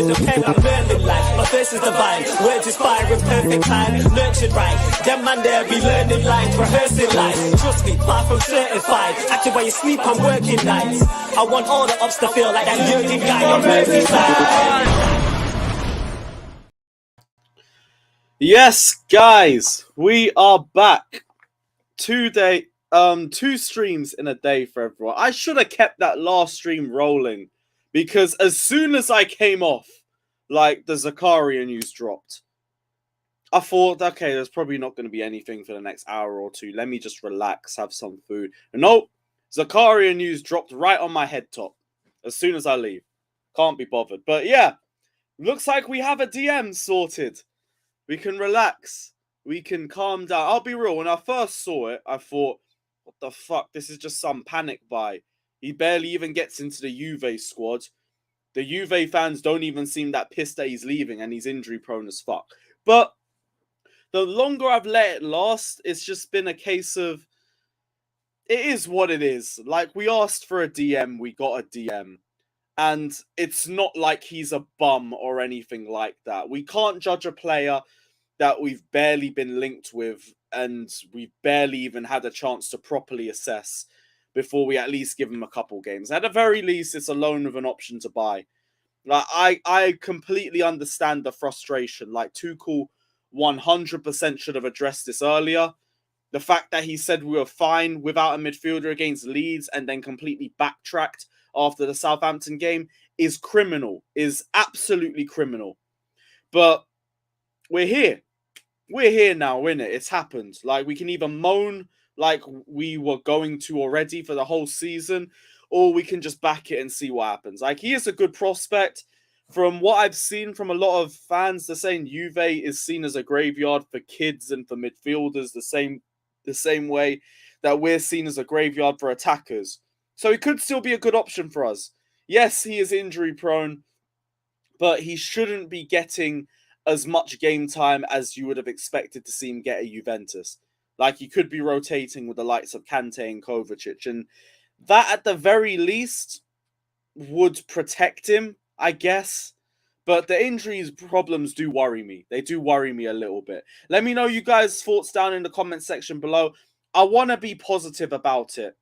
with the pen, I'm learning life. My thirst is divine, words inspire in perfect time. Nurtured right, them man there be learning life, rehearsing life. Trust me, far from certified. Acting while you sleep, I'm working nights. I want all the ups to feel like that Jurgen guy on Merseyside. Yes, guys, we are back. 2 streams in a day for everyone. I should have kept that last stream rolling because as soon as I came off, like the Zakaria news dropped, I thought, okay, there's probably not going to be anything for the next hour or two. Let me just relax, have some food. And nope, Zakaria news dropped right on my head top as soon as I leave. Can't be bothered. But yeah, looks like we have a DM sorted. We can relax. We can calm down. I'll be real. When I first saw it, I thought, what the fuck? This is just some panic buy. He barely even gets into the Juve squad. The Juve fans don't even seem that pissed that he's leaving and he's injury prone as fuck. But the longer I've let it last, it's just been a case of, it is what it is. Like, we asked for a DM, we got a DM. And it's not like he's a bum or anything like that. We can't judge a player that we've barely been linked with and we've barely even had a chance to properly assess before we at least give him a couple games. At the very least, it's a loan with an option to buy. Like, I completely understand the frustration. Like, Tuchel 100% should have addressed this earlier. The fact that he said we were fine without a midfielder against Leeds and then completely backtracked after the Southampton game is criminal, is absolutely criminal. But we're here. We're here now, innit? It's happened. Like, we can either moan like we were going to already for the whole season, or we can just back it and see what happens. Like, he is a good prospect. From what I've seen from a lot of fans, they're saying Juve is seen as a graveyard for kids and for midfielders the same way that we're seen as a graveyard for attackers. So he could still be a good option for us. Yes, he is injury prone, but he shouldn't be getting as much game time as you would have expected to see him get at Juventus. Like, he could be rotating with the likes of Kante and Kovacic, and that at the very least would protect him, I guess. But the injuries problems do worry me. They do worry me a little bit. Let me know you guys' thoughts down in the comment section below. I want to be positive about it,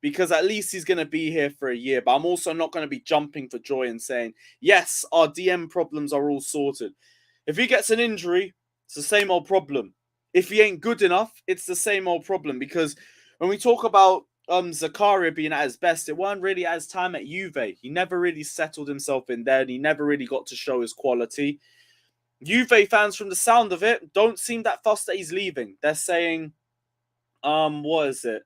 because at least he's going to be here for a year. But I'm also not going to be jumping for joy and saying, yes, our DM problems are all sorted. If he gets an injury, it's the same old problem. If he ain't good enough, it's the same old problem. Because when we talk about Zakaria being at his best, it weren't really at his time at Juve. He never really settled himself in there, and he never really got to show his quality. Juve fans, from the sound of it, don't seem that fussed that he's leaving. They're saying, what is it?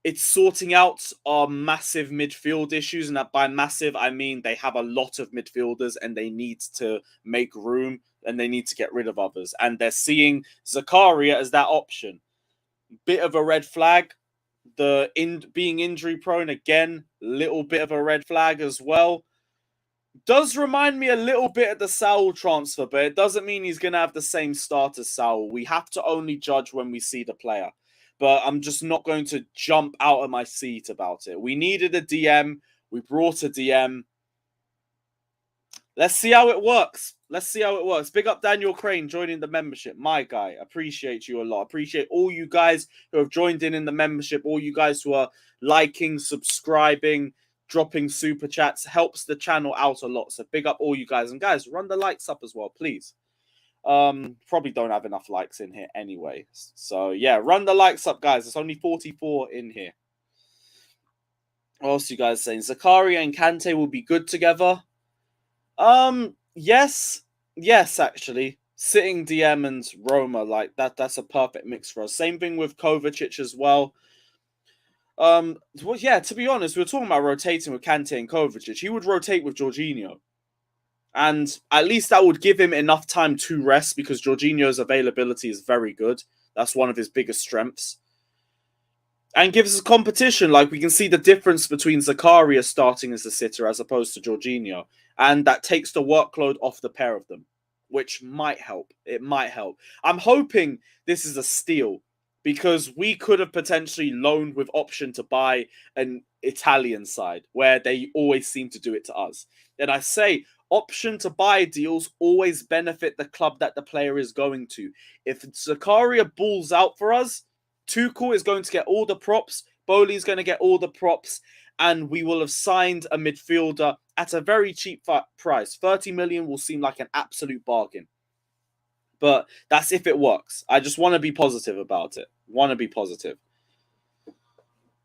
It's sorting out our massive midfield issues, and that by massive, I mean they have a lot of midfielders and they need to make room and they need to get rid of others. And they're seeing Zakaria as that option. Bit of a red flag. Being injury prone, again, little bit of a red flag as well. Does remind me a little bit of the Saul transfer, but it doesn't mean he's going to have the same start as Saul. We have to only judge when we see the player. But I'm just not going to jump out of my seat about it. We needed a DM. We brought a DM. Let's see how it works. Let's see how it works. Big up Daniel Crane joining the membership. My guy, appreciate you a lot. Appreciate all you guys who have joined in the membership. All you guys who are liking, subscribing, dropping super chats. Helps the channel out a lot. So big up all you guys. And guys, run the likes up as well, please. Probably don't have enough likes in here anyway. So yeah, run the likes up, guys. It's only 44 in here. What else are you guys saying? Zakaria and Kante will be good together. Yes, actually. Sitting DM and Roma, like that's a perfect mix for us. Same thing with Kovacic as well. Well, yeah, to be honest, we were talking about rotating with Kante and Kovacic. He would rotate with Jorginho. And at least that would give him enough time to rest, because Jorginho's availability is very good. That's one of his biggest strengths. And gives us competition. Like, we can see the difference between Zakaria starting as a sitter as opposed to Jorginho. And that takes the workload off the pair of them, which might help. It might help. I'm hoping this is a steal, because we could have potentially loaned with option to buy an Italian side, where they always seem to do it to us. And I say Option to buy deals always benefit the club that the player is going to. If Zakaria balls out for us, Tuchel is going to get all the props, Bowley is going to get all the props, and we will have signed a midfielder at a very cheap price. 30 million will seem like an absolute bargain. But that's if it works. I just want to be positive about it. Want to be positive.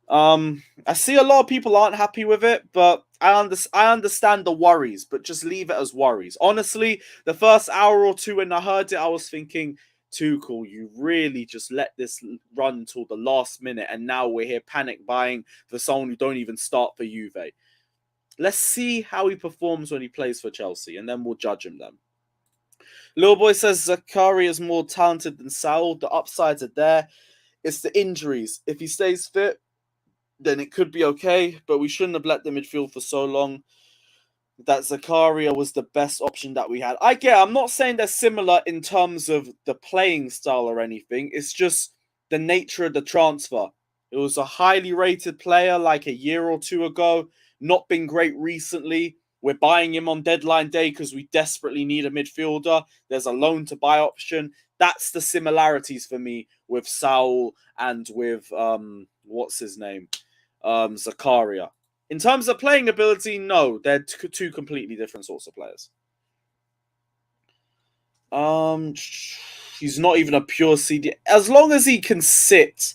I see a lot of people aren't happy with it, but I understand the worries, but just leave it as worries. Honestly, the first hour or two when I heard it, I was thinking, Tuchel, you really just let this run till the last minute, and now we're here panic buying for someone who don't even start for Juve. Let's see how he performs when he plays for Chelsea, and then we'll judge him then. Little Boy says Zakaria is more talented than Saul. The upsides are there. It's the injuries. If he stays fit, then it could be okay, but we shouldn't have let the midfield for so long. That Zakaria was the best option that we had. I'm not saying they're similar in terms of the playing style or anything. It's just the nature of the transfer. It was a highly rated player like a year or two ago, not been great recently. We're buying him on deadline day because we desperately need a midfielder. There's a loan to buy option. That's the similarities for me with Saul and with, what's his name? Zakaria. In terms of playing ability, no, they're two completely different sorts of players. He's not even a pure CD. As long as he can sit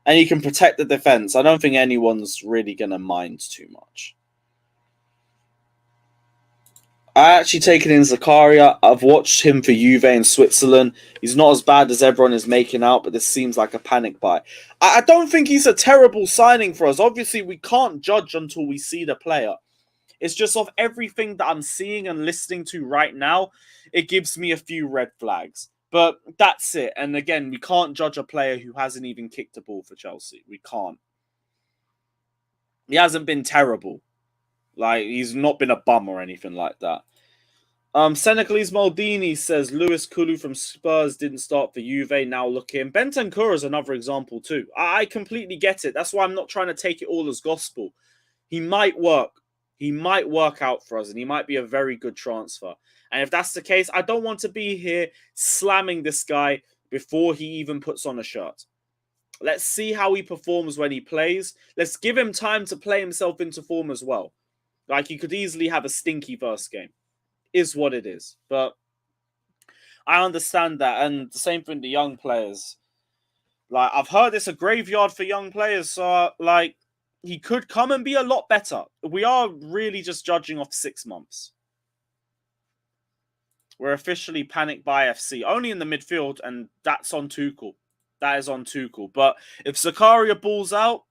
and he can protect the defense, I don't think anyone's really going to mind too much. I actually taken in Zakaria. I've watched him for Juve in Switzerland. He's not as bad as everyone is making out, but this seems like a panic buy. I don't think he's a terrible signing for us. Obviously, we can't judge until we see the player. It's just off everything that I'm seeing and listening to right now, it gives me a few red flags. But that's it. And again, we can't judge a player who hasn't even kicked a ball for Chelsea. We can't. He hasn't been terrible. Like, he's not been a bum or anything like that. Senegalese Maldini says Lewis Kulu from Spurs didn't start for Juve. Now look in. Bentancur is another example too. I completely get it. That's why I'm not trying to take it all as gospel. He might work. He might work out for us, and he might be a very good transfer. And if that's the case, I don't want to be here slamming this guy before he even puts on a shirt. Let's see how he performs when he plays. Let's give him time to play himself into form as well. Like, he could easily have a stinky first game. Is what it is. But I understand that. And the same thing to young players. Like, I've heard it's a graveyard for young players. So, like, he could come and be a lot better. We are really just judging off 6 months. We're officially panicked by FC. Only in the midfield, and that's on Tuchel. That is on Tuchel. But if Zakaria balls out,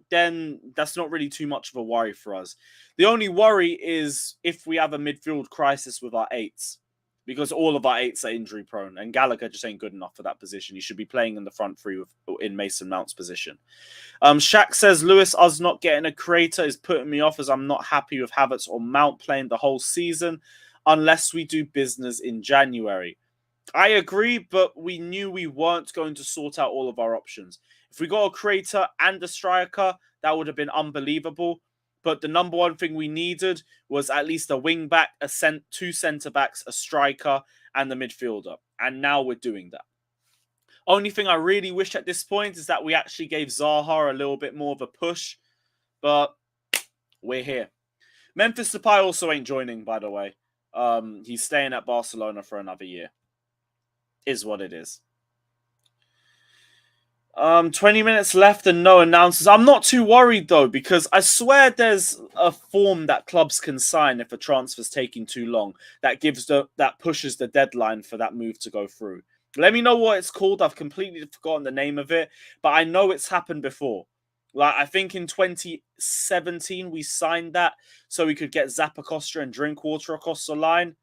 then that's not really too much of a worry for us. The only worry is if we have a midfield crisis with our eights, because all of our eights are injury prone, and Gallagher just ain't good enough for that position. He should be playing in the front three in Mason Mount's position. Shaq says Lewis us not getting a creator is putting me off, as I'm not happy with Havertz or Mount playing the whole season unless we do business in January. I agree, but we knew we weren't going to sort out all of our options. If we got a creator and a striker, that would have been unbelievable. But the number one thing we needed was at least a wing back, two centre backs, a striker, and the midfielder. And now we're doing that. Only thing I really wish at this point is that we actually gave Zaha a little bit more of a push. But we're here. Memphis Depay also ain't joining, by the way. He's staying at Barcelona for another year. Is what it is. 20 minutes left and no announcers. I'm not too worried though, because I swear there's a form that clubs can sign if a transfer's taking too long that pushes the deadline for that move to go through. Let me know what it's called. I've completely forgotten the name of it, but I know it's happened before. Like, I think in 2017 we signed that so we could get Zappacosta and Drinkwater across the line.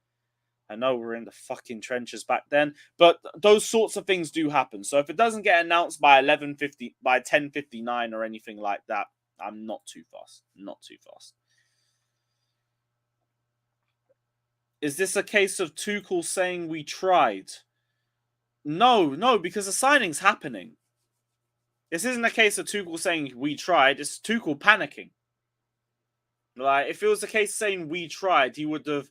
I know we're in the fucking trenches back then, but those sorts of things do happen. So if it doesn't get announced by 10:59 or anything like that, I'm not too fast. Not too fast. Is this a case of Tuchel saying we tried? No, because the signing's happening. This isn't a case of Tuchel saying we tried. It's Tuchel panicking. Like, if it was the case saying we tried, he would have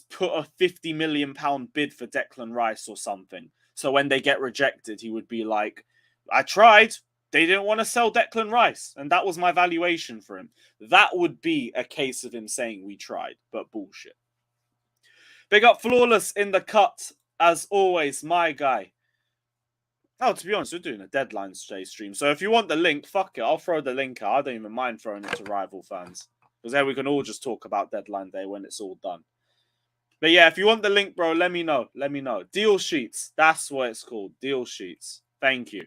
put a £50 million bid for Declan Rice or something. So when they get rejected, he would be like, I tried. They didn't want to sell Declan Rice. And that was my valuation for him. That would be a case of him saying we tried, but bullshit. Big up Flawless in the cut, as always, my guy. Oh, to be honest, we're doing a deadline day stream. So if you want the link, fuck it. I'll throw the link out. I don't even mind throwing it to rival fans. Because then we can all just talk about deadline day when it's all done. But yeah, if you want the link, bro, let me know. Let me know. Deal sheets. That's what it's called. Deal sheets. Thank you.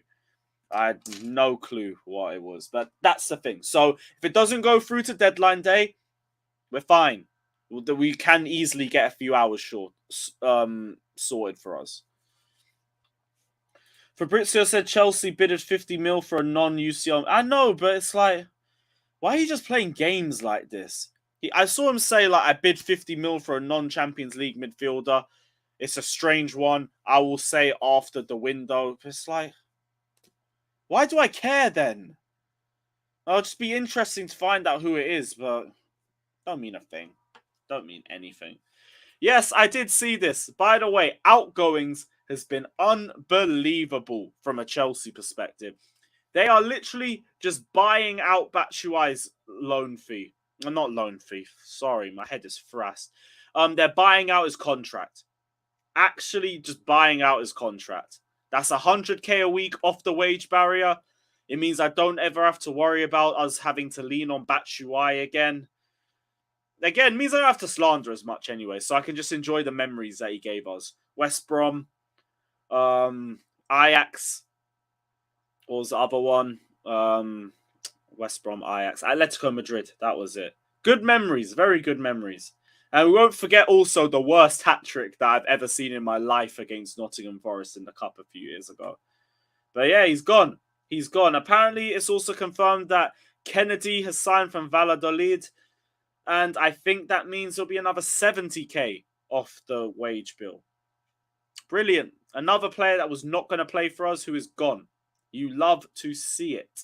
I had no clue what it was. But that's the thing. So if it doesn't go through to deadline day, we're fine. We can easily get a few hours short sorted for us. Fabrizio said Chelsea bidded 50 mil for a non-UCL. I know, but it's like, why are you just playing games like this? I saw him say, like, I bid 50 mil for a non-Champions League midfielder. It's a strange one. I will say after the window. It's like, why do I care then? It'll just be interesting to find out who it is, but don't mean a thing. Don't mean anything. Yes, I did see this. By the way, outgoings has been unbelievable from a Chelsea perspective. They are literally just buying out Batshuayi's loan fee. Not loan fee. Sorry, my head is thrust. They're buying out his contract. Actually, just buying out his contract. That's 100k a week off the wage barrier. It means I don't ever have to worry about us having to lean on Batshuayi again. Again, it means I don't have to slander as much anyway, so I can just enjoy the memories that he gave us. West Brom, Ajax, what was the other one? West Brom, Ajax, Atletico Madrid. That was it. Good memories, very good memories. And we won't forget also the worst hat-trick that I've ever seen in my life against Nottingham Forest in the Cup a few years ago. But yeah, he's gone. He's gone. Apparently, it's also confirmed that Kennedy has signed from Valladolid. And I think that means there'll be another 70k off the wage bill. Brilliant. Another player that was not going to play for us who is gone. You love to see it.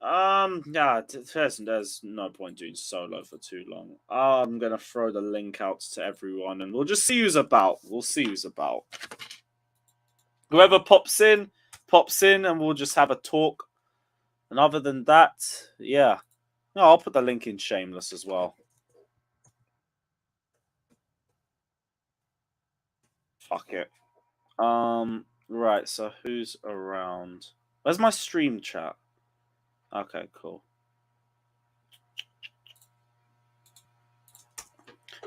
Yeah, there's no point doing solo for too long. I'm going to throw the link out to everyone and we'll just see who's about. We'll see who's about. Whoever pops in and we'll just have a talk. And other than that, yeah. No, I'll put the link in Shameless as well. Fuck it. Right, so who's around? Where's my stream chat? Okay, cool.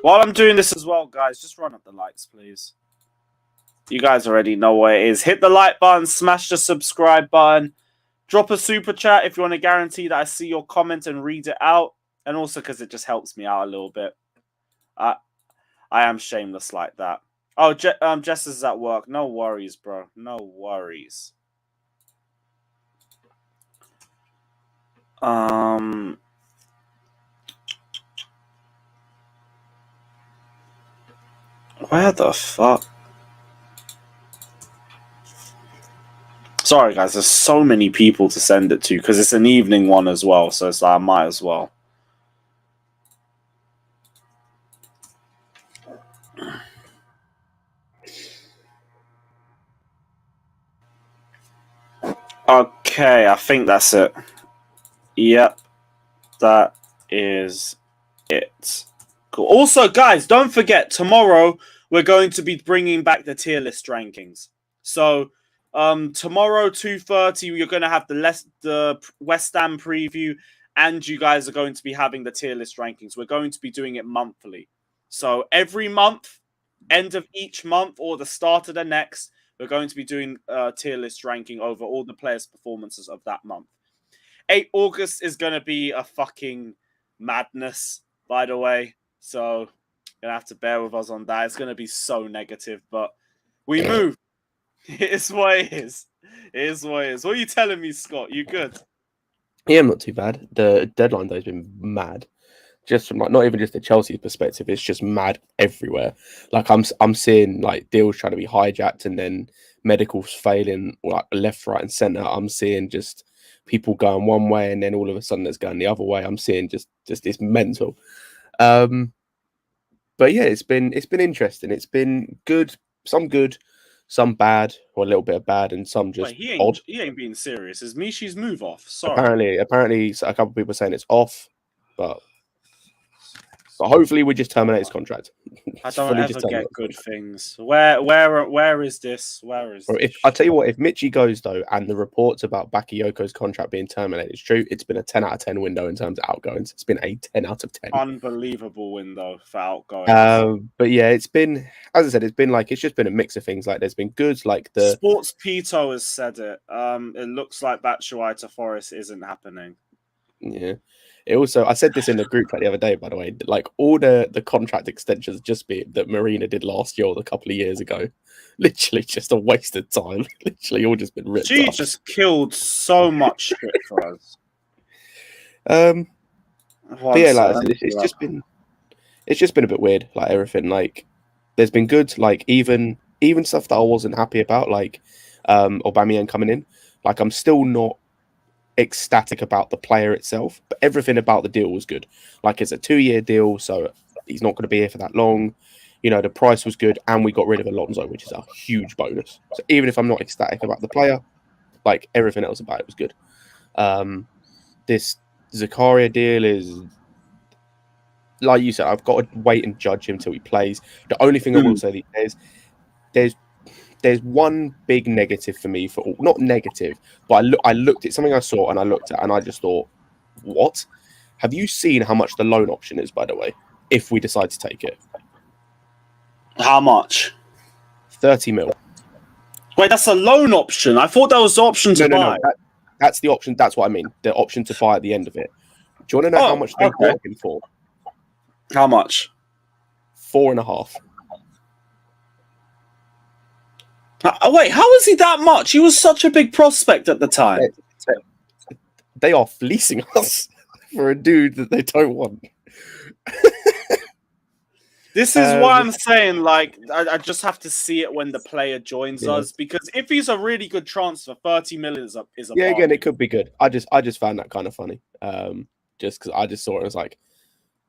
While I'm doing this as well, guys, just run up the likes, please. You guys already know what it is. Hit the like button, smash the subscribe button. Drop a super chat if you want to guarantee that I see your comment and read it out. And also because it just helps me out a little bit. I am shameless like that. Oh, Jess is at work. No worries, bro. No worries. Where the fuck? Sorry, guys. There's so many people to send it to because it's an evening one as well. So it's like I might as well. Okay, I think that's it. Yep, that is it. Cool. Also, guys, don't forget, tomorrow we're going to be bringing back the tier list rankings. So tomorrow, 2:30, you're going to have the West Ham preview, and you guys are going to be having the tier list rankings. We're going to be doing it monthly. So every month, end of each month or the start of the next, we're going to be doing a tier list ranking over all the players' performances of that month. 8 August is going to be a fucking madness, by the way. So you're going to have to bear with us on that. It's going to be so negative, but we move. It is what it is. It is what it is. What are you telling me, Scott? You good? Yeah, I'm not too bad. The deadline day has been mad. Just from like not even just the Chelsea perspective, it's just mad everywhere. Like I'm seeing like deals trying to be hijacked and then medicals failing like left, right, and centre. I'm seeing just people going one way and then all of a sudden it's going the other way. I'm seeing just it's mental. But But yeah, it's been interesting. It's been good, some bad, or a little bit of bad, and some just Wait, odd. he ain't being serious. Is Mishi's move off? Sorry. Apparently, so a couple of people are saying it's off, but hopefully we just terminate his contract. I It's don't fully ever just terminate get his good contract. things. Where is this? Where is Or this? if I tell you what, if Michi goes though, and the reports about Bakayoko's contract being terminated is true, it's been a 10 out of 10 window in terms of outgoings. It's been a 10 out of 10. Unbelievable window for outgoings. But yeah, it's been, as I said, it's just been a mix of things. Like there's been good, like the Sports Pito has said it. It looks like Batshuayi to Forest isn't happening. yeah. It also, I said this in the group chat the other day, by the way, like all the contract extensions just be that Marina did last year or a couple of years ago. Literally just a waste of time. Literally all just been ripped She off. just killed so much shit for us. But yeah, like I said, it's just been a bit weird, like everything. Like there's been good, like even stuff that I wasn't happy about, like Aubameyang coming in. Like I'm still not ecstatic about the player itself, but everything about the deal was good. Like it's a 2-year deal, so he's not going to be here for that long. You know, the price was good, and we got rid of Alonso, which is a huge bonus. So even if I'm not ecstatic about the player, like everything else about it was good. This Zakaria deal is, like you said, I've got to wait and judge him till he plays. The only thing I will say is there's one big negative for me, for all, not negative, but I looked at something I saw and I looked at and I just thought, what? Have you seen how much the loan option is, by the way, if we decide to take it? How much? 30 mil. Wait, that's a loan option. I thought that was the option to buy. No. That's the option. That's what I mean. The option to buy at the end of it. Do you want to know how much they bought him for? How much? 4.5. Wait, how is he that much? He was such a big prospect at the time. They are fleecing us for a dude that they don't want. This is why I'm saying, like, I just have to see it when the player joins us, because if he's a really good transfer, 30 million is a again, it could be good. I just found that kind of funny. Just because I just saw it as like,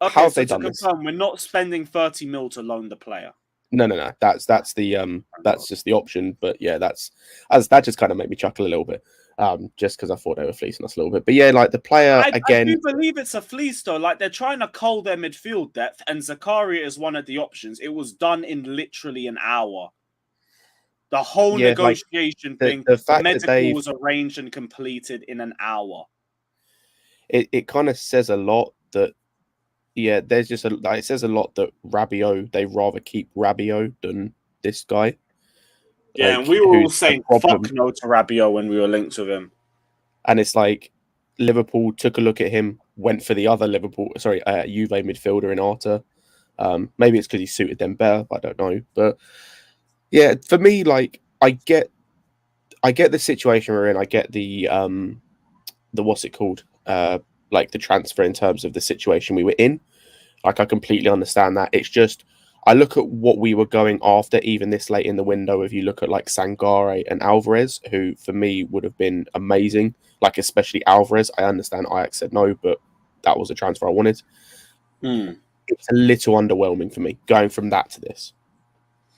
okay, how have so they done this? We're not spending 30 mil to loan the player. No. That's just the option. But yeah, that just kind of made me chuckle a little bit. Just because I thought they were fleecing us a little bit. But yeah, like the player again. I do believe it's a fleece though. Like they're trying to cull their midfield depth, and Zakaria is one of the options. It was done in literally an hour. The whole negotiation thing, the fact medical that was arranged and completed in an hour. It kind of says a lot that. Yeah, there's just it says a lot that Rabiot, they rather keep Rabiot than this guy. Yeah, like, and we were all saying fuck no to Rabiot when we were linked with him. And it's like Liverpool took a look at him, went for the other Juve midfielder in Arta. Maybe it's because he suited them better. I don't know, but yeah, for me, like I get the situation we're in. I get the what's it called? Like the transfer in terms of the situation we were in. Like I completely understand that. It's just I look at what we were going after even this late in the window. If you look at like Sangare and Alvarez, who for me would have been amazing, like especially Alvarez. I understand Ajax said no, but that was a transfer I wanted. It's a little underwhelming for me going from that to this.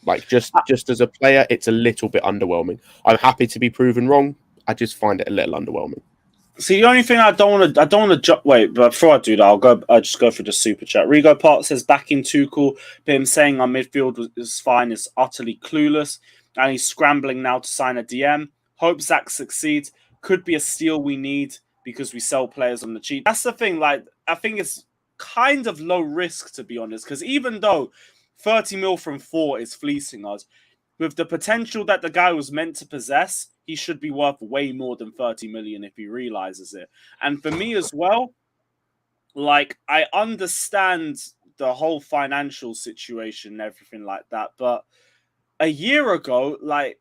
Like just as a player, it's a little bit underwhelming. I'm happy to be proven wrong. I just find it a little underwhelming. See, the only thing I don't want to wait, but before I do that, I'll just go through the super chat. Rigo Park says back in Tuchel, but him saying our midfield is fine is utterly clueless, and he's scrambling now to sign a DM. Hope Zach succeeds. Could be a steal we need because we sell players on the cheap. That's the thing. Like I think it's kind of low risk to be honest, because even though 30 mil from 4 is fleecing us, with the potential that the guy was meant to possess, he should be worth way more than 30 million if he realizes it. And for me as well, like I understand the whole financial situation and everything like that, but a year ago, like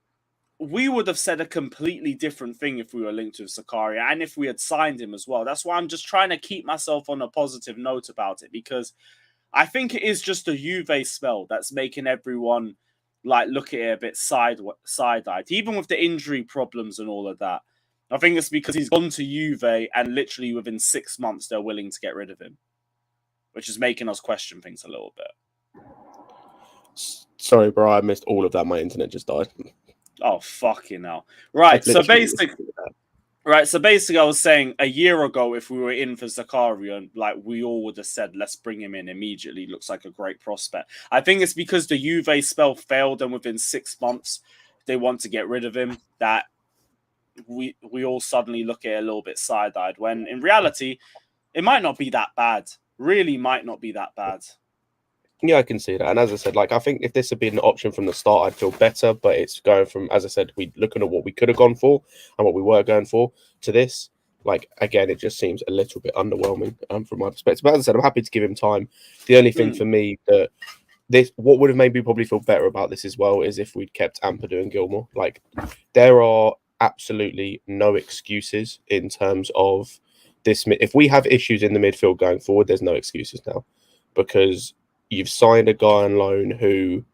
we would have said a completely different thing if we were linked with Zakaria and if we had signed him as well. That's why I'm just trying to keep myself on a positive note about it, because I think it is just a Juve spell that's making everyone like look at it a bit side-eyed, even with the injury problems and all of that. I think it's because he's gone to Juve and literally within 6 months they're willing to get rid of him, which is making us question things a little bit. Sorry, bro, I missed all of that. My internet just died. Oh, fucking hell. Right, so basically, I was saying a year ago, if we were in for Zakaria, like we all would have said, let's bring him in immediately. Looks like a great prospect. I think it's because the Juve spell failed, and within 6 months they want to get rid of him. That we all suddenly look at it a little bit side-eyed. When in reality, it might not be that bad. Really, might not be that bad. Yeah, I can see that. And as I said, like I think if this had been an option from the start, I'd feel better. But it's going from, as I said, we looking at what we could have gone for and what we were going for to this. Like again, it just seems a little bit underwhelming from my perspective. But as I said, I'm happy to give him time. The only thing for me that what would have made me probably feel better about this as well is if we'd kept Ampadu and Gilmore. Like there are absolutely no excuses in terms of this. If we have issues in the midfield going forward, there's no excuses now because you've signed a guy on loan who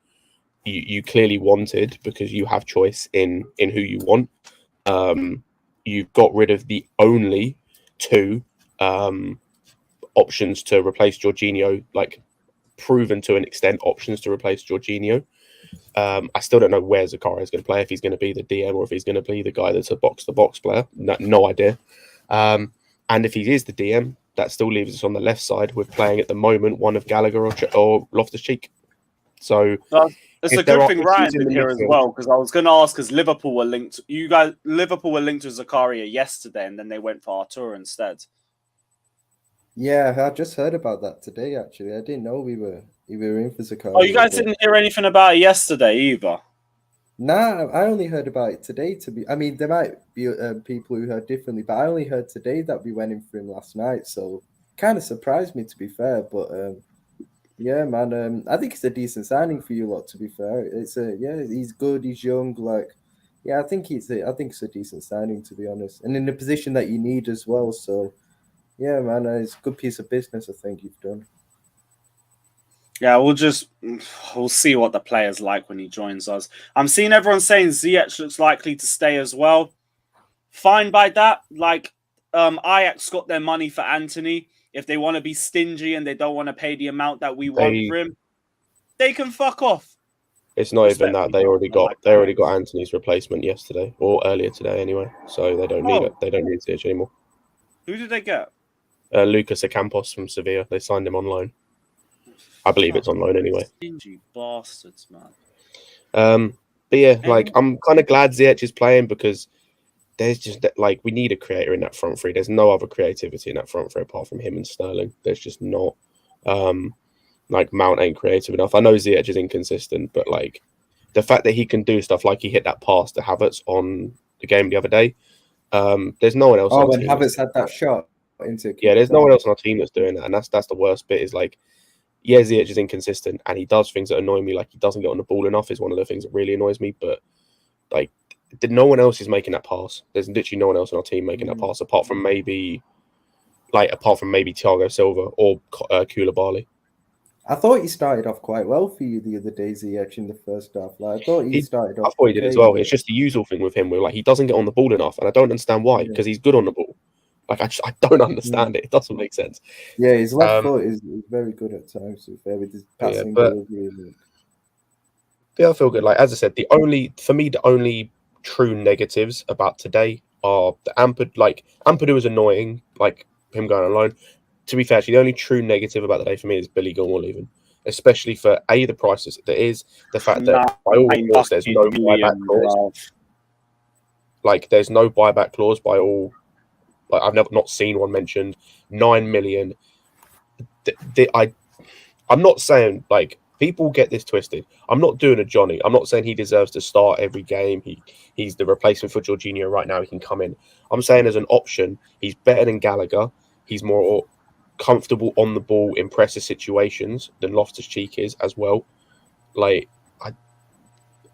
you clearly wanted because you have choice in who you want. You've got rid of the only two options to replace Jorginho, like proven to an extent options to replace Jorginho. I still don't know where Zakaria is going to play, if he's going to be the DM or if he's going to be the guy that's a box-to-box player. No idea. And if he is the DM, that still leaves us on the left side with playing at the moment one of Gallagher or Loftus-Cheek. So it's a good thing Ryan's in here as well, because I was going to ask, because Liverpool were linked to Zakaria yesterday, and then they went for Artur instead. Yeah, I just heard about that today. Actually, I didn't know we were in for Zakaria. Oh, you guys didn't hear anything about it yesterday either? Nah, I only heard about it today. I mean, there might be people who heard differently, but I only heard today that we went in for him last night. So, kind of surprised me, to be fair. But yeah, man, I think it's a decent signing for you lot. To be fair, he's good, he's young, like, yeah, I think it's a decent signing, to be honest, and in the position that you need as well. So, yeah, man, it's a good piece of business I think you've done. Yeah, we'll see what the player's like when he joins us. I'm seeing everyone saying Ziyech looks likely to stay as well. Fine by that. Like, Ajax got their money for Anthony. If they want to be stingy and they don't want to pay the amount that we want for him, they can fuck off. It's not even that. They already got Anthony's replacement yesterday or earlier today anyway. So they don't need it. They don't need Ziyech anymore. Who did they get? Lucas Ocampos from Sevilla. They signed him on loan. I believe it's on loan anyway. Stingy bastards, man. But yeah, like I'm kind of glad Ziyech is playing because there's just like we need a creator in that front three. There's no other creativity in that front three apart from him and Sterling. There's just not. Like Mount ain't creative enough. I know Ziyech is inconsistent, but like the fact that he can do stuff like he hit that pass to Havertz on the game the other day. There's no one else. Oh, when Havertz had that shot into. Yeah, there's no one else on our team that's doing that, and that's the worst bit. Is like. Yeah, Ziyech is inconsistent and he does things that annoy me, like he doesn't get on the ball enough is one of the things that really annoys me. But like, no one else is making that pass. There's literally no one else on our team making that pass apart from maybe Thiago Silva or Koulibaly. I thought he started off quite well for you the other day, Ziyech, in the first half. Like, I thought he started off. I thought he did as well. It's just the usual thing with him where like he doesn't get on the ball enough, and I don't understand why because he's good on the ball. Like I don't understand it. It doesn't make sense. Yeah, his left foot is very good at times. To be fair, with his passing delivery. Yeah, I feel good. Like as I said, the only true negatives about today are the Ampadu is annoying, like him going on loan. To be fair, actually, the only true negative about the day for me is Billy Gilmore leaving, especially for the prices. There is the fact that by all reports there's no buyback clause. Like there's no buyback clause by all. Like I've not seen one mentioned. 9 million. I'm not saying like people get this twisted. I'm not doing a Johnny. I'm not saying he deserves to start every game. He's the replacement for Jorginho right now. He can come in. I'm saying as an option, he's better than Gallagher. He's more comfortable on the ball in pressure situations than Loftus-Cheek is as well. Like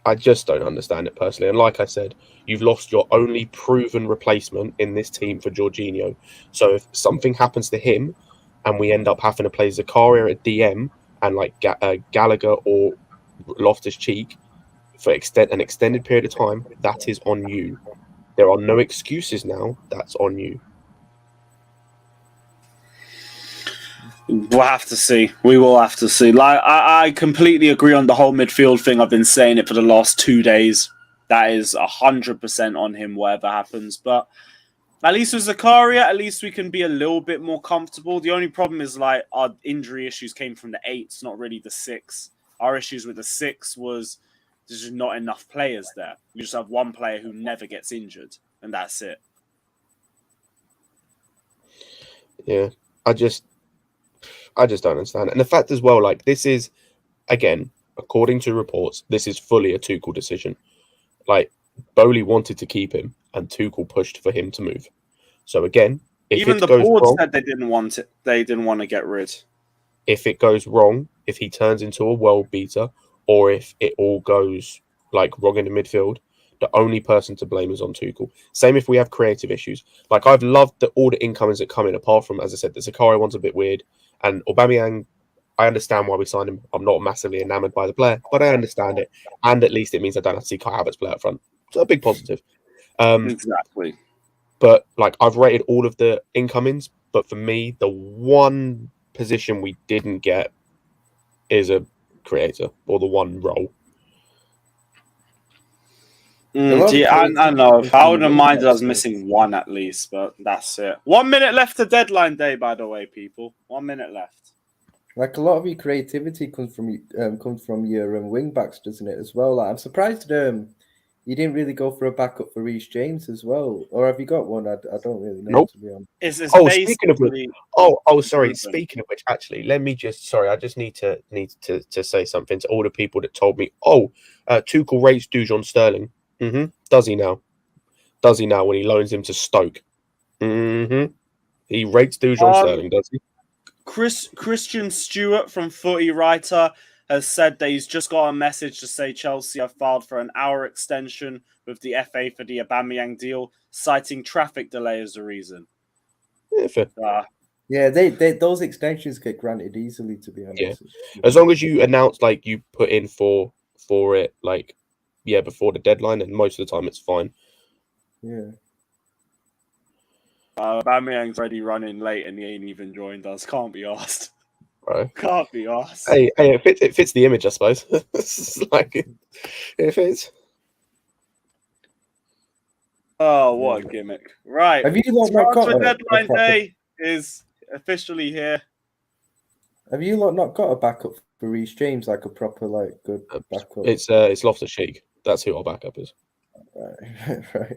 I just don't understand it personally. And like I said, you've lost your only proven replacement in this team for Jorginho. So if something happens to him and we end up having to play Zakaria at DM and like Gallagher or Loftus-Cheek for an extended period of time, that is on you. There are no excuses now. That's on you. We'll have to see. We will have to see. Like I completely agree on the whole midfield thing. I've been saying it for the last 2 days. That is 100% on him, whatever happens. But at least with Zakaria, at least we can be a little bit more comfortable. The only problem is like our injury issues came from the 8s, not really the 6. Our issues with the 6 was there's just not enough players there. We just have one player who never gets injured, and that's it. Yeah, I just don't understand. And the fact as well, like this is, again, according to reports, this is fully a Tuchel decision. Like, Bowley wanted to keep him, and Tuchel pushed for him to move. So again, if even it the goes board wrong, said they didn't want it. They didn't want to get rid. if it goes wrong, if he turns into a world beater, or if it all goes like wrong in the midfield, the only person to blame is on Tuchel. Same if we have creative issues. Like I've loved all the incomings that come in, apart from, as I said, the Zakaria one's a bit weird, and AUBAMEYAng, I understand why we signed him. I'm not massively enamoured by the player, but I understand it. And at least it means I don't have to see Kai Havertz play up front. So a big positive. Exactly. But like I've rated all of the incomings, but for me, the one position we didn't get is a creator, or the one role. I know. If I wouldn't mind, I was missing one at least, but that's it. 1 minute left to deadline day, by the way, people. 1 minute left. Like a lot of your creativity comes from your wing backs, doesn't it? As well. Like, I'm surprised you didn't really go for a backup for Reece James as well, or have you got one? I don't really know. Nope. To be honest. Speaking of which, sorry. Speaking of which, actually, let me just I just need to say something to all the people that told me, Tuchel rates Dujon Sterling. Does he now? Does he now when he loans him to Stoke? He rates Dujon Sterling, does he? Christian Stewart from Footy Writer has said that he's just got a message to say Chelsea have filed for an hour extension with the FA for the AUBAMEYANG deal, citing traffic delay as the reason. Yeah, fair. Yeah, they those extensions get granted easily, to be honest. Yeah. As long as you announce, like, you put in for it, like, before the deadline, and most of the time it's fine. Yeah. AUBAMEYANG's already running late and he ain't even joined us. Can't be asked. Right. Can't be asked. Hey, it fits the image, I suppose. It's like, it fits. Oh, what a gimmick. Right. Have you not got a deadline day is officially here. Have you not got a backup for Reece James, like a proper, like, good backup? It's Loftus-Cheek. That's who our backup is. Right.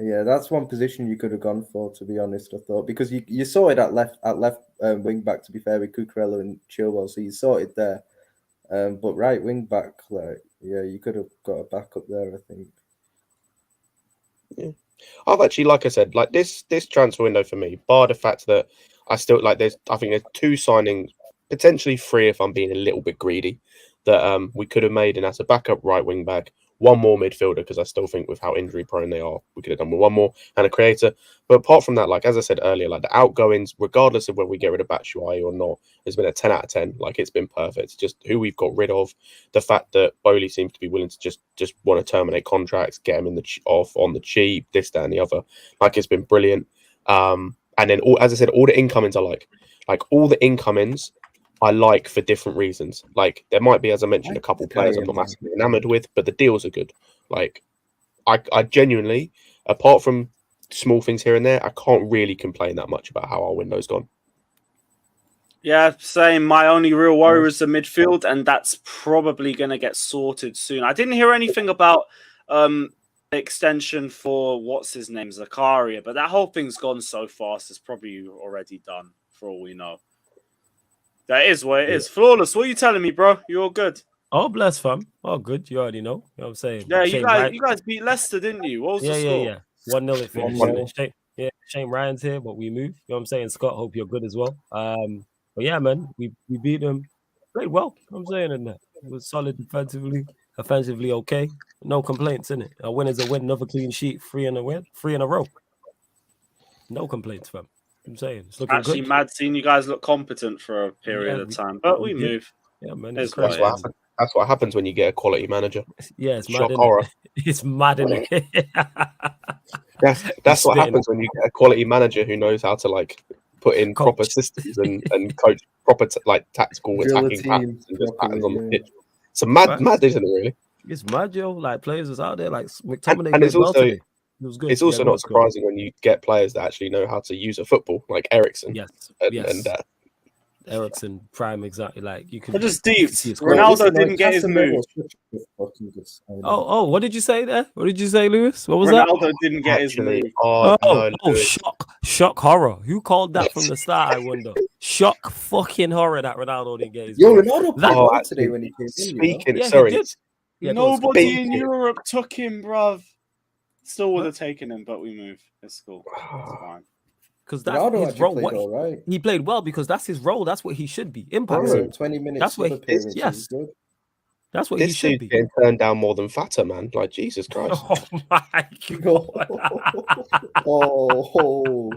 Yeah, that's one position you could have gone for, to be honest, I thought, because you saw it at left wing back, to be fair, with Cucurella and Chilwell, so you saw it there. But right wing back, like, yeah, you could have got a backup there, I think. Yeah, I've actually, like I said, like this transfer window for me, bar the fact that I still I think there's 2 signings, potentially 3 if I'm being a little bit greedy, that we could have made, and that's a backup right wing back, 1 more midfielder, because I still think with how injury prone they are, we could have done with 1 more, and a creator. But apart from that, like as I said earlier, like the outgoings, regardless of whether we get rid of Batshuayi or not, has been a 10 out of 10. Like it's been perfect. It's just who we've got rid of, the fact that Bowley seems to be willing to just want to terminate contracts, get him in off on the cheap, this, that, and the other. Like it's been brilliant. And then as I said, all the incomings I like all the incomings I like for different reasons. Like there might be, as I mentioned, a couple players I'm not massively enamored with, but the deals are good. Like I genuinely, apart from small things here and there, I can't really complain that much about how our window's gone. Yeah, same. My only real worry is the midfield, and that's probably going to get sorted soon. I didn't hear anything about extension for what's his name, Zakaria, but that whole thing's gone so fast. It's probably already done for all we know. That is what it is. Flawless. What are you telling me, bro? You all good? Oh, bless, fam. Oh, good. You already know. You know what I'm saying? Yeah, you guys beat Leicester, didn't you? What was the score? Yeah. 1-0 it finished. Shane Ryan's here, but we moved. You know what I'm saying? Scott, hope you're good as well. But yeah, man, we beat them. Played well. You know what I'm saying? And it was solid defensively, offensively okay. No complaints in it. A win is a win. Another clean sheet. 3 in a row. No complaints, fam. I'm saying it's looking actually good. Mad seeing you guys look competent for a period of time, but we move. Yeah, man. That's what happens when you get a quality manager. Yeah, it's shock mad. Horror. It's mad in it. That's what happens when you get a quality manager who knows how to like put in Coach. proper systems and coach proper tactical Drill a attacking team patterns and just patterns on the properly, pitch. So mad, Right. isn't it? Really. It's mad, yo. Like players is out there. Like McTominay And it's played well also today. It was good. it's also Yeah, it not was good. surprising when you get players that actually know how to use a football, like Ericsson. Yes, and yes. that. Ericsson prime exactly. Like you can. But just you deep. can see his Ronaldo quality. didn't get his move. Oh, what did you say there? What did you say, Lewis? What was that? Ronaldo didn't get his Actually, move. oh no, Lewis. shock horror. Who called that from the start? I wonder. Shock fucking horror that Ronaldo didn't get his Yo, move. Ronaldo played That- well actually, today when he came in. Speaking, Yeah, he sorry, did. Yeah, go on, Scott. Nobody in Speaking- Europe took him, bruv. Still would have taken him, but we moved. It's cool. It's fine. Because that's Ronaldo his actually role. played What all right. he played well because that's his role. That's what he should be. Impact. Bro, zone. 20 minutes. That's what sub he- appearances yes. is good. That's what he this should dude's be. getting turned down more than Fatter, man. Like Jesus Christ. Oh my god. Oh.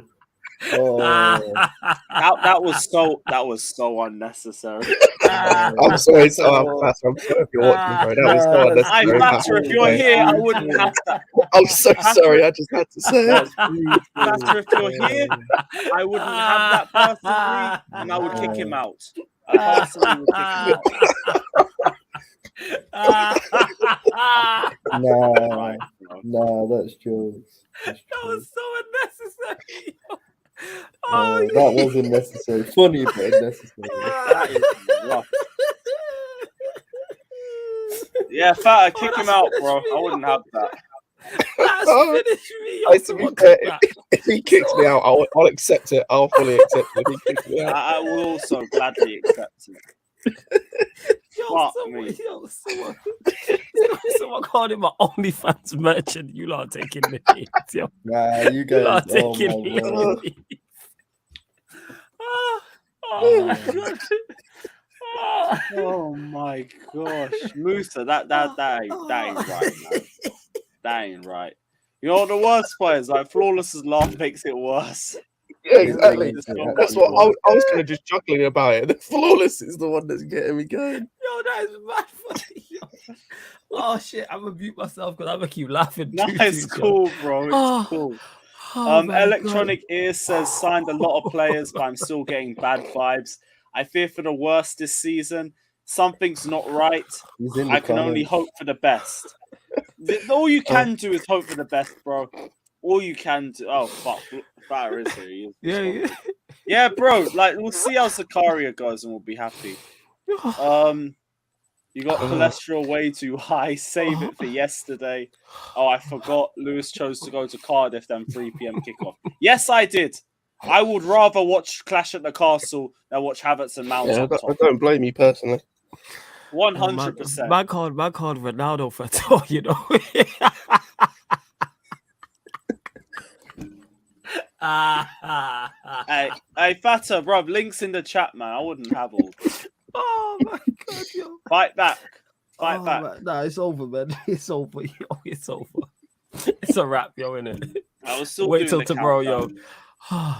That was so unnecessary. I'm sorry, Fatter. I'm sorry if you're watching, bro. That was so I unnecessary. Fatter, if you're here, I wouldn't have that. I'm so sorry. I just had to say it. Fatter, if you're here, I wouldn't have that personally, and I would kick him out. I personally would kick him out. Nah, nah, that's jokes. That was so unnecessary. That wasn't necessary. Funny, but unnecessary. That is rough. Yeah, Fatter, kick him out, bro. I wouldn't have that. That's finished me. Hey, to be fair, if he kicks me out, I'll accept it. I'll fully accept it. If he kicks me out. I will also gladly accept it. Fuck me. Someone called him an OnlyFans merchant. You lot are taking the hit, yo. Nah, you You lot guys. are Oh taking my God. the hit. Oh my god. Oh my gosh, Musa, that ain't right, man. That ain't right. You know what the worst part is? Like Flawless's laugh makes it worse. Yeah, exactly. Yeah, That's what I was kind of just chuckling about it. The Flawless is the one that's getting me going. Yo, that is mad funny. Yo. Oh shit, I'm gonna mute myself because I'm gonna keep laughing. No, it's cool, bro. It's cool. Electronic Ear says signed a lot of players, but I'm still getting bad vibes. I fear for the worst this season. Something's not right. He's in the I can only hope for the best. All you can do is hope for the best, bro. All you can do. Oh fuck, Fatter is here. He is. Yeah. Yeah, bro. Like we'll see how Zakaria goes, and we'll be happy. You got cholesterol way too high. Save it for yesterday. Oh, I forgot. Lewis chose to go to Cardiff than 3 p.m. kickoff. Yes, I did. I would rather watch Clash at the Castle than watch Havertz and Mount. Yeah, I don't blame you personally. 100%. My card Ronaldo for all, you know. Hey, Fatter, bro. Links in the chat, man. I wouldn't have all this. Oh my god, yo. Fight back. Fight back. Man. Nah, it's over, man. It's over, yo. It's over. It's a wrap, yo, innit? I was still Wait till doing the tomorrow, countdown. yo.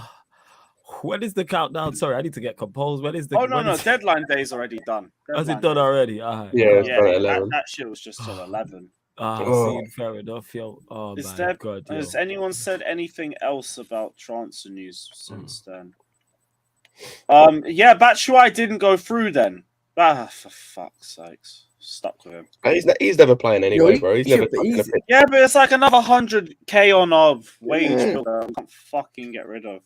When is the countdown? Sorry, I need to get composed. When is the? Oh no, when no, is- deadline day's already done. Has it Deadline done day. already? All right. Yeah, it's Yeah, done at that, 11. that shit was just till 11. See, fair enough, yo. Oh Is my there, god, yo. has anyone said anything else about transfer news since then? Yeah, Batshuayi didn't go through then. Ah, for fuck's sakes. Stuck with him. He's never playing anyway, Yo, bro. He's yeah, never but touching a he's- pitch. Yeah, but it's like another 100k on of wage Yeah. bill that I can't fucking get rid of.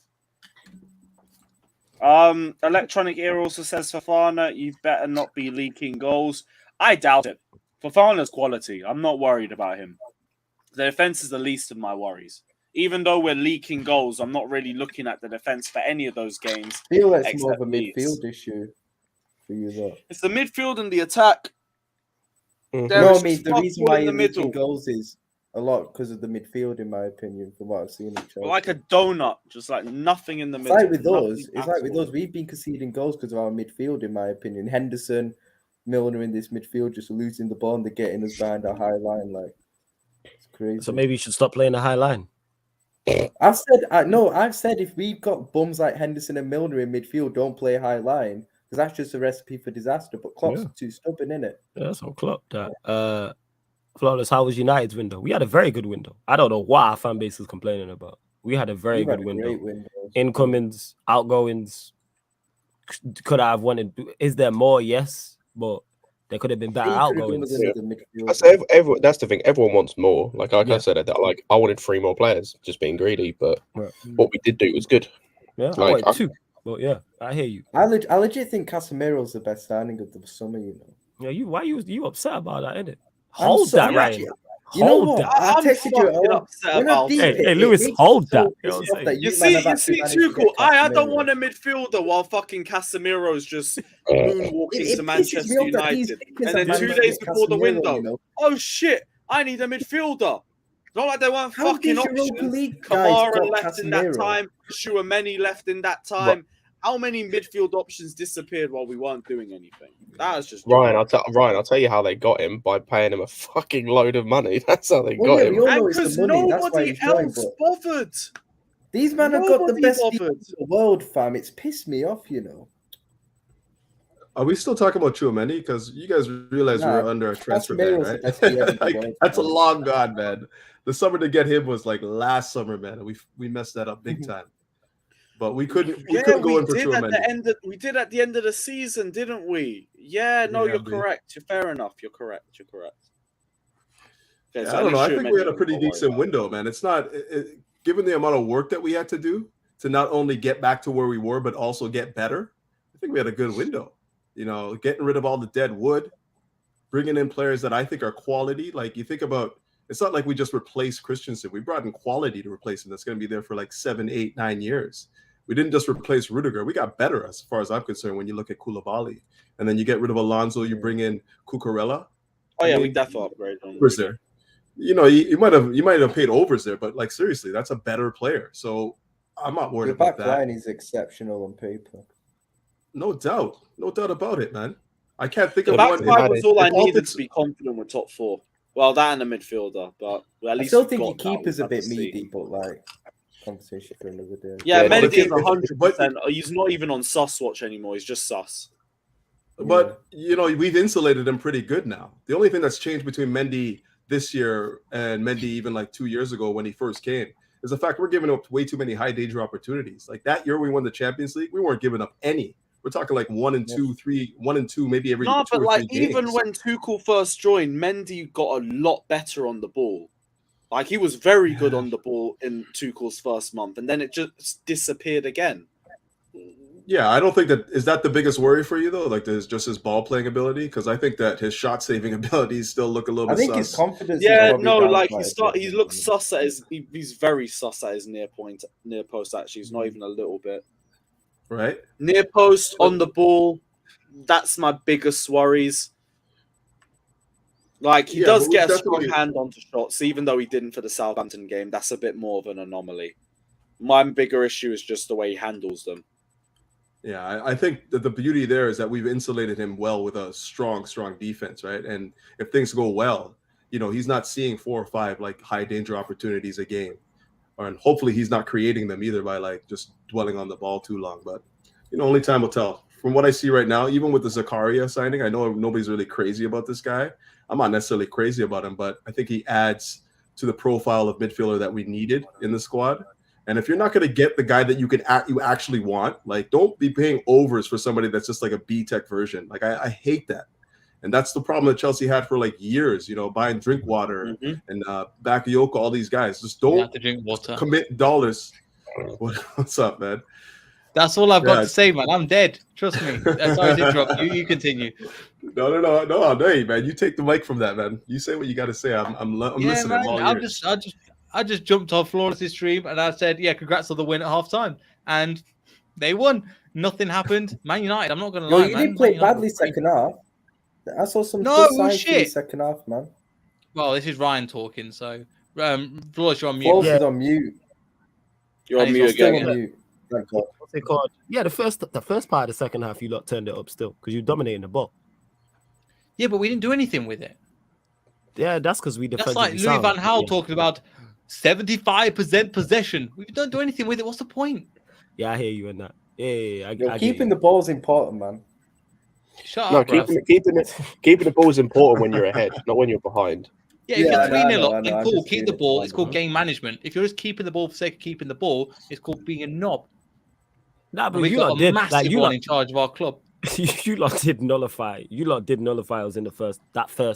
Electronic Ear also says Fofana, you better not be leaking goals. I doubt it. Fofana's quality. I'm not worried about him. The defense is the least of my worries. Even though we're leaking goals, I'm not really looking at the defense for any of those games. I feel that's more of a Except these. midfield issue for you, though. It's the midfield and the attack. Mhm. There No, is I mean, just the not reason ball why in you're the leaking middle. goals is a lot because of the midfield, in my opinion, from what I've seen at Chelsea. Like a donut, just like nothing in the It's middle. like with those. Nothing It's at like with all. those. We've been conceding goals because of our midfield, in my opinion. Henderson, Milner in this midfield just losing the ball and they're getting us behind our high line. Like it's crazy. So maybe you should stop playing the high line. I've said if we've got bums like Henderson and Milner in midfield, don't play high line because that's just a recipe for disaster. But Klopp's Yeah. too stubborn, innit? Yeah, that's on Klopp. That. Flawless, how was United's window? We had a very good window. I don't know what our fan base is complaining about. We had a very You've good had a window. great window. Incomings, outgoings. Could I have wanted? Is there more? Yes, but there could have been better You could have done with outgoings. another midfielder. I say everyone, that's the thing. Everyone wants more. Like I Yeah. said, like I wanted 3 more players, just being greedy. But Right. what we did do was good. Yeah, I Like, wanted 2. But yeah, I hear you. I legit think Casemiro's the best signing of the summer. You know. Yeah, why you upset about that, innit? I'm Hold so- that, yeah, Ryan. You know Hold what? that. I I'm texted you at fucking home. upset We're not about deep. it. Hey, It Lewis, makes hold me so that. You know pissed what I'm off that You man see, have you actually see, managed to Tuchel. get I don't Casemiro. want a midfielder while fucking Casemiro's just Uh, moonwalking It to pisses Manchester me off that these United, kickers and have then 2 managed to days get before the Casemiro, window, you know. oh shit, I need a midfielder. Not like there weren't How fucking did Europa options. League guys Kamara got left in that Casemiro? time. Schuameni left in that time. How many midfield options disappeared while we weren't doing anything? That was just Ryan, I'll tell you how they got him by paying him a fucking load of money. That's how they Well, got yeah, him. we all and know it's the because money. That's why nobody he's joined. else But bothered. these men have got the Nobody best bothered. deals in the world, fam. It's pissed me off, you know. Are we still talking about Chouameni? Because you guys realize Nah, we're under a transfer ban, Casemiro's the right? best player in the Like, world, that's a man. long gone, man. The summer to get him was like last summer, man. We messed that up big time. But we couldn't go in for Chouameni. We did at the end of the season, didn't we? Yeah, no, Yeah, you're we- correct. You're fair enough. You're correct. Okay, Yeah, so I at don't know. least I think we Chouameni had a we pretty don't worry decent about. window, man. It's not given the amount of work that we had to do to not only get back to where we were, but also get better. I think we had a good window. You know, getting rid of all the dead wood, bringing in players that I think are quality. Like you think about, it's not like we just replaced Christensen. We brought in quality to replace him. That's going to be there for like 7, 8, 9 years. We didn't just replace Rudiger. We got better as far as I'm concerned when you look at Koulibaly. And then you get rid of Alonso, you bring in Cucurella. Oh I yeah, we mean, definitely upgrade on overs there. You know, you might have paid overs there, but like seriously, that's a better player. So I'm not worried Your about back that. line is exceptional on paper. No doubt about it, man. I can't think The of back one. five was all I if needed offense- to be confident with top 4. Well, that and a midfielder, but at I least still we think got your that. keeper's We'll a bit have to see. meaty, but like conversation for another day. Yeah, Yeah, Mendy is but- 100%. He's not even on sus watch anymore. He's just sus. But you know, we've insulated him pretty good now. The only thing that's changed between Mendy this year and Mendy even like 2 years ago when he first came is the fact we're giving up way too many high danger opportunities. Like that year we won the Champions League, we weren't giving up any. We're talking like 1 and 2, 3, 1 and 2, maybe every 2 No, but or 3 like games. even when Tuchel first joined, Mendy got a lot better on the ball. Like he was very good on the ball in Tuchel's first month, and then it just disappeared again. Yeah, I don't think is that the biggest worry for you though. Like, there's just his ball playing ability, because I think that his shot saving abilities still look a little I bit think sus. his confidence. is Yeah, probably no, down like quite a bit. he looks sus at his. He's very sus at his near post. Actually, he's not even a little bit Right? near post on the ball. That's my biggest worries. Like he Yeah, does but get a we've strong definitely- hand onto shots, even though he didn't for the Southampton game. That's a bit more of an anomaly. My bigger issue is just the way he handles them. Yeah, I think that the beauty there is that we've insulated him well with a strong defense, right? And if things go well, you know, he's not seeing 4 or 5 like high danger opportunities a game, and hopefully he's not creating them either by like just dwelling on the ball too long. But you know, only time will tell. From what I see right now, even with the Zakaria signing, I know nobody's really crazy about this guy. I'm not necessarily crazy about him, but I think he adds to the profile of midfielder that we needed in the squad. And if you're not going to get the guy that you actually want, like don't be paying overs for somebody that's just like a B-Tech version. Like I hate that. And that's the problem that Chelsea had for like years, you know, buying Drinkwater and Bakayoko, all these guys. Just You don't have to drink water. commit dollars. What's up, man? That's all I've got Yeah. to say, man. I'm dead. Trust me. Sorry to interrupt you. You continue. No, man. You take the mic from that, man. You say what you got to say. I'm listening. man. I'm all ears. I just jumped off Flawless's stream and I said, yeah, congrats on the win at halftime. And they won. Nothing happened. Man United, I'm not going to No, lie, you man. didn't play Man United badly was great. second half. I saw some No, good well, signs for the shit. second half, man. Well, this is Ryan talking, so Flawless, you're on mute. Flawless man. is on mute. You're on And he's mute Still again. on mute. Thank God. What's it called? Yeah, the first part of the second half, you lot turned it up still because you dominating the ball. Yeah, but we didn't do anything with it. Yeah, that's because we That's defended. like Louis van Gaal talking about 75% possession. We don't do anything with it. What's the point? Yeah, I hear you in that. Yeah, I Keeping the ball is important, man. Shut No, up, bruv. keeping the ball is important when you're ahead, not when you're behind. Yeah, if Yeah, you're 3-0 I up, know, then I cool, just keep seen the it ball. on It's called there. game management. If you're just keeping the ball for the sake of keeping the ball, it's called being a knob. Nah, And but we've you got lot a did. massive Like you one lot, in charge of our club. you lot did nullify. You lot did nullify us in the first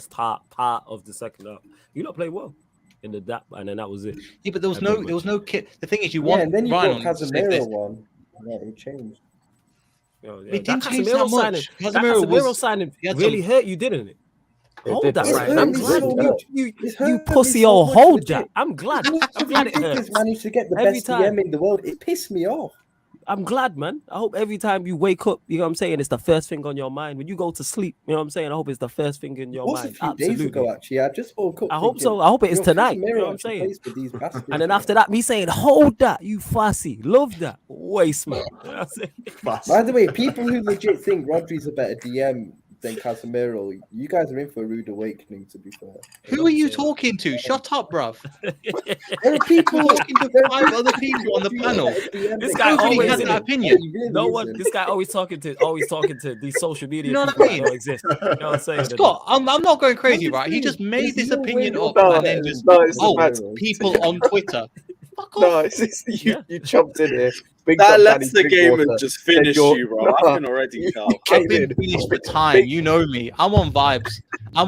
part of the second half. You lot played well in that, and then that was it. Yeah, but there was Pretty no much. kit. The thing is, you Yeah, want and then you Ryan got on to say this. Casemiro one. Yeah, it changed. Yeah, It that didn't change Casemiro that signing, much. that Casemiro Casemiro was signing he had really some- hurt you, didn't it? It Hold did, that, though. Ryan. hurt I'm me glad so you, much. you, It's you hurt me pussy so old much, hold legit. that. I'm glad. As much I'm as glad you it think hurts. has managed to get the Every best time. DM in the world, it pissed me off. I'm glad, man. I hope every time you wake up, you know what I'm saying, it's the first thing on your mind. When you go to sleep, you know what I'm saying? I hope it's the first thing in It your was a mind. few days Absolutely. ago, actually. I just woke up. I hope thinking, so. I hope it is yo, tonight. You Casemiro know what I'm actually saying? plays for these bastards. And then after that, me saying, hold that, you fussy. Love that. Waste, man. You know what I'm saying? By the way, people who legit think Rodri's a better DM than Casemiro, you guys are in for a rude awakening, to be fair. Who are you talking to? Shut up, bruv. There are people, Talking to there are 5 other people on the Rodri's a panel. better DM This than guy Nobody always has in that it. opinion. He really No one. isn't. This guy always talking to these social media You know what people I that mean? don't exist. You know what I'm saying? Scott, I'm not going crazy, I'm just right? He just saying, made there's this no opinion way up Rodri's and then better just, than No, it's oh, about Casemiro. people on Twitter. Fuck off. No, it's you jumped in here. Big That up lets Danny the game Drinkwater. and just Said finish you're- you, bro. I can already tell. I've came been in. finished for time. You know me. I'm on vibes. I've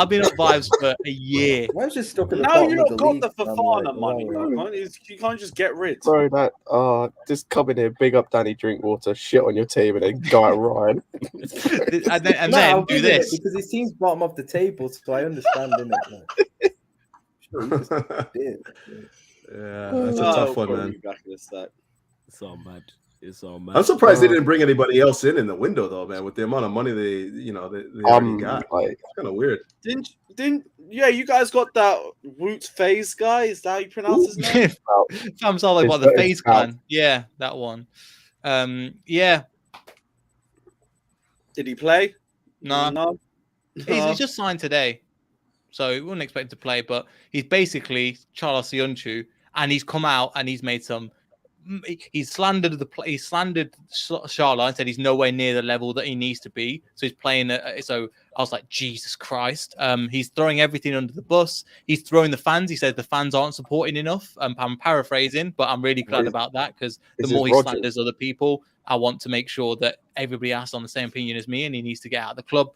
been on vibes for a year. I was just stuck at the Now bottom you of don't the got league. the I'm Fafana like, money, wow. bro. You can't just get rid. Bro, that just come in here, big up Danny Drinkwater, shit on your team, and then go at Ryan. And No, then I'll do give it this. because his team's bottom of the table, so I understand, innit? Like, sure, he just did. Yeah, that's a Oh, tough one, put man. me back in a sec. It's all mad. It's all mad. I'm surprised they didn't bring anybody else in the window, though, man. With the amount of money they already got, Like, it's kind of weird. Didn't yeah, you guys got that Woot Phase guy? Is that how you pronounce his name? I'm sorry, what It's the very phase proud. clan? Yeah, that one. Yeah, Did he play? no, No. he's just signed today, so we wouldn't expect him to play. But he's basically Charles Sionchu, and he's come out and he's made some. He's slandered he slandered Charlotte and said he's nowhere near the level that he needs to be. So he's playing. So I was like, Jesus Christ. He's throwing everything under the bus. He's throwing the fans. He says the fans aren't supporting enough. I'm paraphrasing, but I'm really glad about that because the This more is he Rodgers. slanders other people, I want to make sure that everybody has on the same opinion as me, and he needs to get out of the club.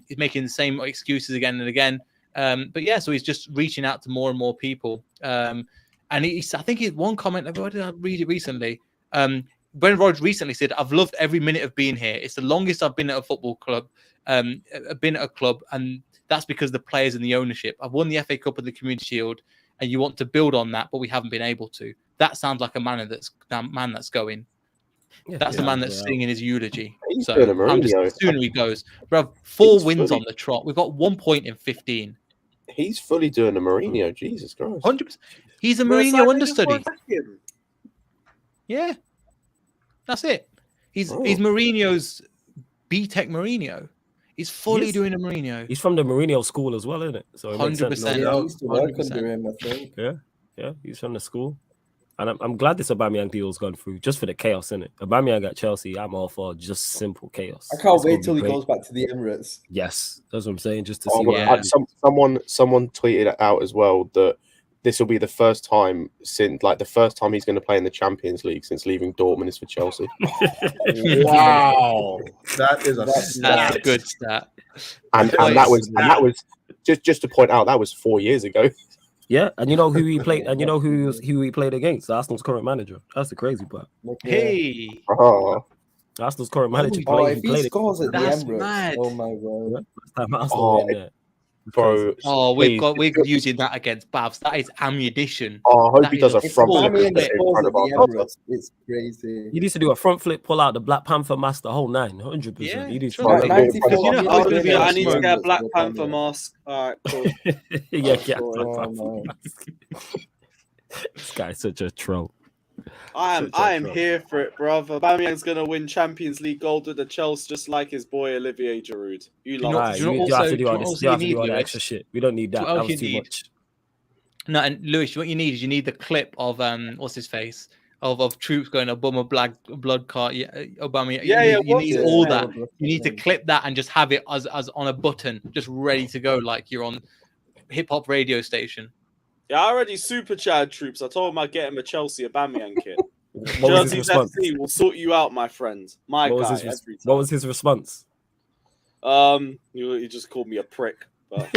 He's making the same excuses again and again. But yeah, so he's just reaching out to more and more people. And I think he one comment. Where did I read it recently? When Rod recently said, "I've loved every minute of being here. It's the longest I've been at a football club. Been at a club, and that's because the players and the ownership. I've won the FA Cup and the Community Shield, and you want to build on that, but we haven't been able to. That sounds like a man that's going. That's the man that's singing his eulogy. He's So doing a I'm just Mourinho. the sooner he goes, bro. 4 He's wins fully- on the trot. We've got 1 point in 15. He's fully doing the Mourinho. Jesus Christ. 100%. He's a Bro, it's Mourinho like they understudy. just won't back him. Yeah, that's it. He's Oh. Mourinho's B-Tech Mourinho. He's fully Yes. doing a Mourinho. He's from the Mourinho school as well, isn't it? So it makes sense. 100%. Yeah, I used to work 100%. under him, I think. Yeah, he's from the school. And I'm glad this Aubameyang deal's gone through, just for the chaos, innit? Aubameyang at Chelsea, I'm all for just simple chaos. I can't It's gonna wait till be he great. goes back to the Emirates. Yes, that's what I'm saying, just to Oh, see but what Yeah. happens. someone tweeted it out as well that this will be the first time since, like, the first time he's going to play in the Champions League since leaving Dortmund is for Chelsea. Wow, that is a That's a stat. good stat. and that was just to point out that was 4 years ago. Yeah, and you know who he played, and you know who he played against? Arsenal's current manager. That's the crazy part. Hey, Oh, Arsenal's current manager Oh, played. if He he played scores at the That's Emirates, mad. oh my word. last time Arsenal Oh, were in there. bro. oh, please, we're using that against Babs. That is ammunition. Oh, I hope That he does a is If front full flip of in Aubameyang clip. scores front at of our the Arsenal. Emirates, it's crazy. He needs to do a front flip, pull out the Black Panther mask, the whole 900%. Yeah, He needs to trust do me. that. 94 you know how Oh, it's gonna be yeah, on I need to smoke. get a Black Aubameyang. Panther mask. All right, cool. Yeah, Oh, Black oh, Panther man. mask. This guy's such a troll. I am here for it, brother. Aubameyang's gonna win Champions League gold with the Chelsea, just like his boy Olivier Giroud. You love know- it. Right, do you know you also- have to do do you all know this. also You have you to do all need, that Lewis? extra shit. We don't need that. Do you know That what was you too need? much. No, and Lewis, what you need is the clip of what's his face of troops going Obama blood cart. Yeah, Obama. You what's need his all name? that. You need to clip that and just have it as on a button, just ready to go, like you're on. hip hop radio station. Yeah, I already super chatted troops. I told him I'd get him a Chelsea AUBAMEYANG kit. What was his Jersey's response? FC will sort you out, my friend. My What was guy, his every time. What was his response? He just called me a prick. But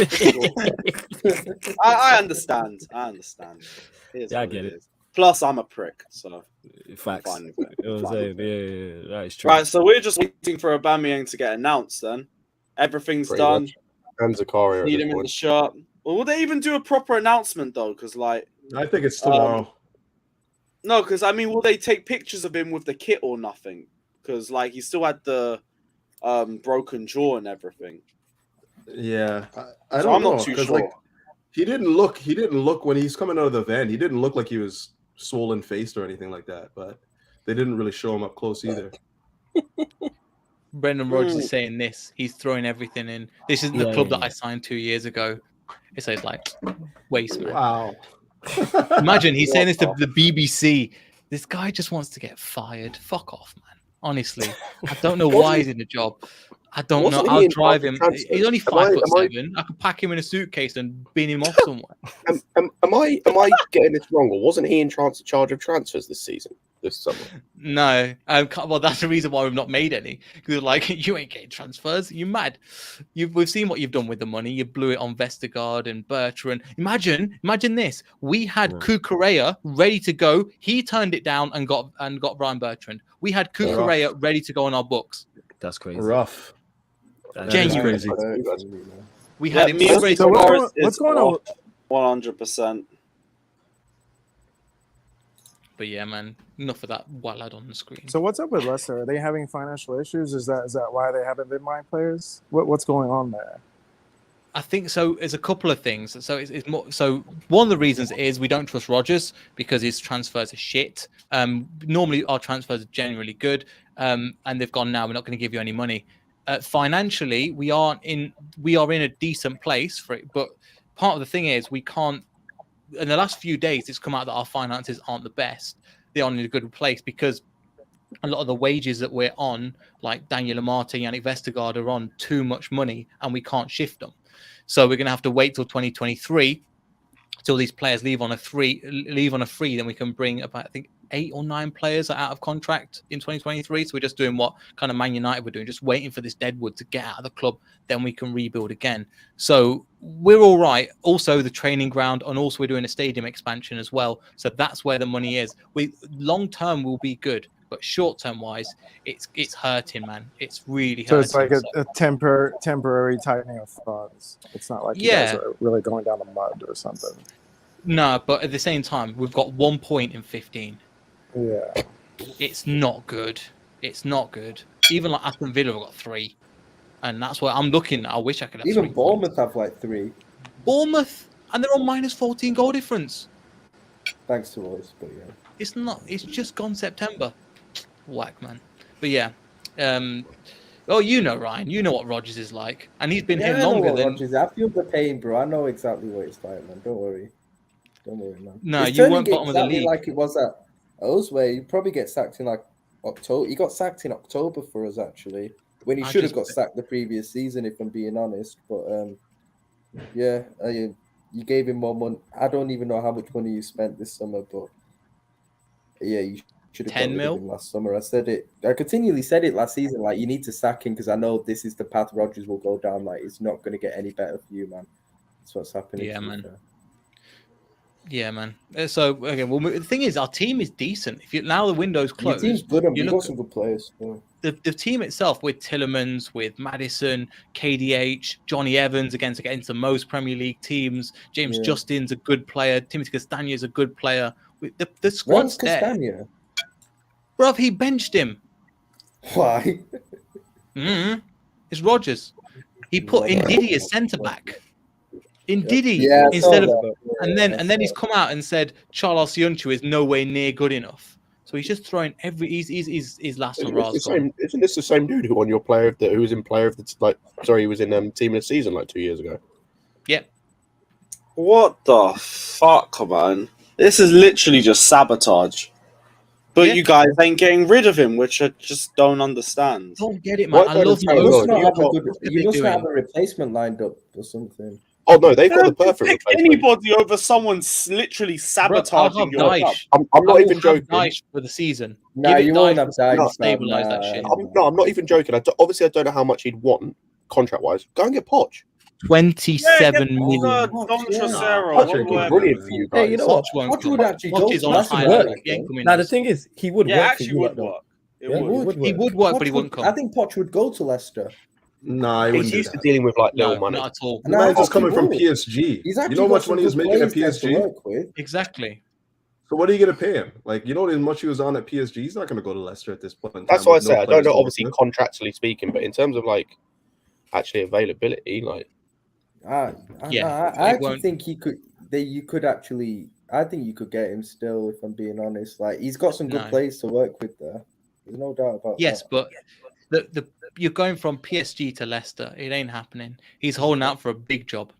I understand. I understand. Yeah, I get it. Is. Plus, I'm a prick, so Facts. fine with it. You know what I'm saying? Yeah, that is true. Right, so we're just waiting for AUBAMEYANG to get announced. Then everything's Pretty done. much. And Zakaria. Need him in the shirt. Well, will they even do a proper announcement though? Because like, I think it's tomorrow. no, because I mean, will they take pictures of him with the kit or nothing? Because like, he still had the broken jaw and everything. Yeah, I So don't I'm know, not too 'cause, sure. like, he didn't look when he's coming out of the van. He didn't look like he was swollen faced or anything like that. But they didn't really show him up close either. Brendan Rodgers is saying this. He's throwing everything in. This is the club that I signed 2 years ago. It's like waste, man. Wow. Imagine he's saying this to the BBC. This guy just wants to get fired. Fuck off, man. Honestly, I don't know why he's in the job. I don't know. I'll drive him. He's only 5'7". I could pack him in a suitcase and bin him off somewhere. Am I getting this wrong, or wasn't he in charge of transfers this season, this summer? No. Well, that's the reason why we've not made any. Because like, you ain't getting transfers. You mad? We've seen what you've done with the money. You blew it on Vestergaard and Bertrand. Imagine this. We had Cucurella ready to go. He turned it down and got Brian Bertrand. We had Cucurella ready to go on our books. That's crazy. Rough. Genuine. Crazy. We had him me ready so to what's going on? 100%. But yeah, man, enough of that wallad on the screen. So what's up with Leicester? Are they having financial issues? Is that why they haven't been buying players? What's going on there? I think so. There's a couple of things. So it's more. So one of the reasons is we don't trust Rodgers because his transfers are shit. Normally our transfers are generally good, and they've gone now. We're not going to give you any money. Financially, we are in a decent place for it. But part of the thing is we can't. In the last few days, it's come out that our finances aren't the best. They aren't in a good place because a lot of the wages that we're on, like Daniel Amate, Yannick Vestergaard, are on too much money, and we can't shift them. So we're going to have to wait till 2023 till these players leave on a free. Then we can bring about, I think, 8 or 9 players are out of contract in 2023. So we're just doing what kind of Man United were doing, just waiting for this deadwood to get out of the club. Then we can rebuild again. So we're all right. Also, the training ground, and also we're doing a stadium expansion as well. So that's where the money is. Long term will be good, but short term wise, it's hurting, man. It's really hurting. So it's like a temporary tightening of funds. It's not like you guys are really going down the mud or something. No, but at the same time, we've got 1 point in 15. Yeah. It's not good. It's not good. Even like Aston Villa have got 3. And that's what I'm looking at. I wish I could have Even 3 Bournemouth points. have like 3. Bournemouth, and they're on minus 14 goal difference. Thanks to us, but yeah. It's not. It's just gone September. Whack, man. But yeah. Oh, you know, Ryan. You know what Rodgers is like. And he's been here longer than... Rodgers. I feel the pain, bro. I know exactly what it's like, man. Don't worry. Don't worry, man. No, it's you weren't turning bottom of the exactly league. like it was at us, where you probably get sacked in like October. He got sacked in October for us, actually. When he should have got sacked the previous season, if I'm being honest. But yeah, you gave him more money. I don't even know how much money you spent this summer, but yeah, you should have 10 mil him last summer. I said it. I continually said it last season. Like, you need to sack him because I know this is the path Rodgers will go down. Like, it's not going to get any better for you, man. That's what's happening. Yeah, man. Yeah, man. So okay, well, the thing is, our team is decent. Now the window's closed. Your team's good, and you've got some good players. Yeah. The team itself, with Tielemans, with Maddison, KDH, Johnny Evans against the most Premier League teams. James Justin's a good player. Timothy Castagne's a good player. The squad's there. Castagna? Bruv, he benched him. Why? It's Rodgers. He put Ndidi as centre back. Ndidi instead of, and then he's come out and said Charles Yunchu is nowhere near good enough. So he's just throwing his last hurrahs. Isn't this the same dude who won your who was in he was in team of the season like 2 years ago? Yep. What the fuck, man? This is literally just sabotage. But you guys ain't getting rid of him, which I just don't understand. Don't get it, man. I love You must not have a replacement lined up or something. Oh no, they've got the Don't perfect pick replacement. anybody over someone literally sabotaging your Dyche. club. I'm not even joking. Dyche for the season. Nah, Give it you won't Dyche have for the season Dyche, to stabilize that shit. I'm not even joking. Obviously, I don't know how much he'd want contract-wise. Go and get Poch. 27 million. Don Trocero. Poch would be brilliant for you guys. Hey, you know what? Poch won't Poch would come. actually Poch go is to on a Leicester, high right? level. He ain't coming Now the else. thing is, he would Yeah, work for actually you. would lot, though. work. It Yeah, would. He would work, Poch but he wouldn't come. I think Poch would go to Leicester. Nah, he He's wouldn't do used to that. dealing with like No, little money. not at all. The man's just coming from would. PSG. He's You actually know how got much some money he was good making at players there to PSG? work with. Exactly. So what are you going to pay him? Like, you know how much he was on at PSG? He's not going to go to Leicester at this point in time. That's what I with no say. I don't players know, to work obviously, with. contractually speaking, but in terms of like actually availability, like I Yeah, it actually won't- think he could. You could actually. I think you could get him still, if I'm being honest. Like he's got some good No. players to work with there. There's no doubt about Yes, that. but the you're going from PSG to Leicester. It ain't happening. He's holding out for a big job.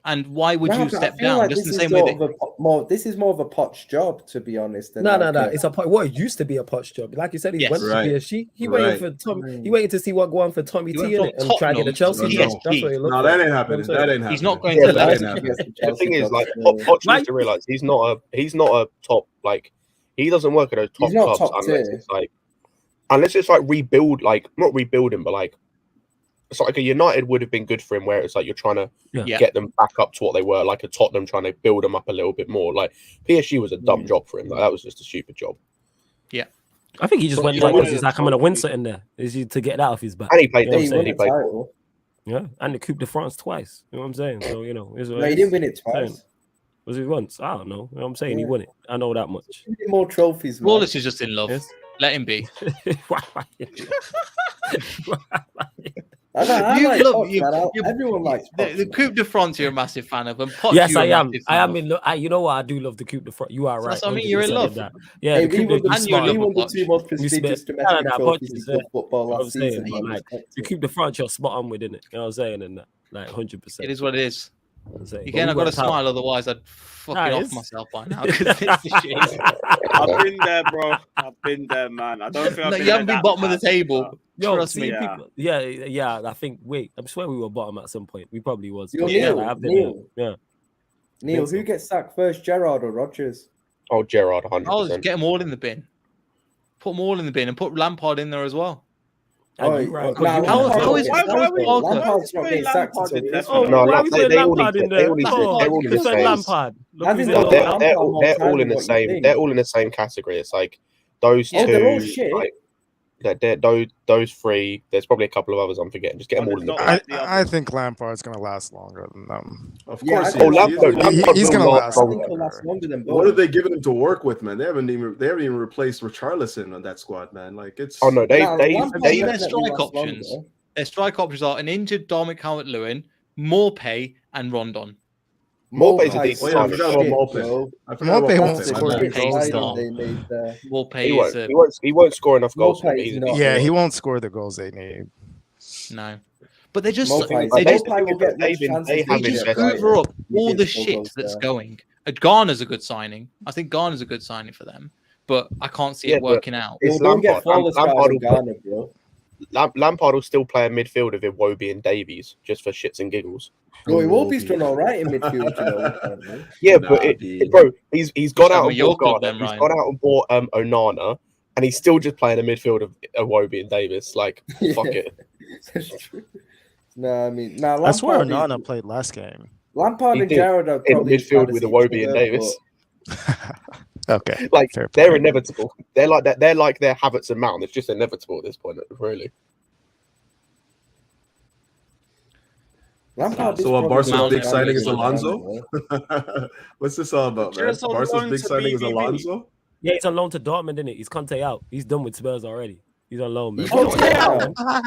And why would No, you but I step feel down? like Just this the is same way sort that of more. This is more of a Poch job, to be honest. Than No. like It's a what it used to be a Poch job. Like you said, he Yes. went Right. to PSG. He Right. waited for Tom. He waited to see what go on for Tommy He T went in from it and try to get the Tottenham Chelsea to job. That's what he looked No, for. that ain't You know what happening. I'm saying? That ain't happening. He's not going Yeah, to but Leicester. the thing is, like Yeah. Poch Why- needs to realize he's not a top, like he doesn't work at those top He's not clubs top unless tier. it's like rebuild, like not rebuilding, but like it's like a United would have been good for him, where it's like you're trying to Yeah. get them back up to what they were, like a Tottenham trying to build them up a little bit more. Like PSG was a dumb job for him. Like that was just a stupid job. I think he just went you there know because he's like, I'm gonna win something there. Is he to get that off his back? And he played You know what He I'm them. won saying? He a played. title. Yeah, and the Coupe de France twice. You know what I'm saying? So you know, No, he didn't win it twice. Was it once? I don't know. You know what I'm saying? He Yeah. won it. I know that much. He did more trophies, man. Wallace is just in love. Yes. Let him be. I You like love- Poch, you- man. you- Everyone likes Poch. The man. Coupe de France, you're a massive fan of, and Poch, Yes, you're I a am. massive I fan am of. in love. You know what? I do love the Coupe de France. You are So right. that's what I mean, you're in 100% love. of that. Yeah, Hey, the we Coupe won de and you're in we love won the with two Poch. most We spent- prestigious Yeah, domestic nah, trophies Poch in is, club football You know what I'm last saying? season. Man. Like, Respect the it. Coupe de France, you're spot on with, innit? You know what I'm saying? And that, like 100%. It is what it is. I'm saying. Again, But I've we got to worked out. smile, otherwise I'd fucking Nah, off it's- myself by now. 'Cause it's the shit. I've been there, bro. I've been there, man. I don't think I've No, been you haven't there been bottom of the that bad, table. but- Yo, Trust see me. Yeah. people. Yeah. I think. Wait, I swear we were bottom at some point. We probably was. Yo, But yeah, Neil, I've been Neil. there. Yeah. Neil, so. who gets sacked first, Gerrard or Rodgers? Oh, Gerrard, Oh, 100%. get them all in the bin. Put them all in the bin and put Lampard in there as well. And Oh, you right. nah, you how- right. how is- gets how is sacked, though. Walker? Lampard's not Why getting is sacked Lampard until in this there? Oh, one. No, why like, we they put all Lampard need in to- there? they all need to- Oh, they're all in the defend same- Lampard. Look I who's think in No, they'll there. go they're Lampard all more they're time all than in the what you same. think. They're all in the same category. It's like those Oh, two. they're all shit. Like, those three. There's probably a couple of others I'm forgetting. Just get them all in the. Not I, like the I others. think Lampard's going to last longer than them. Of Yeah, course, I he think is. Lampard He's will gonna last last I longer. think he'll last longer than both. What have they given him to work with, man? They haven't even replaced Richarlison on that squad, man. Like it's. Oh no, they Nah, Lampard See their definitely strike lasts options. longer. Their strike options are an injured Dominic Calvert-Lewin, Morpay, and Rondon. Morpay's a Morpay's decent Oh yeah, I signing. forgot about shit, Morpay. bro. I forgot Morpay about won't Morpay. score My bad. any Morpay's goals. not. They made there. Morpay He is won't. He won't score enough goals. Morpay He's is a not- Yeah, he won't score the goals they need. no. But they just Morpay Like, they just Morpay will get much they chances. have they to just get hoover right. up all the gets more shit goals that's there. going. Garner's a good signing. I think Garner's a good signing for them, but I can't see Yeah, it but- working out. It's They'll get Lampard. flawless guys Lampard in will- Ghana, bro. Lampard will still play a midfield of Iwobi and Davies just for shits and giggles. Bro, Iwobi's done all right in midfield, you know. Apparently. Yeah, Nah, but dude. bro, he's gone out Some and of your bought club Garner. then, He's Ryan. gone out and bought Onana, and he's still just playing a midfield of Iwobi and Davis. Like, fuck Yeah. it. That's true. No, I mean, nah, I swear Lampard is- Onana played last game. Lampard He and did. Gerrard are In probably midfield trying with to Iwobi see and each other, Davis. Okay. Like, Fair they're play. inevitable. They're like that. They're like their Havertz and Mount. It's just inevitable at this point, really. Lampard is So probably Barca's the big most signing is talented Alonso? man, What's this all about, man? Just on Barca's loan big to signing is BVB. Alonso? Yeah, he's on loan to Dortmund, isn't it? He's Conte out. He's done with Spurs already. He's on loan, man. He's on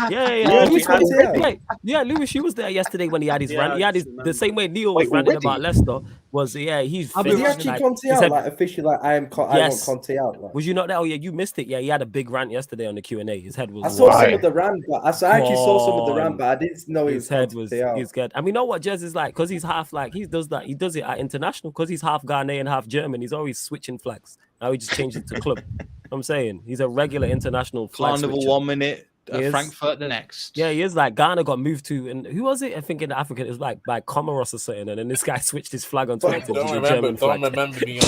Yeah, Yeah, he's we had- Conte out. Lewis, she was there yesterday when he had his Yeah, rant. He I had his just the remember. same way Neil Wait, was ranting already? about Leicester. Was he's Is he finished, actually like, Conte he out? said- Like officially, like I want Yes. Conte out. Like. Was you not there? Oh yeah, you missed it. Yeah, he had a big rant yesterday on the Q&A. His head was I saw wild. some of the rant, but I actually saw some of the Come rant, but I didn't know His head was out. he's good. And we know what Jez is like because he's half like he does that. He does it at international because he's half Ghanaian, half German. He's always switching flags. Now he just changed it to club. I'm saying he's a regular international flag Carnival switcher. 1 minute, Frankfurt the next. Yeah, he is. Like Ghana got moved to, and who was it? I think in Africa it was like by Comoros or something, and then this guy switched his flag on Twitter to the German flag. Don't remember me on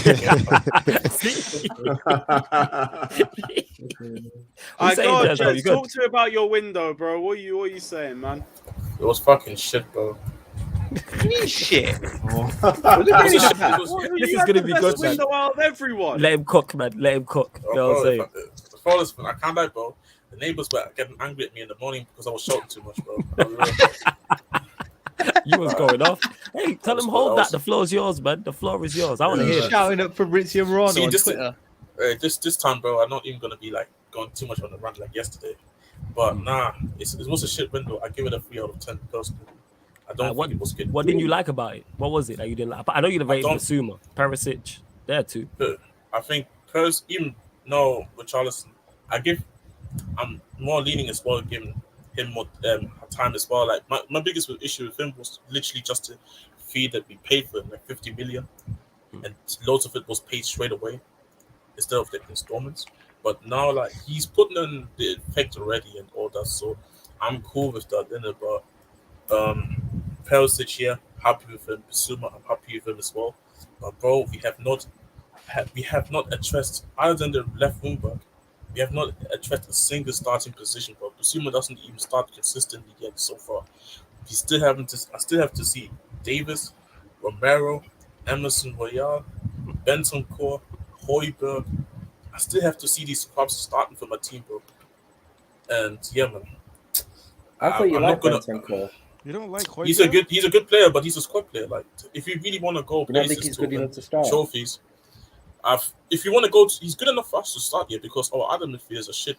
I got Jess, talk to me about your window, bro. What are you saying, man? It was fucking shit, bro. Shit. This is gonna be good, man. Window out of everyone. Let him cook, man. Let him cook. You know what I'm saying? I can't lie, bro. The neighbors were getting angry at me in the morning because I was shouting too much, bro. You was going off. Hey, tell him hold that. The floor is yours, man. The floor is yours. I want to hear it. Shouting up Fabrizio Romano on Twitter. This time, bro, I'm not even gonna be like going too much on the rant like yesterday. But nah, it was a shit window. I give it a 3 out of 10 personally. I don't think it was good. What didn't you like about it? What was it that you didn't like? I know you rated Basuma, Perisic, there too. I think even with Charleston, I'm more leaning as well, giving him more time as well. Like my biggest issue with him was literally just the fee that we paid for him, like 50 million, and loads of it was paid straight away instead of the installments. But now, like, he's putting in the effect already and all that, so I'm cool with that. But Perisic here, happy with him. Basuma, I'm happy with him as well. But bro, we have not addressed, other than the left wing back, we have not addressed a single starting position. But Basuma doesn't even start consistently yet so far. I still have to see Davis, Romero, Emerson Royale, Benson Core, Højbjerg. I still have to see these scrubs starting for my team, bro. And yeah, man. I thought you liked Benson Core. You don't like Højbjerg? He's a good player, but he's a squad player. Like, if you really want to go places to start trophies, if you want to go, he's good enough for us to start here because our other midfielders are shit.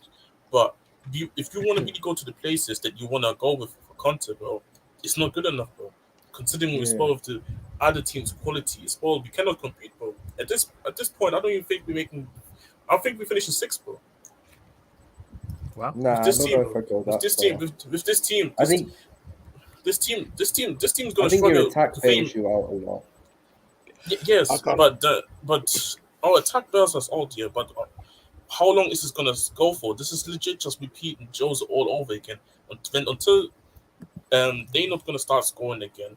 But if you want to really go to the places that you want to go with for content, bro, it's not good enough, bro. Considering we spoil of the other team's quality, as well, we cannot compete, bro. At this point, I don't even think we're making. I think we finished in 6th, bro. Wow. Nah, with this team, I think this team's going I to think struggle. your attack bails you out a lot. Yes, but our attack bails us out here. But how long is this going to go for? This is legit just repeating Joe's all over again until they're not going to start scoring again,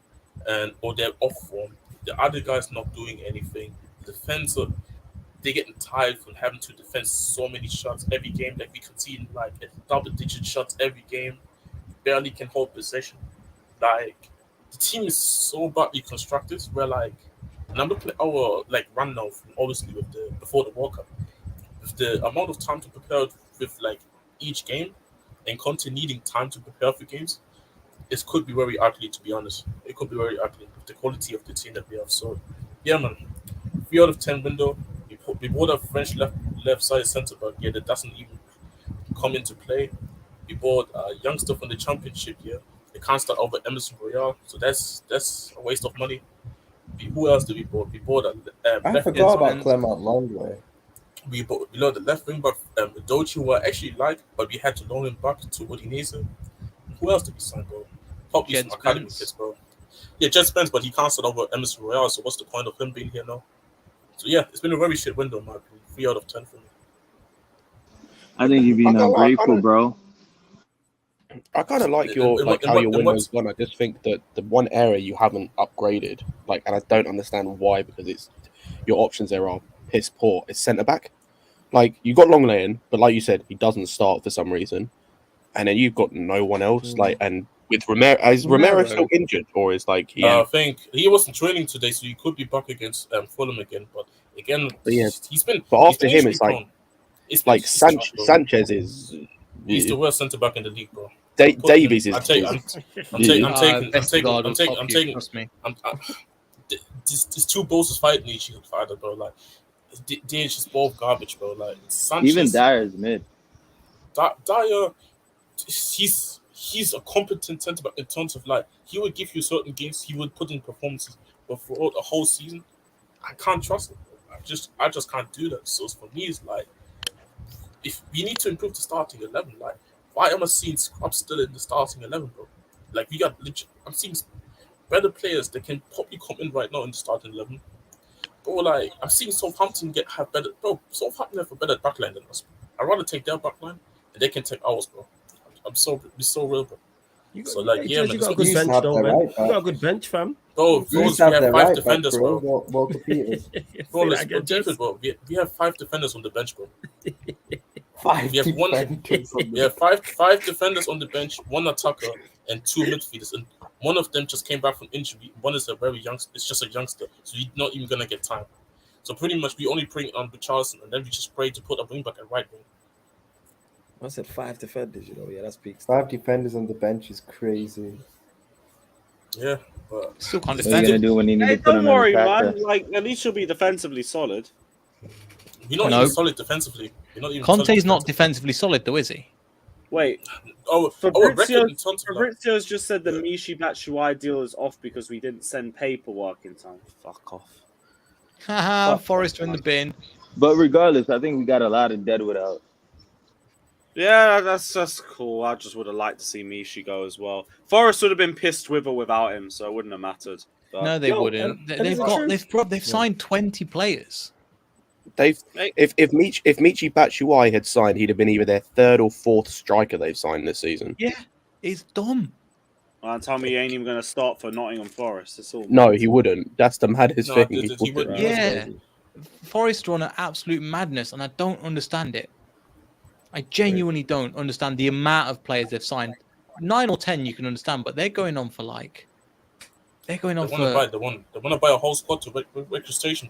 or they're off form. The other guys not doing anything. The defense, they're getting tired from having to defend so many shots every game. Like, we concede like double-digit shots every game. Barely can hold possession. Like, the team is so badly constructed. Where like, and I'm looking at our like run now, from obviously with before the World Cup, with the amount of time to prepare with like each game, and Conte needing time to prepare for games, it could be very ugly, to be honest. It could be very ugly with the quality of the team that we have. So, yeah, man, 3 out of 10 window. We bought a French left side centre back here that doesn't even come into play. We bought a youngster from the Championship here. They can't start over Emerson Royale, so that's a waste of money. Who else did we bought? We bought I forgot about Clement Longley. We bought the left wing back, Dochi, who I actually like, but we had to loan him back to Udinese. Who else did we sign, bro? Probably some academy kids, bro. Yeah, Jet Spence, but he can't start over Emerson Royale, so what's the point of him being here now? So yeah, it's been a very shit window, my opinion. 3 out of 10 for me. I think you're being ungrateful, bro. I kind of like your how your window's gone. I just think that the one area you haven't upgraded, like, and I don't understand why, because it's your options there are piss poor. It's centre back. Like, you got Longley in, but like you said, he doesn't start for some reason, and then you've got no one else. Like, and with Romero, is Romero still injured, or is like he? I think he wasn't training today, so he could be back against Fulham again. But again, he's been. But after him, it's like Sanchez is. He's the worst centre back in the league, bro. Davies is. I'm taking. These two bosses fighting each other, bro. Like, they're just both garbage, bro. Like, Sanchez, even Dyer's mid. Dyer, he's a competent centre back in terms of, like, he would give you certain games, he would put in performances, but for a whole season, I can't trust him. I just can't do that. So for me, it's like, if we need to improve the starting 11, like, why am I seeing Scrub still in the starting 11, bro? Like, we got legit. I'm seeing better players that can probably come in right now in the starting 11. Bro, like, I'm seeing Southampton have better. Bro, Southampton have a better backline than us. I'd rather take their backline and they can take ours, bro. be so real, bro. You got, So like, yeah, man, you got a it's- good bench, have though, their man. right You back. got a good bench, fam. bro, You we have have their 5 right defenders, back, bro. bro. Walker Peters. Bro, Say let's that go again, deep, Jess. bro. We have 5 defenders on the bench, bro. 5 We have one- defenders on We the have five defenders on the bench, 1 attacker, and 2 midfielders, and one of them just came back from injury. One is a very young, it's just a youngster, so he's not even gonna get time. So pretty much, we only bring on Richarlison, and then we just pray to put a wing back at right wing. I said 5 defenders, you know. Yeah, that's peak. 5 defenders on the bench is crazy. Yeah, but Still can't What are you defend. gonna do when you need Hey, to put don't him in worry, attacker? man. Like, at least you'll be defensively solid. we're not No. even solid defensively. We're not even Conte's solid not defensively solid, though, is he? Wait, Our record in terms of like, Fabrizio's just said the Mishi Batshuayi deal is off because we didn't send paperwork in time. Fuck off. Haha, Forrester in the bin. But regardless, I think we got a lot of dead without. Yeah, that's cool. I just would have liked to see Mishi go as well. Forrest would have been pissed with or without him, so it wouldn't have mattered. But No, they wouldn't. They've signed 20 players. If Michi Batshuayi had signed, he'd have been either their 3rd or 4th striker they've signed this season. Yeah, it's dumb. and tell me he ain't even going to start for Nottingham Forest. It's all No, he wouldn't. That's the maddest No, thing. he wouldn't. Yeah, Forest are on an absolute madness, and I don't understand it. I genuinely don't understand the amount of players they've signed. 9 or 10 you can understand, but they're going on for like. They're going on they want to buy a whole squad to registration.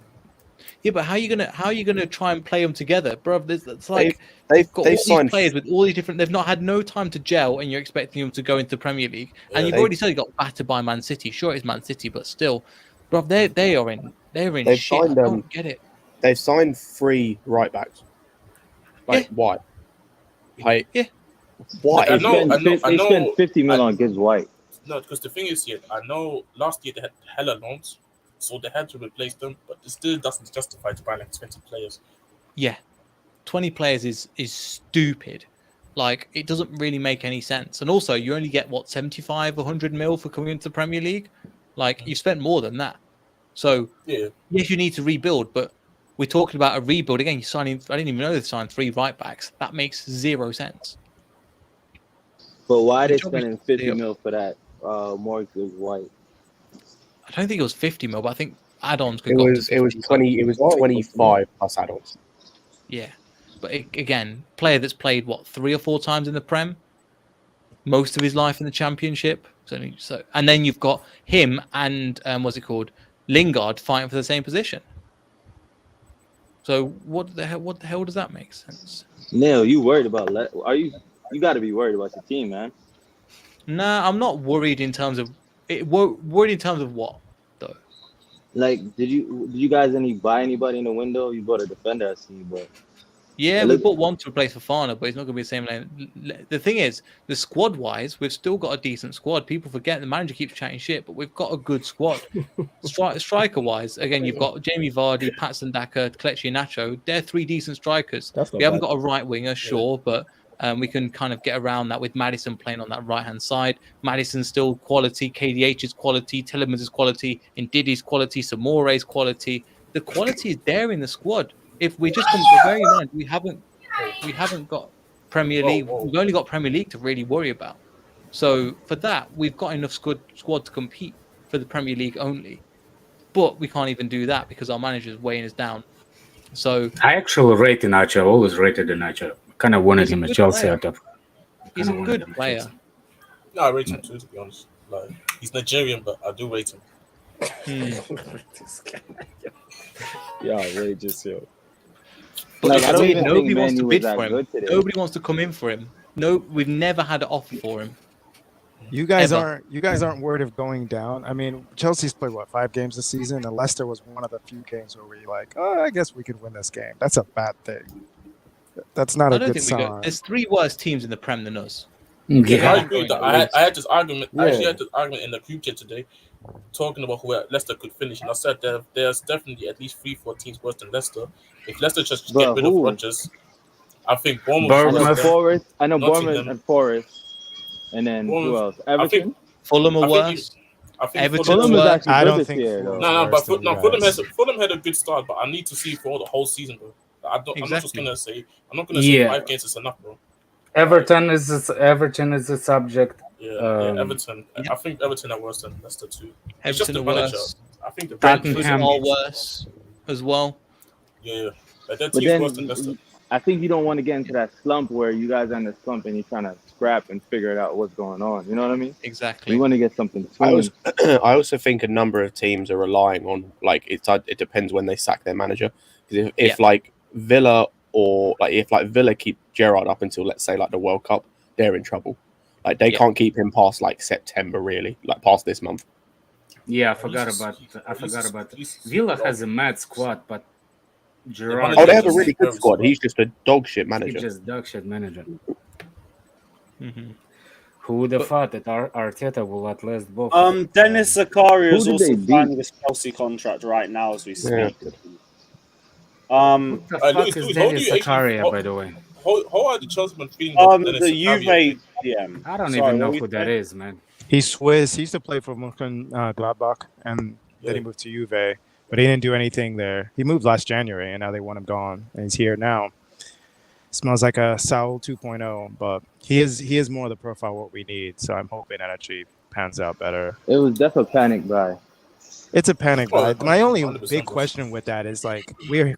Yeah, but how are you gonna try and play them together, bro? It's like They've got all these signed players with all these different. They've not had no time to gel, and you're expecting them to go into the Premier League. And you've already said you got battered by Man City. Sure, it's Man City, but still, bro, they're in They've shit. signed, I don't get it. They've signed 3 right backs. Like why? Like why? I know. They spent 50 mil on Gibbs White. No, because the thing is here, I know last year they had hella loans, so they had to replace them, but it still doesn't justify to buy like 20 players. Yeah, 20 players is stupid. Like, it doesn't really make any sense. And also, you only get, 75, 100 mil for coming into the Premier League? Like, you spent more than that. So, yes, you need to rebuild, but we're talking about a rebuild. Again, you're signing, I didn't even know they signed 3 right backs. That makes 0 sense. But why are they spending 50 mil for that? More Gibbs White. I don't think it was 50 mil, but I think add-ons could It go was 25 plus add-ons. Yeah, but again, player that's played 3 or 4 times in the Prem, most of his life in the Championship. So and then you've got him and what's it called, Lingard fighting for the same position. So what the hell does that make sense? Neil, you worried about? You got to be worried about your team, man. Nah, I'm not worried in terms of it. Worried in terms of what though? Like, did you guys buy anybody in the window? You bought a defender, I see, but yeah, we bought one to replace Fofana, but it's not going to be the same lane. The thing is, the squad-wise, we've still got a decent squad. People forget the manager keeps chatting shit, but we've got a good squad. Striker-wise, again, you've got Jamie Vardy, Patson Daka, Kelechi Iheanacho. They're 3 decent strikers. We haven't got a right winger, sure, but we can kind of get around that with Maddison playing on that right-hand side. Maddison's still quality, KDH's quality, Tillemans' quality, Ndidi's quality, Samore's quality. The quality is there in the squad. If we just bear in mind, we haven't got Premier League. We've only got Premier League to really worry about. So for that, we've got enough squad to compete for the Premier League only. But we can't even do that because our manager's weighing us down. So I actually rate Iheanacho. I always rated Iheanacho. Kind of wanted him at Chelsea. He's a good player. No, I rate him too, to be honest. Like, he's Nigerian, but I do rate him. Yeah, outrageous, yo. But nobody wants to bid for him. Nobody wants to come in for him. No, we've never had an offer for him. You guys aren't worried of going down. I mean, Chelsea's played 5 games this season, and Leicester was one of the few games where we're like, oh, I guess we could win this game. That's a bad thing. That's not a good sign. There's 3 worse teams in the Prem than us. Yeah, I agree. I had this argument. I actually had this argument in the group chat today, talking about where Leicester could finish, and I said there's definitely at least 3-4 teams worse than Leicester. If Leicester just get rid of Rodgers, I think Bournemouth, Forest. I know Bournemouth and Forest, and then who else? Everton. Fulham are worse. I think Everton Fulham is actually I don't think here, but Fulham had a good start, but I need to see for the whole season, bro. I'm not just gonna say 5 games is enough, bro. Everton is the subject. Yeah, Everton. I think Everton are worse than Leicester too. It's just Everton the are manager. worse. I think the Brentford Tottenham are worse as well. Yeah, but their But team's worse than then Leicester. I think you don't want to get into that slump where you guys are in a slump and you're trying to scrap and figure out what's going on. You know what I mean? Exactly. You want to get something I soon. I also think a number of teams are relying on it depends when they sack their manager. Because if like Villa or if Villa keep Gerrard up until let's say like the World Cup, they're in trouble. Like they can't keep him past like September really, like past this month. Yeah, I forgot about Villa has a mad squad, but Gerrard. Oh, they have a really good squad. He's just a dog shit manager. He's just dog shit manager. Mm-hmm. Who would have thought that Arteta will outlast both? Denis Zakaria is Who did also they signing beat? this Chelsea contract right now as we speak. Yeah. What the fuck Louis, is how do Denis you actually- Zakaria, by the way? How are the Chelsea feeling about Dennis The Zakaria? Juve DM. I don't Sorry, even know what who were you that saying? is, man. He's Swiss. He used to play for Gladbach, and then he moved to Juve, but he didn't do anything there. He moved last January, and now they want him gone, and he's here now. Smells like a Saul 2.0, but he is more the profile what we need. So I'm hoping that actually pans out better. It was definitely a panic buy. It's a panic buy. My only 100% big question with that is like we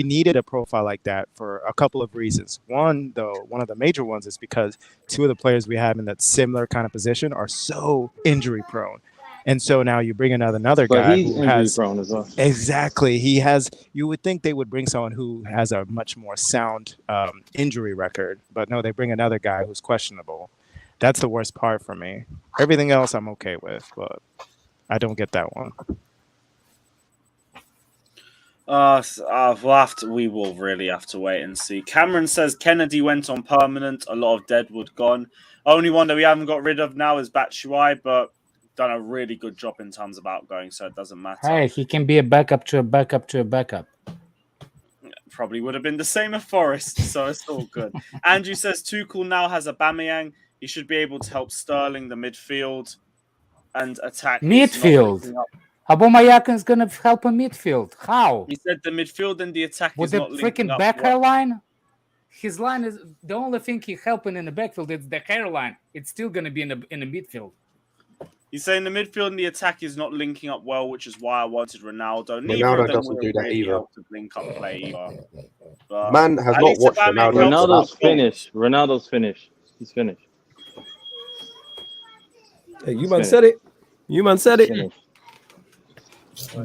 needed a profile like that for a couple of reasons. One of the major ones is because two of the players we have in that similar kind of position are so injury prone. And so now you bring another But guy he's who injury has prone as well. exactly. He has. You would think they would bring someone who has a much more sound injury record, but no, they bring another guy who's questionable. That's the worst part for me. Everything else I'm okay with, but I don't get that one. We will really have to wait and see. Cameron says Kennedy went on permanent. A lot of Deadwood gone. Only one that we haven't got rid of now is Batshuayi, but done a really good job in terms of outgoing, so it doesn't matter. Hey, he can be a backup to a backup to a backup. Probably would have been the same at Forest, so it's all good. Andrew says Tuchel now has AUBAMEYANG. He should be able to help Sterling, the midfield, and attack. Midfield. AUBAMEYANG is gonna help a midfield. How? He said the midfield and the attack With is the not linking freaking up back well. hairline? His line is the only thing he helping in the backfield. It's the hairline. It's still gonna be in the midfield. He's saying the midfield and the attack is not linking up well, which is why I wanted Ronaldo. Neither Ronaldo of them doesn't would do have that really either. helped to link up play either. But Man has at not least watched AUBAMEYANG Ronaldo. helps Ronaldo's us. finished. Ronaldo's finished. He's finished. Hey, you man said it. You man said it. Finished.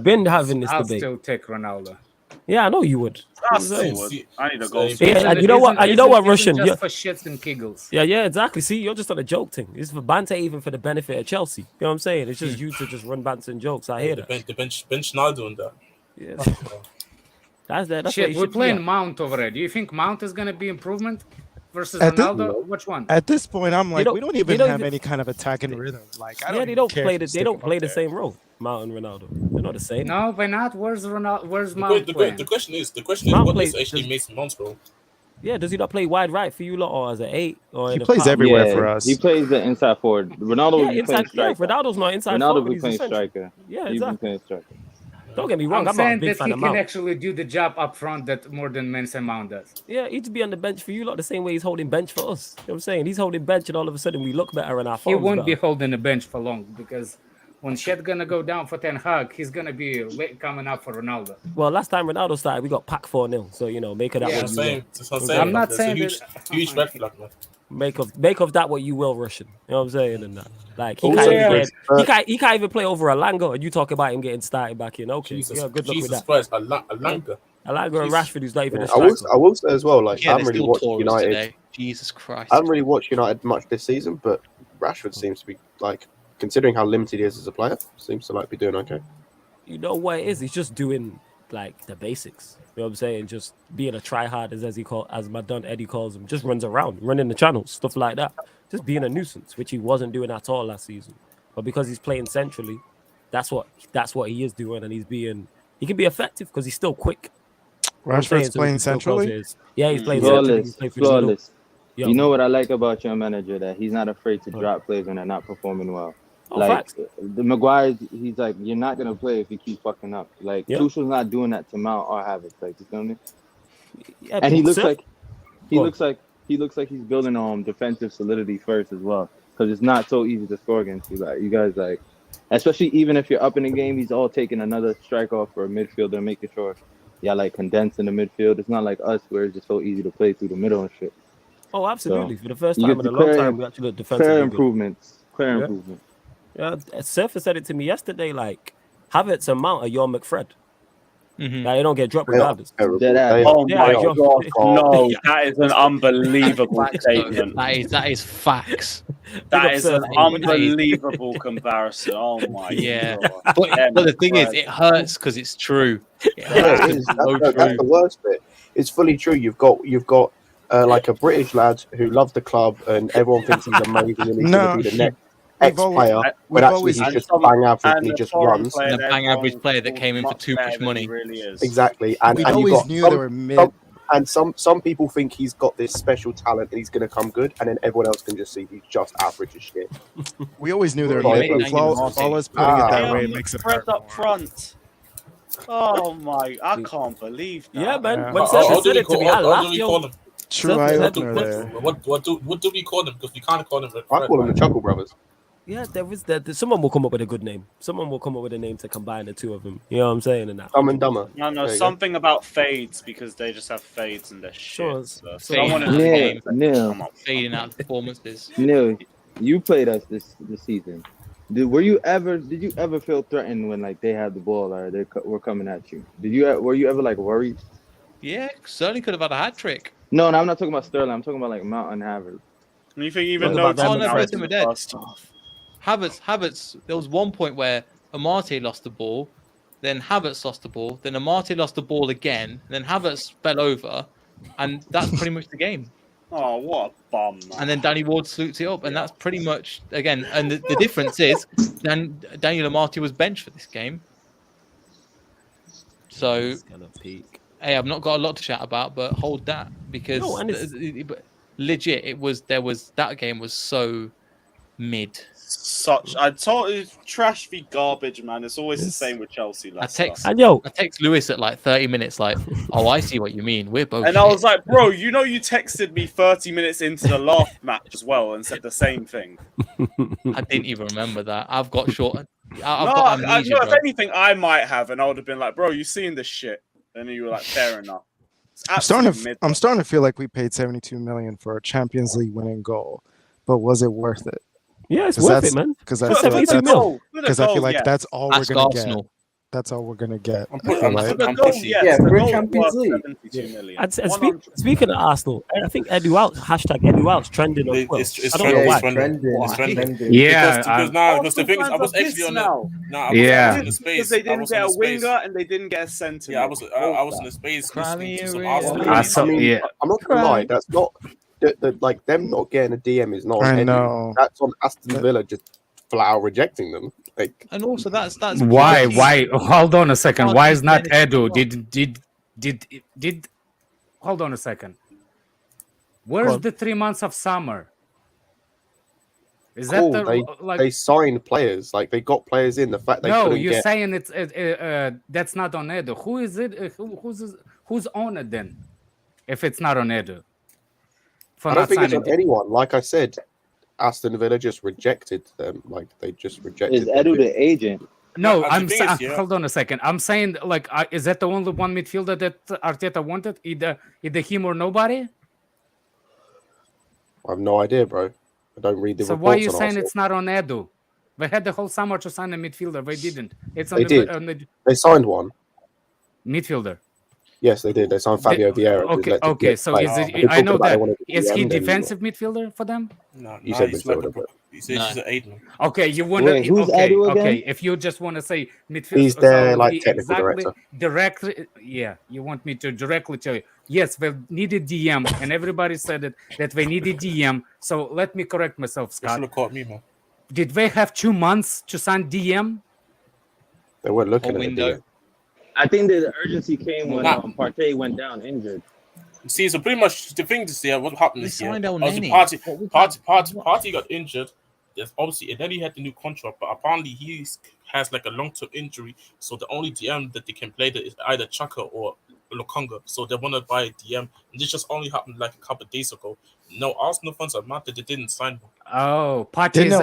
Been having this I'll debate. still take Ronaldo. Yeah, I know you would. I still would. I need a goal. Yeah, and you know what? And you know what, Russian? Just for shits and giggles. Yeah, exactly. See, you're just on a joke thing. It's for banter, even for the benefit of Chelsea. You know what I'm saying? It's just you to just run banter and jokes. I hear that. The bench Schneider on that. Yeah. That's that. That's Shit, what we're it should playing be. Mount over there. Do you think Mount is gonna be improvement versus At this- Ronaldo? Which one? At this point, I'm like, don't- we don't they even don't have even- any kind of attacking rhythm. Like, I don't Yeah, even they don't care play if the you stick they don't him play up the there. same role. Mount and Ronaldo. They're not the same. No, why not? Where's Mount The playing? question is Mount what plays- is actually does- Mason Mount's role? Yeah, does he not play wide right for you lot or as an 8 or He in a plays pass? everywhere Yeah, for us. he plays the inside forward. Ronaldo Yeah, will be inside. playing Yeah, striker. Ronaldo's not inside Ronaldo forward. will be He's playing essential. striker. Yeah, He'll be exactly. playing striker. Don't get me wrong. I'm I'm not a saying big that fan he of can Mount. actually do the job up front that more than Mason Mount does. Yeah, he'd be on the bench for you lot the same way he's holding bench for us. You know what I'm saying? He's holding bench and all of a sudden we look better and our He form's won't be better. holding the bench for long because when shit gonna go down for Ten Hag, he's gonna be late coming up for Ronaldo. Well, last time Ronaldo started, we got packed 4-0. So, you know, make of that Yeah, what you Same. will. That's what I'm saying. I'm not There's saying a huge, that- huge red flag, man. Make of that what you will, Russian. You know what I'm saying? And that. Like, he, Also, can't yeah. even he can't even play over Alanga and you talk about him getting started back in. Okay, Jesus, yeah, good luck Jesus with that. Christ, Alanga. Alanga and Rashford, who's not even a I striker. will say as well, like Yeah, I they're haven't really still watched Taurus United. today. Jesus Christ. I haven't really watched United much this season, but Rashford seems to be like, considering how limited he is as a player, seems to like be doing okay. You know what it is? He's just doing like the basics. You know what I'm saying? Just being a tryhard, as my done Eddie calls him. Just runs around, running the channels, stuff like that. Just being a nuisance, which he wasn't doing at all last season. But because he's playing centrally, that's what he is doing, and he can be effective because he's still quick. You know what I'm saying? Rashford's So playing he can still centrally. cause his- Yeah, he's playing centrally. Flawless. He's playing through the middle. Flawless. Yo. You know what I like about your manager? That he's not afraid to drop players when they're not performing well. Oh, Like facts. the Maguire, he's like, you're not gonna play if you keep fucking up. Like Yeah. Tuchel's not doing that to Mount or Havertz. Like, you feel me? Yeah, And he looks so- like Go on. looks like he looks like he's building on defensive solidity first as well, because it's not so easy to score against you. Like you guys, like especially even if you're up in the game, he's all taking another strike off for a midfielder, making sure like condensing the midfield. It's not like us where it's just so easy to play through the middle and shit. Oh, absolutely. So, For the first you time get in a the long clear- time, we actually look defensively Clear good. improvements. Clear Yeah. improvements. Yeah, Surfer said it to me yesterday. Like Havertz and Mount are your McFred. Mhm. Like, they don't get dropped regardless. Dead ass. Oh Yeah, my you're- god! No, Yeah. that is an unbelievable Facts, though. statement. That is facts. That up is an Surfer. unbelievable comparison. Oh my Yeah. god! But the thing is, it hurts because it's true. It Yeah, hurts it 'cause is. it's so That's true. the worst bit. It's fully true. You've got like a British lad who loves the club, and everyone thinks he's amazing and he's No, going to be the next we've always- player, we've but actually always- he's And just some- bang average and and he a just foreign runs. player And a that bang everyone average player that calls came in for much too much better than money. he really is. Exactly, and We and you always got knew they were mid. some people think he's got this special talent and he's going to come good, and then everyone else can just see he's just average as shit. We always knew they were Well, mid, but maybe Flawless putting it that Yeah, way makes it Fred hurt up more. front. Oh my! I can't believe that. Yeah, man. Yeah. When How Surfer do said we it to me, call? I How do laughed. we Yo, call him? True Surfer eye said- opener there. What do we call him? Because we can't call him. I call them the Chuckle Brothers. Yeah, someone will come up with a good name. Someone will come up with a name to combine the two of them. You know what I'm saying? And that. Dumb and Dumber. No, There you go. something about fades because they just have fades in their Sure, shit. So Fade someone out in the the game. Neil, come on. Fading out performances. Neil, you played us this season. Did you ever feel threatened when like they had the ball or they were coming at you? Were you ever like worried? Yeah, certainly could have had a hat trick. No, I'm not talking about Sterling. I'm talking about like Mount and Havertz. And you think even Talk though about them and Fred Fred in were the dead. first half. Havertz, there was one point where Amate lost the ball, then Havertz lost the ball, then Amate lost the ball again, then Havertz fell over, and that's pretty much the game. Oh, what a bum! Man. And then Danny Ward salutes it up, and that's pretty much again. And the difference is, Daniel Amate was benched for this game. So, It's gonna peak. hey, I've not got a lot to chat about, but hold that because No, and legit, that game was so mid. I told you, trash v garbage, man. It's always the same with Chelsea. I text Lewis at like 30 minutes, like, oh, I see what you mean. We're both. And I was like, bro, you know, you texted me 30 minutes into the last match as well and said the same thing. I didn't even remember that. I've got short. I've No, got amnesia, if bro. anything, I might have, and I would have been like, bro, you seen this shit? And then you were like, fair enough. It's I'm starting absolute mid. I'm starting to feel like we paid 72 million for a Champions League winning goal, but was it worth it? Yeah, it's 'Cause worth that's- it, man. Because I For feel like 72 mil. because I feel like yes. that's all That's we're gonna Arsenal. get. That's all we're gonna get. I'm I feel putting- like. For the I'm goal, pushing. yes, Yeah, the for goal Champions was League. 72 million. And 100%. speaking of Arsenal, I think Edu Welch, hashtag Edu Welch trending on Twitter. It's I don't know trending. why. It's trending. Trending. It's trending. Trending. Yeah, Because the thing is, I was actually on now. No, I was Yeah. in the Because space. they I didn't was get in a the space. winger and they didn't get a centre. Yeah, I was in the space listening to some Crimea, Arsenal. I saw- I mean, yeah. I'm not gonna lie. That's not like them not getting a DM is not on I Edu. know. That's on Aston Villa just flat out rejecting them. Like, And also, that's Why? Hold on a second. Can't Why is not manage to Edu? Did? Hold on a second. Where's Go on. the 3 months of summer? Is that cool. the like? They signed players. Like they got players in. The fact they No, couldn't you're get. saying it's that's not on Edu. Who is it? Who's on it then? If it's not on Edu, for I don't not think it's signing. on anyone. Like I said, Aston Villa just rejected them. Like they just rejected. Is them. Edu the agent? No, The I'm thing saying. is, yeah. Hold on a second. I'm saying like, is that the only one midfielder that Arteta wanted? Either him or nobody. I have no idea, bro. I don't read the So reports. why are you on saying Arsenal. it's not on Edu? They had the whole summer to sign a midfielder. They didn't. It's on They did. on the They signed one. midfielder. Yes, they did. They signed Fabio Vieira. Okay, okay. So is it? They I know talked about they that. wanted to Is he DM them. defensive midfielder for them? No, You said he's midfielder, like but- he said No. she's an aide. Okay, you want Wait, who's okay, Edu again? okay. If you just want to say midfielder, He's their, like, technical directly. Yeah, you want me to directly tell you? Yes, they needed DM, and everybody said it that they needed DM. So let me correct myself, They Scott. should have caught me, man. Did they have 2 months to sign DM? They weren't looking Whole at window. it. I think the urgency came when Nah. Partey went down injured. See, so pretty much the thing to see what happened They this year. signed El Obviously, Neni. Party got injured. Yes, obviously, and then he had the new contract, but apparently he has like a long-term injury. So the only DM that they can play that is either Chaka or Lukonga, so they want to buy a DM. And this just only happened like a couple of days ago. No, Arsenal fans are mad that they didn't sign one. Oh, Partey is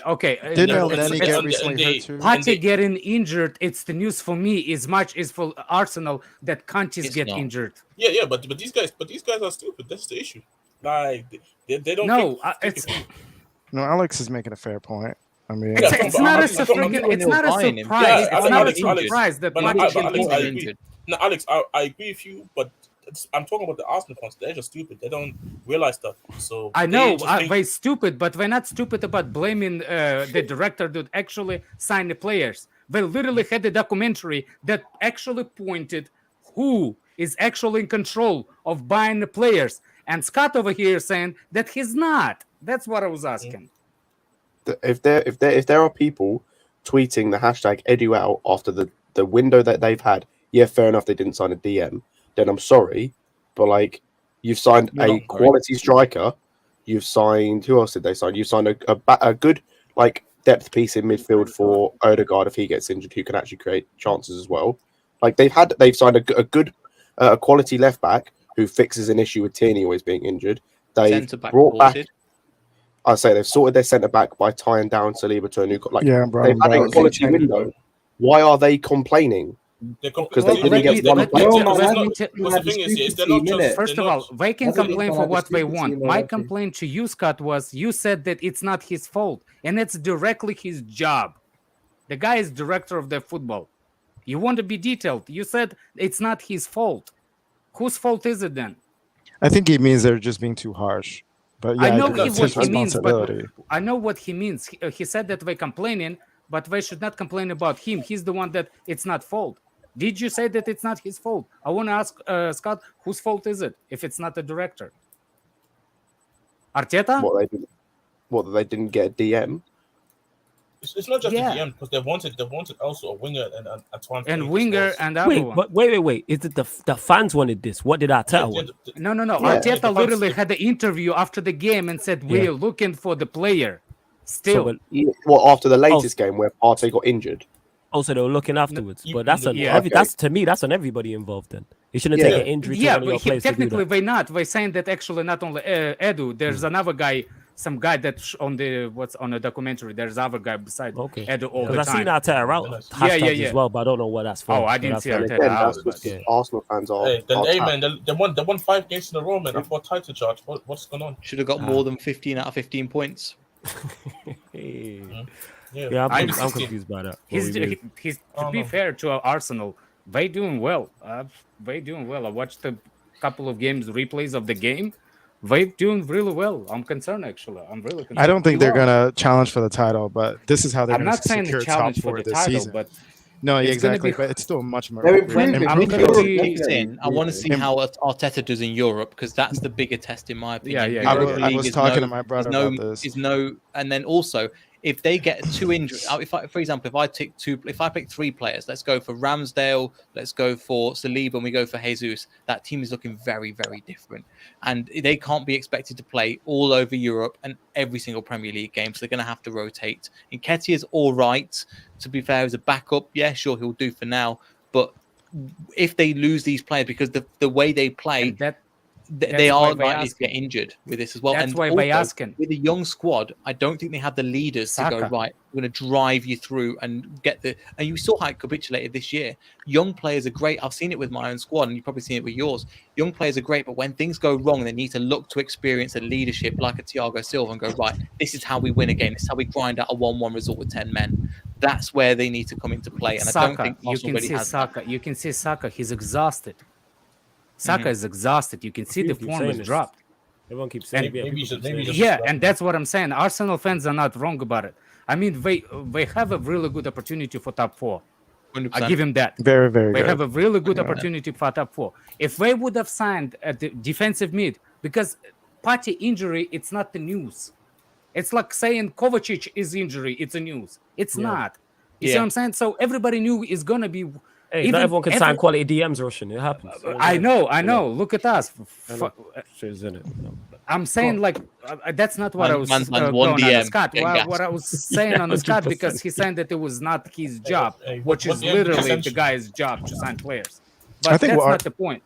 okay. Didn't Elneny get recently hurt too? Partey getting injured. It's the news for me as much as for Arsenal that Kante's get injured. Yeah, but these guys are stupid. That's the issue. Like they don't. No, No, Alex is making a fair point. I mean, it's not a surprise. It's not a surprise that Partey get injured. No, Alex, I agree with you, but I'm talking about the Arsenal fans. They're just stupid. They don't realize that. So I know they're stupid, but we're not stupid about blaming the director that actually signed the players. They literally had a documentary that actually pointed who is actually in control of buying the players. And Scott over here saying that he's not. That's what I was asking. If there are people tweeting the hashtag EduOut after the window that they've had, yeah, fair enough, they didn't sign a DM. Then I'm sorry, but like you've signed a quality striker, you've signed who else did they sign? You signed a good like depth piece in midfield for Odegaard if he gets injured, who can actually create chances as well. Like they've signed a good quality left back who fixes an issue with Tierney always being injured. They've brought back. I say they've sorted their centre back by tying down Saliba to a new they've had a quality window. Why are they complaining? Because they didn't get one player. First of all, they can complain for what they want. My complaint to you, Scott, was you said that it's not his fault, and it's directly his job. The guy is director of the football. You want to be detailed. You said it's not his fault. Whose fault is it then? I think he means they're just being too harsh. But yeah, I know what he means. But I know what he means. He said that they're complaining, but they should not complain about him. He's the one that it's not fault. Did you say that it's not his fault? I want to ask Scott, whose fault is it if it's not the director? Arteta? What they didn't get a DM? It's not just the DM because they wanted also a winger and Antoine and winger and other one. But wait. Is it the fans wanted this? What did Arteta want? No. Arteta literally had the interview after the game and said we're looking for the player. Still, after the latest game where Partey got injured. Also, they were looking afterwards, but that's to me that's on everybody involved. Then you shouldn't take an injury to one of your players. Technically, they're not. They're saying that actually not only Edu. There's another guy. Some guy that's on the documentary. There's other guy beside Edu all the time. I've seen Arteta out hashtags as well, but I don't know what that's for. Oh, I didn't see Arteta out. Arsenal fans are. They won 5 games in a row, man. I thought title charge. What's going on? Should have got more than 15 out of 15 points. I'm confused by that. He's to be fair to Arsenal, they doing well. I watched a couple of replays of the game. They're doing really well. I'm concerned, actually. I'm really concerned. I don't think they're gonna challenge for the title, but this is how they're going to secure top 4 this season. But no, exactly. But it's still much more. I want to see how Arteta does in Europe because that's the bigger test in my opinion. I was talking to my brother about this. And then also if they get 2 injuries, for example, if I pick 3 players, let's go for Ramsdale, let's go for Saliba, and we go for Jesus. That team is looking very, very different, and they can't be expected to play all over Europe and every single Premier League game. So they're going to have to rotate. Nketiah is all right. To be fair, as a backup, yeah, sure, he'll do for now. But if they lose these players because the way they play, they are likely to get injured with this as well. That's why they're asking. With a young squad, I don't think they have the leaders to go, right, we're going to drive you through and get the... And you saw how it capitulated this year. Young players are great. I've seen it with my own squad, and you've probably seen it with yours. Young players are great, but when things go wrong, they need to look to experience and leadership like a Thiago Silva and go, right, this is how we win a game. This is how we grind out a 1-1 result with 10 men. That's where they need to come into play. And I don't think Arsenal really has that. You can see Saka. He's exhausted. Saka is exhausted. You can see the form is dropped. Everyone keeps saying and that's what I'm saying. Arsenal fans are not wrong about it. I mean, they have a really good opportunity for top 4. 100%. I give him that. Very, very good. They have a really good opportunity for top 4. If they would have signed at the defensive mid, because Partey injury, it's not the news. It's like saying Kovacic is injury. It's a news. It's not. You see what I'm saying? So everybody knew it's going to be... Hey, not everyone can sign quality DMs, Russian. It happens. I know. Look at us. Isn't it? I'm saying that's not what I was going on Scott. What I was saying on Scott because he's saying that it was not his job, which is literally the guy's job to sign players. But that's not the point.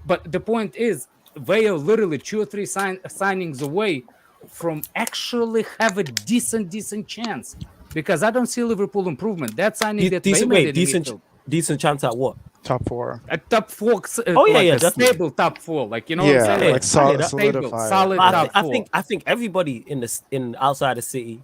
But the point is, they are literally 2 or 3 signings away from actually have a decent chance. Because I don't see Liverpool improvement. That signing that they made decent chance at what? Top 4. A top 4. A stable top 4. Like, you know what I'm saying? Like solidified. Solid top 4. I think everybody in outside the city,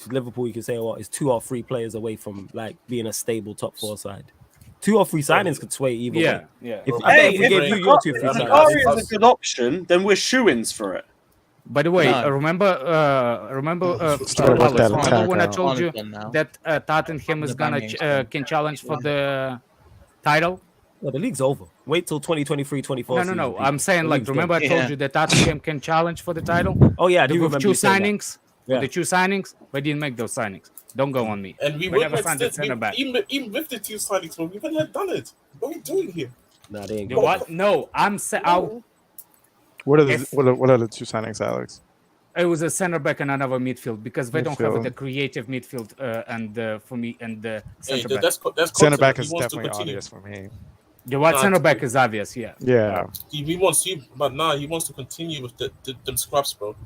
Liverpool, you can say is 2 or 3 players away from like being a stable top 4 side. 2 or 3 signings could sway either way. Yeah. If we gave you your 2 or 3 signings, Zakaria is a good option, then we're shoo-ins for it. By the way, remember when I told you that Tottenham is can challenge for the title? No, the league's over. Wait till 2023-24. No. I'm saying, like, remember I told you that Tottenham can challenge for the title? Oh yeah, I do remember 2 signings. Yeah. The 2 signings, but didn't make those signings. Don't go on me. And we never signed a center back. Even with the 2 signings, we wouldn't have done it. What are we doing here? Nah, they ain't. What? No, What are the 2 signings, Alex? It was a center back and another midfield because they don't have the creative midfield for me and the center back. That's center back is definitely obvious for me. The center back is obvious, yeah. Yeah. He wants you, but now he wants to continue with them scraps, bro.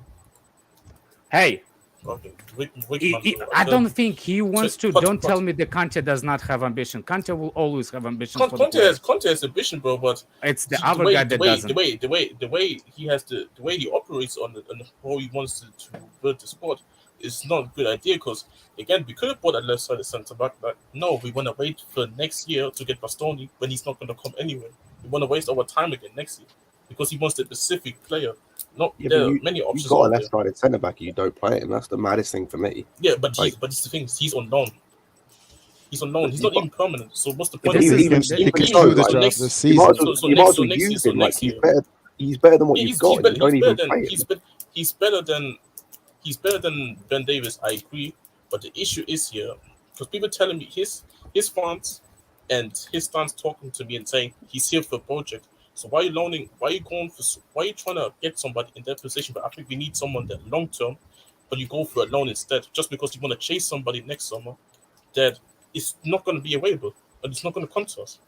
Hey. Okay. I don't think he wants to. Don't tell me that Conte does not have ambition. Conte will always have ambition. Conte has ambition, bro, but it's the other guy that doesn't. The way he operates on how he wants to build the squad is not a good idea. Because again, we could have bought a left-sided centre back, but no, we want to wait for next year to get Bastoni when he's not going to come anyway. We want to waste our time again next year because he wants the specific player. There are many options. You've got a left-sided centre back, you don't play it, and that's the maddest thing for me. Yeah, but it's the thing. He's on loan. He's not even permanent. So what's the point? He can do the job this season. You might as well use him. Like, he's better than what you've got. He's better than Ben Davies. I agree, but the issue is here because people telling me his fans and his fans talking to me and saying he's here for a project. So why are you loaning? Why are you trying to get somebody in that position? But I think we need someone that long term, but you go for a loan instead, just because you want to chase somebody next summer that is not going to be available and it's not going to come to us.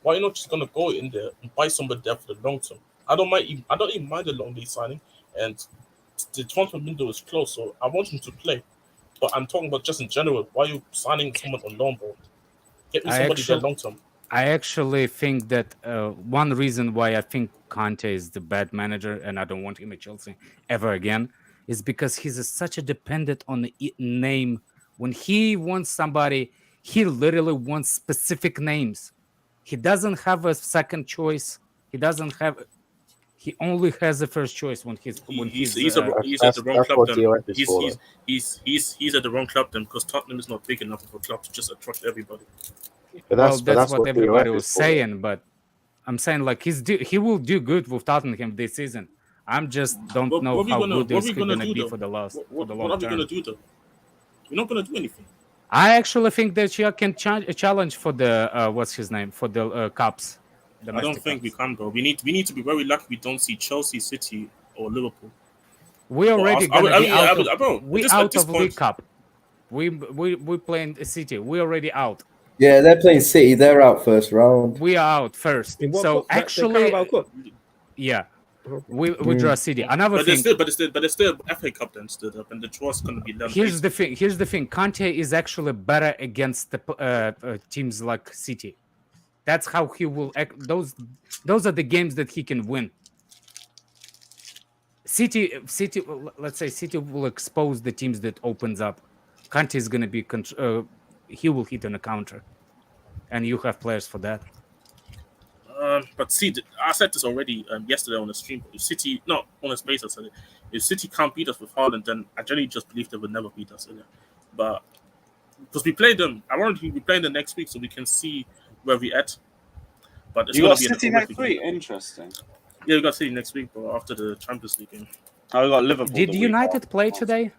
Why are you not just going to go in there and buy somebody there for the long term? I don't even mind the long day signing, and the transfer window is closed, so I want him to play. But I'm talking about just in general. Why are you signing someone on loan, bro? Get me somebody there long term. I actually think that one reason why I think Conte is the bad manager and I don't want him at Chelsea ever again is because he's such a dependent on the name. When he wants somebody, he literally wants specific names. He doesn't have a second choice. He only has a first choice when he's at the wrong club. He's at the wrong club then because Tottenham is not big enough of a club to just attract everybody. That's what everybody was saying, but I'm saying like he will do good with Tottenham this season. I'm just don't know how good this is going to be for the long term. What are we going to do though? We're not going to do anything. I actually think that you can challenge for the what's his name for the cups. I don't think we can, bro. We need to be very lucky we don't see Chelsea, City, or Liverpool. We already out of League Cup. We playing City. We already out. Yeah, they're playing City. They're out first round. We are out first. So actually, yeah, we draw City. Another thing, but it's still FA Cup then stood up, and the draw's going to be done. Here's the thing. Conte is actually better against the teams like City. That's how he will act. Those are the games that he can win. City. Let's say City will expose the teams that opens up. Conte is going to be. He will hit on a counter, and you have players for that. But see, I said this already yesterday on the stream. If City, not on the space, I said it. If City can't beat us with Haaland, then I generally just believe they will never beat us. But because we play them, ironically, we play them next week, so we can see where we at. But it's you got City next week. Interesting. Yeah, we got City next week, bro. After the Champions League game. Oh, we got Liverpool. Did United play today?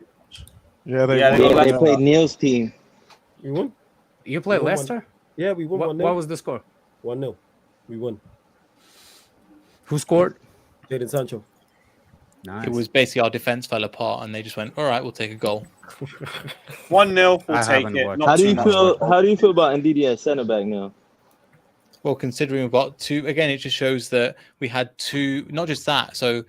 Yeah, they played Neil's team. You won? You played Leicester? Yeah, we won. What was the score? 1-0. We won. Who scored? Jadon Sancho. Nice. It was basically our defense fell apart, and they just went, "All right, we'll take a goal." 1-0. We'll take it. How do you feel about Ndidi as centre back now? Well, considering we've got two, again, it just shows that we had two, not just that. So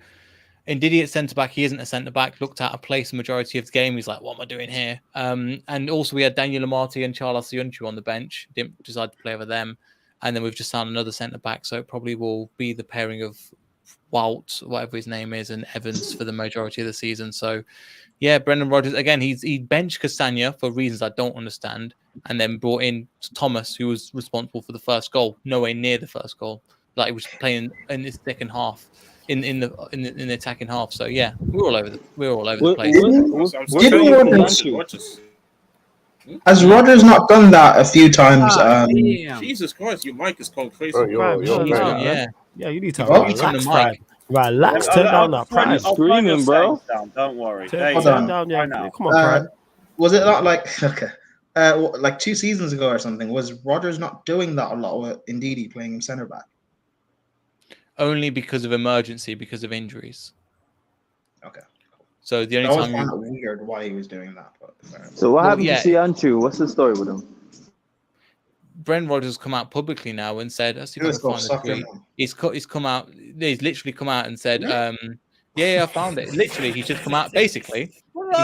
Ndidi at centre back, he isn't a centre back, looked out of place the majority of the game. He's like, what am I doing here? And also we had Daniel Amati and Charles Siunchu on the bench, didn't decide to play over them. And then we've just found another centre back. So it probably will be the pairing of Walt, whatever his name is, and Evans for the majority of the season. So yeah, Brendan Rodgers, again, he benched Castagna for reasons I don't understand, and then brought in Thomas, who was responsible for the first goal, nowhere near the first goal. Like he was playing in the second half, in the attacking half. So yeah, we're all over the place. Has Rodgers not done that a few times? Jesus Christ, your mic is going crazy. Yeah, you need to relax, Prime. Relax, turn down that Prime. Screaming, bro. Don't worry. Turn down, yeah. Come on, Prime. Was it not like like 2 seasons ago or something? Was Rodgers not doing that a lot with Ndidi playing him centre back? Only because of emergency, because of injuries. Okay. So the only I always time found it weird why he was doing that. But, so what happened to Sianchu? What's the story with him? Brent Rodgers come out publicly now and said, "Let's see if I can find the tweet." He's come out. He's literally come out and said, "Yeah, I found it." Literally, he's just come out. Basically, he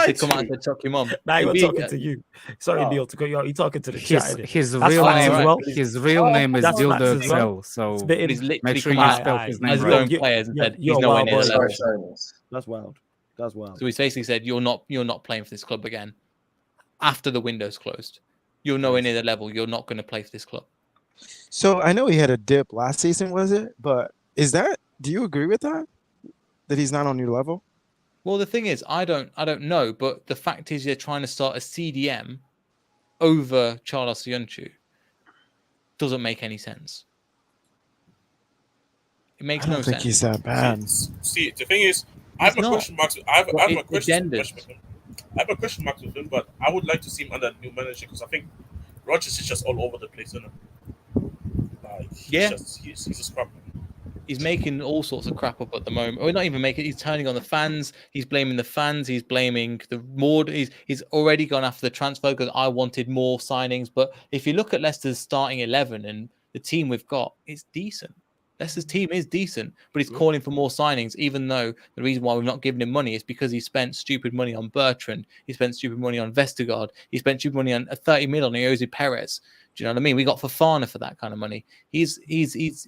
said, "Come out and said, chuck your mum." Now you're talking to you. Sorry, Neil, to cut you out. You're talking to the chat. His real name is Dildo Excel. So he's literally make sure come you out spell his name as his right. own players and said he's nowhere near the level. That's wild. That's wild. So he's basically said, "You're not playing for this club again after the window's closed. You're nowhere near the level. You're not going to play for this club." So I know he had a dip last season, was it? But do you agree with that? That he's not on your level? Well, the thing is, I don't know, but the fact is, they're trying to start a CDM over Charles Siunchu doesn't make any sense. It makes no sense. I don't think he's that bad. See, the thing is, I have a question mark. I have a question mark with him, but I would like to see him under a new manager because I think Rodgers is just all over the place, isn't it? Like, he's a scrub. He's making all sorts of crap up at the moment. Or not even making. He's turning on the fans. He's blaming the fans. He's blaming the more. He's already gone after the transfer because I wanted more signings. But if you look at Leicester's starting 11 and the team we've got, it's decent. Leicester's team is decent, but he's calling for more signings, even though the reason why we've not given him money is because he spent stupid money on Bertrand. He spent stupid money on Vestergaard. He spent stupid money on 30 million on Jose Perez. Do you know what I mean? We got Fofana for that kind of money. He thinks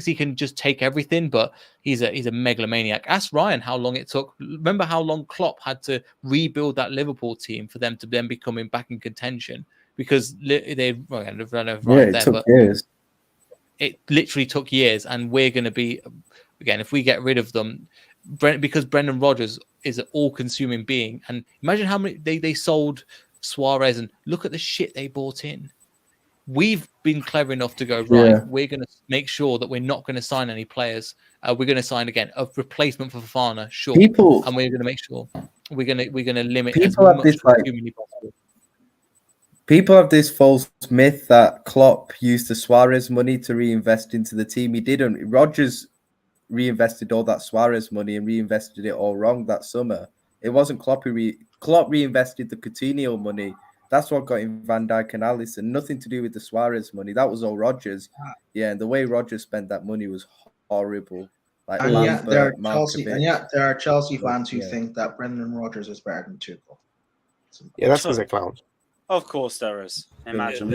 he can just take everything, but he's a megalomaniac. Ask Ryan how long it took. Remember how long Klopp had to rebuild that Liverpool team for them to then be coming back in contention because they run over there. Took years. It literally took years, and we're going to be again if we get rid of them, because Brendan Rodgers is an all-consuming being. And imagine how many they sold Suarez, and look at the shit they bought in. We've been clever enough to go, right, we're going to make sure that we're not going to sign any players. We're going to sign, again, a replacement for Fofana, sure. And we're going to make sure we're going to limit as much as humanly possible. People have this false myth that Klopp used the Suarez money to reinvest into the team. He didn't. Rodgers reinvested all that Suarez money and reinvested it all wrong that summer. It wasn't Klopp who Klopp reinvested the Coutinho money. That's what got him Van Dijk and Alisson. Nothing to do with the Suarez money. That was all Rodgers. Yeah, and the way Rodgers spent that money was horrible. Like and yet there are Chelsea fans who think that Brendan Rodgers is better than Tuchel. Yeah, that's because they're clowns. Of course there is. Imagine.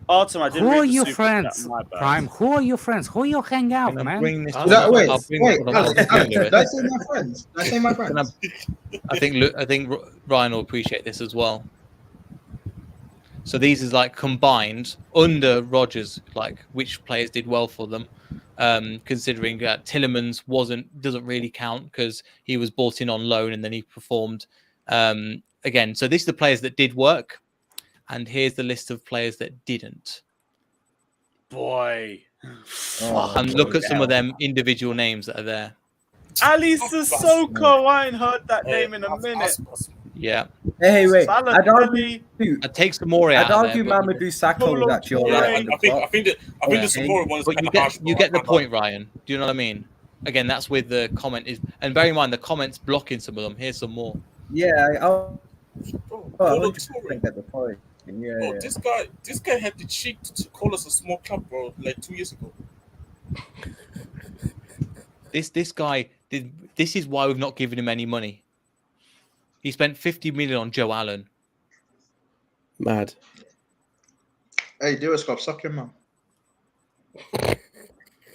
Artem, I didn't Who are your friends, Prime? Who are your friends? Who you hang out, man? Wait. Did I say my friends? Did I say my friends? I think Ryan will appreciate this as well. So these is like combined under Rodgers, like which players did well for them. Considering that Tielemans doesn't really count because he was bought in on loan and then he performed. Again, so these are the players that did work, and here's the list of players that didn't. Boy. And look at some of them individual names that are there. Ali Sissoko, I ain't heard that name in a minute. Yeah. Hey, wait. I'd take some more out. I'd argue Mamadou Sakho was actually all right. I think the Samora one is kind of harsh. You get the point, Ryan. Do you know what I mean? Again, that's with the comment is, and bear in mind the comments blocking some of them. Here's some more. Yeah, I'll get the point. Bro, this guy had the cheek to call us a small club, bro, like 2 years ago. This guy did. This is why we've not given him any money. He spent 50 million on Joe Allen. Mad. Hey, do us, club, suck your mum.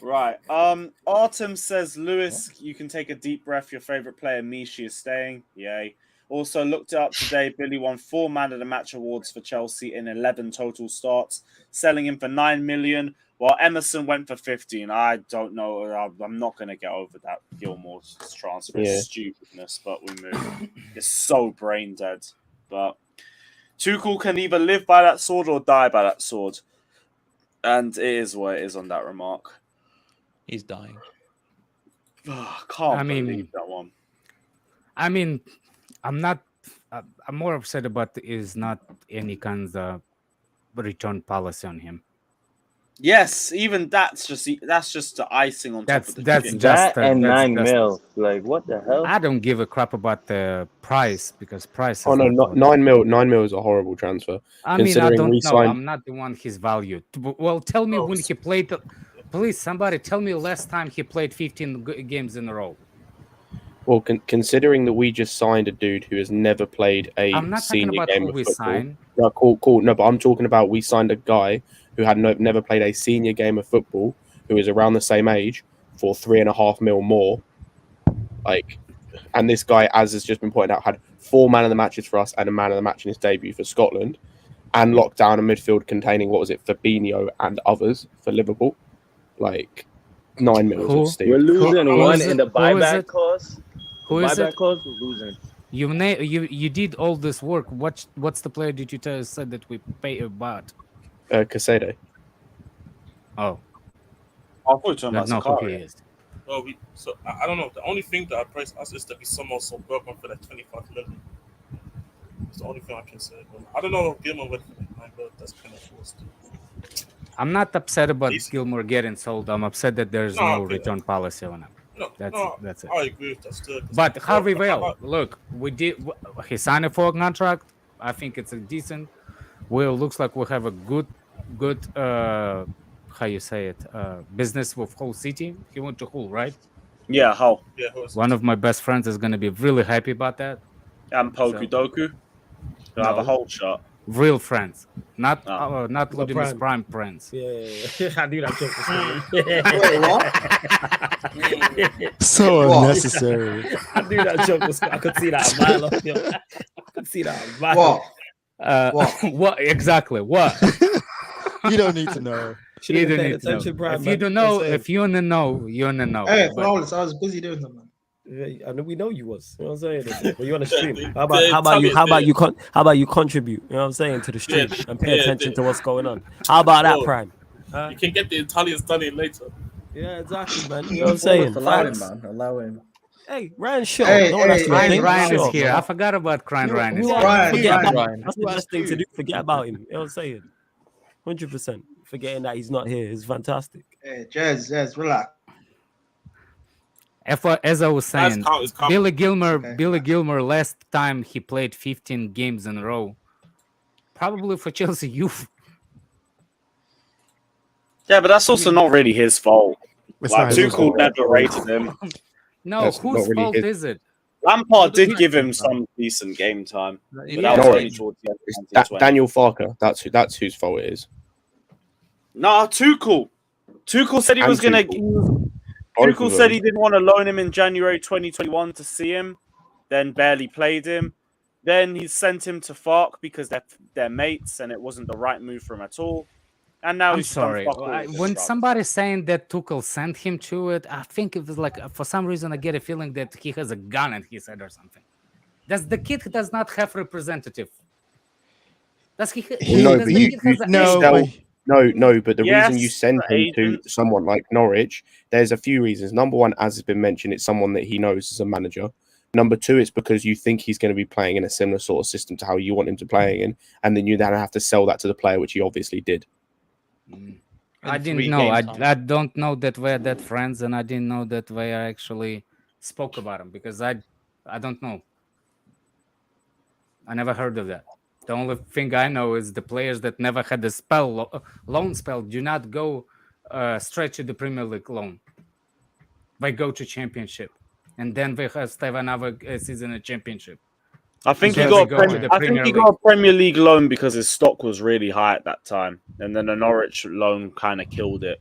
Right. Artem says, Lewis, you can take a deep breath. Your favorite player, Mishi, is staying. Yay. Also, looked it up today. Billy won 4 Man of the Match awards for Chelsea in 11 total starts, selling him for 9 million, while Emerson went for 15. I don't know. I'm not going to get over that Gilmore's transfer. It's stupidness, but we move. It's so brain dead. But Tuchel can either live by that sword or die by that sword. And it is what it is on that remark. He's dying. Can't believe that one. I mean, I'm more upset about is not any kind of return policy on him. Yes, even that's just the icing on top of the cake. That and 9 mil. Like, what the hell? I don't give a crap about the price because price. Oh no, not 9 mil. 9 mil is a horrible transfer. I mean, I don't know. I'm not the one he's valued. Well, tell me when he played. Please, somebody tell me last time he played 15 games in a row. Well, considering that we just signed a dude who has never played a I'm not senior talking about game who of we football. signed. No, cool. No, but I'm talking about we signed a guy who had never played a senior game of football, who is around the same age, for 3.5 mil more. Like, and this guy, as has just been pointed out, had 4 Man of the Matches for us and a Man of the Match in his debut for Scotland, and locked down a midfield containing Fabinho and others for Liverpool. Like 9 mil. We're losing one in the buyback cost. Who is it? Cost, we're losing. You did all this work. What's the player did you said that we pay about? Casado. Oh. I thought you were talking about who he Zakaria. is. Well, I don't know. The only thing that I praise us is that we somehow sold Bergman for like 25 million. It's the only thing I can say. But I don't know if Gilmore went for like 9 million. That's kind of forced. I'm not upset about Gilmore getting sold. I'm upset that there's no return policy on him. That's it. I agree with that still. But Harvey Vale, look, he signed a 4 contract. I think it's a decent. Looks like we have a good how you say it, business with Hull City. He went to Hull, right? Yeah, Hull. Yeah, one of my best friends is going to be really happy about that. And Doku. He'll have a whole shot. Real friends, not Ludimus Prime friends. Yeah. I knew that joke was coming. So unnecessary. I knew that joke was coming. I could see that a mile off. I could see that a mile off. What exactly? What? You don't need to know. You don't need to know. Brian, if you don't know, if you wanna know, you wanna know. Hey, flawless. I was busy doing something. I know we know you was. You know what I'm saying? But you on the stream. How about you contribute? You know what I'm saying, to the stream and pay attention to what's going on. How about that, Prime? You can get the Italian study later. Yeah, exactly, man. You know what I'm saying? Allow him, man. Allow him. Hey, Ryan, sure. Ryan is here. I forgot about Ryan. Ryan is here. That's the best thing to do. Forget about him. You know what I'm saying? 100%. Forgetting that he's not here is fantastic. Hey, Jez, relax. As I was saying, Billy Gilmore, last time he played 15 games in a row, probably for Chelsea youth. Yeah, but that's also not really his fault. Like, Tuchel never rated him. No, that's whose fault is it? Lampard did give him some decent game time. But that was only towards the end of Daniel Farker, that's whose fault it is. No, Tuchel. Tuchel said he was going to... Tuchel said he didn't want to loan him in January 2021 to see him, then barely played him. Then he sent him to Fark because they're mates and it wasn't the right move for him at all. And now I'm sorry. When somebody's saying that Tuchel sent him to it, I think it was like, for some reason, I get a feeling that he has a gun in his head or something. The kid does not have representative. Does he? No, but the reason you send him to someone like Norwich, there's a few reasons. Number one, as has been mentioned, it's someone that he knows as a manager. Number two, it's because you think he's going to be playing in a similar sort of system to how you want him to play in, and then you then have to sell that to the player, which he obviously did. I didn't know. I don't know that we're that friends, and I didn't know that we actually spoke about him because I don't know. I never heard of that. The only thing I know is the players that never had a spell, loan spell, do not go straight to the Premier League loan. They go to Championship, and then they have to have another season in Championship. I think he Then got. they go to the I think Premier he League. got a Premier League loan because his stock was really high at that time, and then the Norwich loan kind of killed it.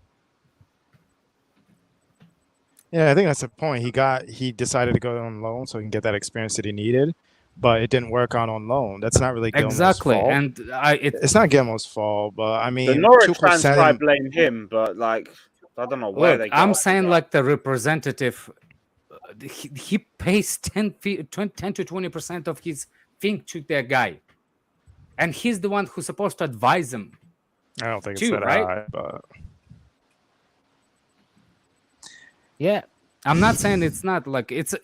Yeah, I think that's the point. He decided to go on loan so he can get that experience that he needed, but it didn't work out on loan. That's not really Gilmore's Exactly, fault. and It's not Gilmore's fault, but I mean, The Norwich Tuchel fans sent try him- blame him, but like I don't know where look, they. Get I'm off saying with like the representative, he pays 10 to 20% of his thing to that guy, and he's the one who's supposed to advise him. I don't think too, it's that right? high, but Yeah, I'm not saying it's not like it's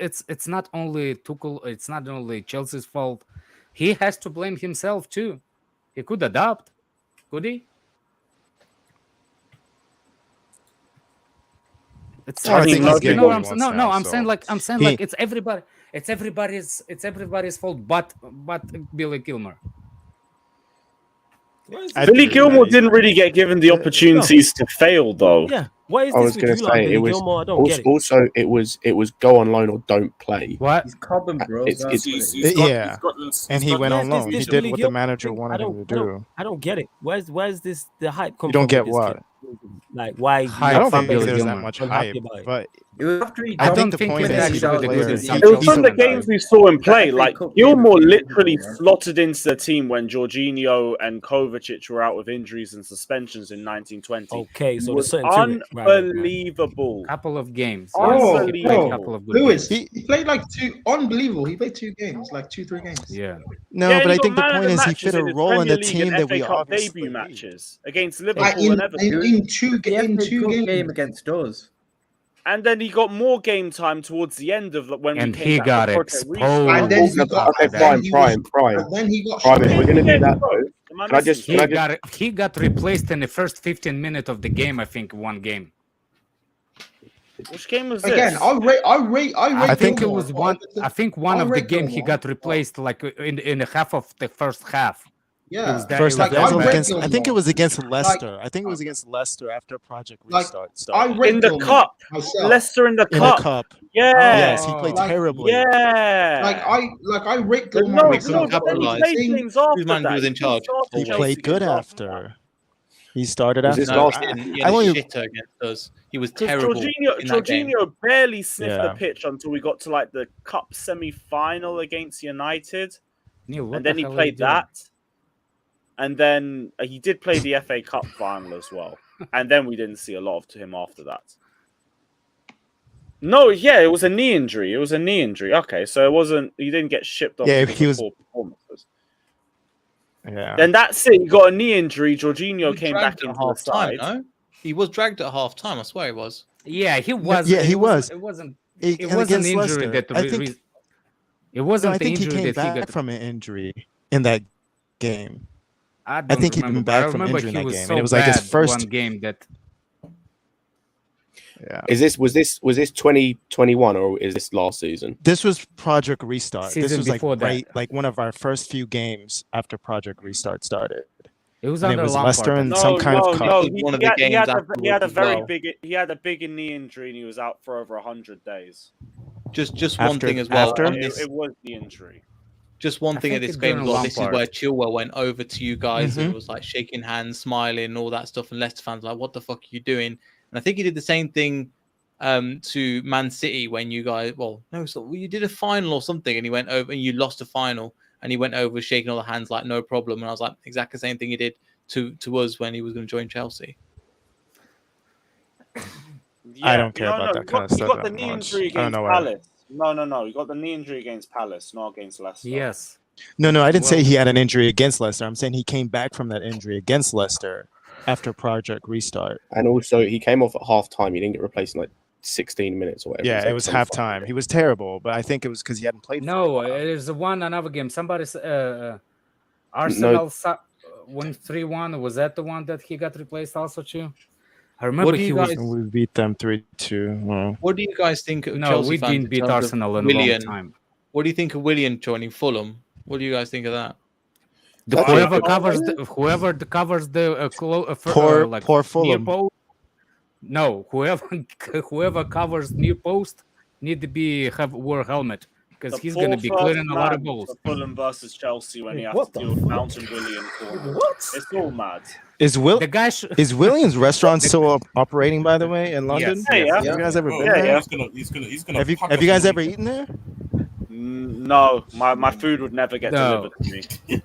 not only Tuchel, it's not only Chelsea's fault. He has to blame himself too. He could adapt, could he? It's I think he's getting what he wants now, I'm so saying like he- it's everybody's fault, but Billy Gilmore. I Billy think Gilmore that- didn't really get given the opportunities to fail, though. Yeah. What is I this was with going you to lot, say Billy it was Gilmore? I don't get it. also it was go on loan or don't play. What? He's carbon bros. It's- that's it's- what it is. Yeah, and he went on Where's loan. this He did Billy what the Gilmore manager thing? wanted him to do. I don't get it. Where's this the hype come You don't from get with this what? kid? Like why? I don't think Billy there's that Gilmore. much Unhappy hype, about it. but It was after he I don't think the think point he's is actually he's a really good player. in He- some It was he's from the a- games we saw him play. FA Like Cup Gilmore game, literally yeah. slotted into the team when Jorginho and Kovacic were out with injuries and suspensions in 1920. Okay, He so was there's something to it. Right, right. unbelievable. Couple of games. Oh, Yes, he played Unbelievable. a couple of good Lewis, games. he played like unbelievable. He played 2 games, like 2-3 games. Yeah. No, Yeah, but he I got think the man of point the is he matches fit a his role in Premier the League team and that FA we Cup obviously debut need. matches against Like Liverpool and Everton. in two The FA Cup game games. against us. And then he got more game time towards the end of when And we came he back got to Project exposed. Restart. And then he got, Okay, and then he was, Prime. and then he got Prime, if shot we're down. going to do that, though, Am I can I just... missing Can I just He got replaced in the first 15 minutes of the game, I think, one game. Which game was this? Again, I rate I think it Gilmore, was but one. I think one I of the rate game he Gilmore, got replaced like in the half of the first half. Yeah, was that- First, it was half, it was that bad. against, I think it was against Like- Leicester. I think it was against Leicester after Project Like, Restart I started. rate in the Gilmore cup. myself. Leicester in the In cup. the cup. Yeah. Yes, he played Like- terribly. Yeah. Like I rate But Gilmore no, myself. but then he capitalised. played games after Whose manager that. was in charge? started He Chelsea played good games after. He started Was after. this No, last- he didn't. He I had a only- shitter against us. He was Because terrible in that game. Jorginho barely sniffed Yeah. the pitch until we got to like the cup semi-final against United, Neil, what and then the he hell are you played doing? that, and then he did play the FA Cup final as well, and then we didn't see a lot of him after that. No, yeah, it was a knee injury. Okay, so it wasn't. He didn't get shipped off. Yeah, because he of was- poor performances. Yeah. Then that's it. He got a knee injury. Jorginho He came dragged back at into the half time. side. No, he was dragged at half time. I swear he was. Yeah, he was. yeah, he was. It wasn't. It- It and wasn't against injury Leicester, that. I think- It wasn't I the think he injury came that he back got. from an injury in that game. I I think he'd remember, been but I back from remember injury in he that was game, so and it was like his bad first. one game that. Yeah. was this 2021 or is this last season? This was Project Restart. This Season was like before that. right, like one of our first few games after Project Restart started. It was And it under was Lampard. Leicester and some kind of cup. No, One of he the had, he games had a afterwards as very well. big. He had a big knee injury and he was out for over 100 days. Just one After- thing as well. after? On It, this, it was the injury. just one I thing at think this it's game as during well. This is Lampard. where Chilwell went over to you guys and Mhm. was like shaking hands, smiling, and all that stuff. And Leicester fans were like, "What the fuck are you doing?" And I think he did the same thing to Man City when you guys. Well, no, so you did a final or something, and he went over and you lost a final, and he went over shaking all the hands like no problem. And I was like, exactly the same thing he did to us when he was going to join Chelsea. I don't care about that he kind of got, stuff He got the that knee much. injury I don't against know why. Palace. No. He got the knee injury against Palace, not against Leicester. Yes. No, I didn't say Well- he had an injury against Leicester. I'm saying he came back from that injury against Leicester after Project Restart. And also, he came off at half time. He didn't get replaced in like 16 minutes or whatever. Yeah, it like was 25 halftime. minutes. He was terrible, but I think it was because he hadn't played. No, for a while. there's another game. Somebody's Arsenal won 3-1. Was that the one that he got replaced also too? I remember do you he was. guys- We beat them 3-2. Well, What do you guys think of No, Chelsea we fans didn't in beat terms of Arsenal in a long Willian? time. What do you think of Willian joining Fulham? What do you guys think of that? Whoever covers the Poor near Fulham. post. No, whoever covers near post need to wear a helmet because he's going to be clearing a lot of balls. For Fulham versus Chelsea when you have What to the deal with fuck? Mountain William corner. What? It's all mad. Is Williams' restaurant still operating, by the way, in London? Yes, Hey, yes. Have you guys ever been Yeah, there? yeah. He's gonna. Have you pack us guys in ever eaten there? No, my food would never get No. delivered to me.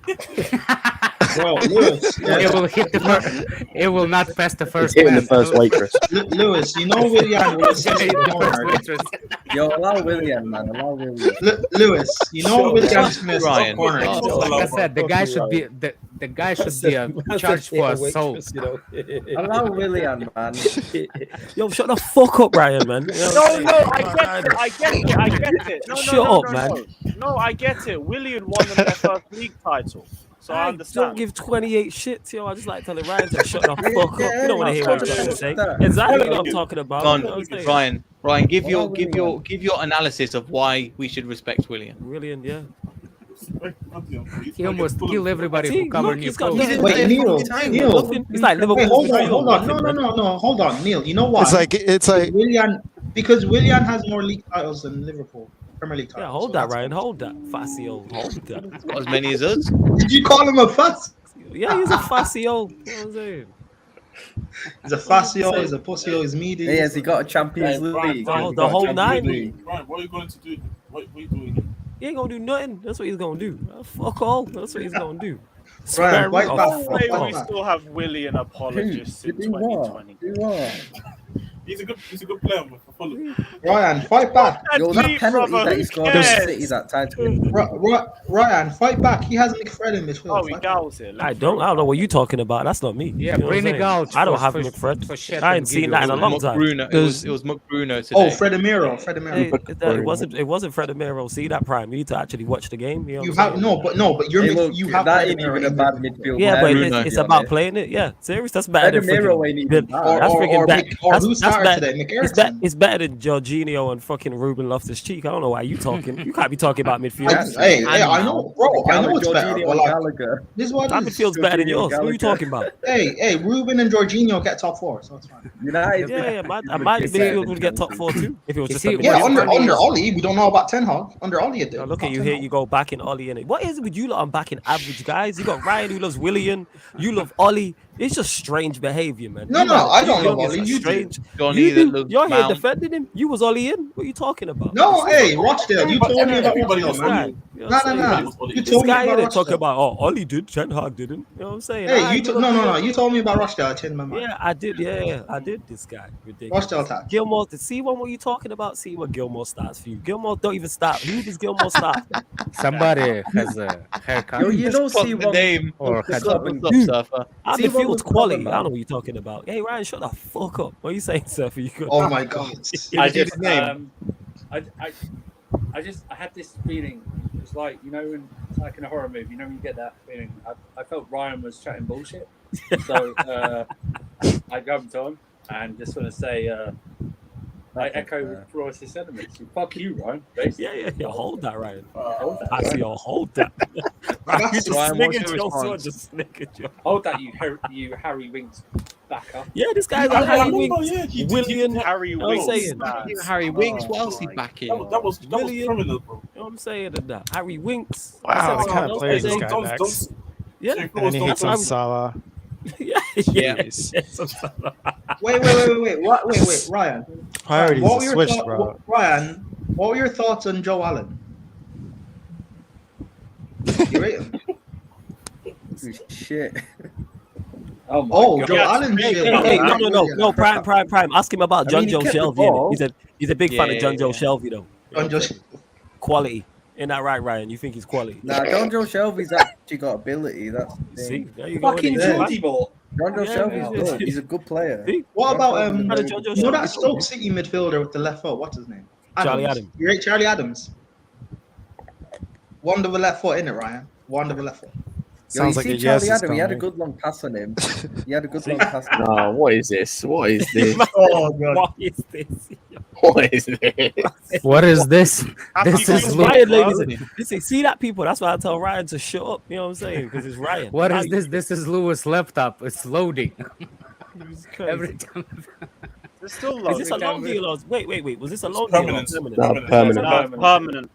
Bro, Lewis, It will hit the first. It will not pass the first. Hitting the man. first waitress. Lewis, you know Willian was It's gonna hit the first corner. waitress. Yo, allow William, man. Allow William. Lewis, you know Willian's in his Ryan. corner. Like I said, the guy should be the guy should be charged for assault. You know? Allow William, man. Yo, shut the fuck up, Ryan, man. You know what I'm saying? I get it. No, Shut up, man. No, I get it. William won them their first league title. So I I understand. don't give 28 shits, yo. I just like telling Ryan to shut the fuck up. Yeah, You don't want to hear what I'm trying to say. Exactly what I'm talking about. Go on, You know what I'm saying? Ryan, give your analysis of why we should respect William. Brilliant, yeah. He almost killed everybody See, who covered look, near he's got post. nothing. Wait, Neil, It's like Liverpool. Wait, hold on, Liverpool, hold on. nothing, man. No. Hold on, Neil. You know what? It's like Willian, because Willian has more league titles than Liverpool, Premier League titles. Yeah, hold so that, that's- Ryan. Hold that. Facio. Hold that. Not as many as us. Did you call him a fuss? Yeah, he's a Facio. You know what I'm saying? He's a Facio, he's a pussio, he's meaty. Hey, has he got a Champions League? The whole nine. Ryan, what are you going to do? What are you doing? He ain't gonna do nothing. That's what he's gonna do. Fuck all. That's what he's gonna do. Ryan, white Swear back. off. Why Fuck we off. still have William apologists in 2020. He's a good player for Fulham. Ryan, fight back. Yo, that penalty that he scored in City that time to win. Ryan, fight back. He has McFred in midfield. Oh, he gals it. I don't know what you're talking about. That's not me. Yeah, You know what I'm bring it saying? out. I don't have for McFred. shit I and ain't give seen you that in a a long time. Bruno. It was McBruno today. Oh, Fredemiro. Hey, it wasn't Fredemiro. See that prime. You need to actually watch the game. You, know You what I'm have saying? but you're Hey, look, you have that ain't Fredemiro even a in bad midfield. midfield. Yeah, but player, it's to be about honest. playing it. Yeah, serious. That's better than Fredemiro ain't freaking. even bad. That's freaking bad. Or who started today? It's better than Jorginho and fucking Ruben Loftus-Cheek. I don't know why you talking. You can't be talking about midfield. Hey, I know, bro. I know it's better. Jorginho But and like, Gallagher. this is what That it is. midfield's better than Jorginho yours. What are you Gallagher. talking about? Hey, Ruben and Jorginho get top four, so it's fine. United. Yeah, my midfield would get top four too if it was just a Yeah, midfield. under Ollie, we don't know about Ten Hag. Under Ollie, it did. Now look at you here. You go back in Ollie in it. What is it with you lot on back in average guys? You got Ryan who loves William. You love Ollie. It's just strange behavior, man. No, I don't love It's Ollie. You do. strange. Johnny You that do. loves You're here Mount. defending him. You was Ollie in. What are you talking about? No, hey, Rochdale, you told me about Everybody Rochdale, was man. Ollie. You know what I'm saying? No. You This told me guy here about that talk Rochdale. about Ollie did, Ten Hag didn't. You know what I'm saying? Hey, Alright, no. You told me about Rochdale. I changed my mind. Yeah, I did. Yeah, I did. This guy, ridiculous. Rochdale attack. Gilmore, see what you talking about? See what Gilmore starts for you. Gilmore don't even start. Who does Gilmore start? Somebody has a haircut. Yo, you don't see the one. name. Or What's had up, something. Surfer? Our See what midfield's was quality. talking I don't know what you're talking about. Hey Ryan, shut the fuck up. What are you saying, sir? For you? Oh my god. I just, I had this feeling. It was like, you know, like in a horror movie, you know, when you get that feeling. I felt Ryan was chatting bullshit, so I go up to him and just sort of say, I echo Royce's sentiments. Fuck you, Ryan. Basically. Yeah. Hold that, Ryan. Hold that. I see. Hold that. Ryan, you just Ryan, what's sniggered your your response? sword. Just sniggered your. Hold that, you Harry Winks backer. Yeah, this guy's Yeah, a Harry I remember, Winks. yeah, he did- William. Harry You know what I'm Winks. saying? Nah. Harry Winks, what else he backing? That was William. criminal, bro. You know what I'm saying? That Harry Winks. Wow, That's the kind how of players this I'm guy saying. backs. Yeah. And then he hits on Salah. Yeah. Jeez. Wait, Ryan. Priorities What are were your switched, thought- bro. Ryan, what were your thoughts on Joe Allen? You rate him? Shit. Oh, Joe Allen Hey, shit. no. Prime. Ask him about I John mean, he Joe kept the Shelby. ball. innit? He's a big fan Yeah, of John Joe yeah. Shelby, though. John Joe- Quality. Ain't that right, Ryan? You think he's quality? Nah, John Joe Shelby's actually got ability. That's the See, thing. there you go. Fucking Yeah. Geordie ball. John Joe Yeah, Shelby's yeah. good. He's a good player. See? What about John Joe you know that Shelby. Stoke City midfielder with the left foot? What's his name? Charlie Adams. You rate Charlie Adams? Wonderful left foot, innit, Ryan? Wonderful left foot. Sounds you like see a yes Charlie is Adam, he had a coming. good long pass on him. He had a good long pass on him. No, what is this? What is this? Oh god. What is this? What is this? What is this? Happy This This is is Gilmore, Ryan, bro. ladies. Listen, see that, people? That's why I tell Ryan to shut up. You know what I'm saying? Because it's Ryan. What Now is this? This is Lewis' laptop. It's loading. It's crazy. Every time. It's still Is low. this a loan deal or wait? Was this a loan permanent. deal or No, permanent? permanent. No, permanent.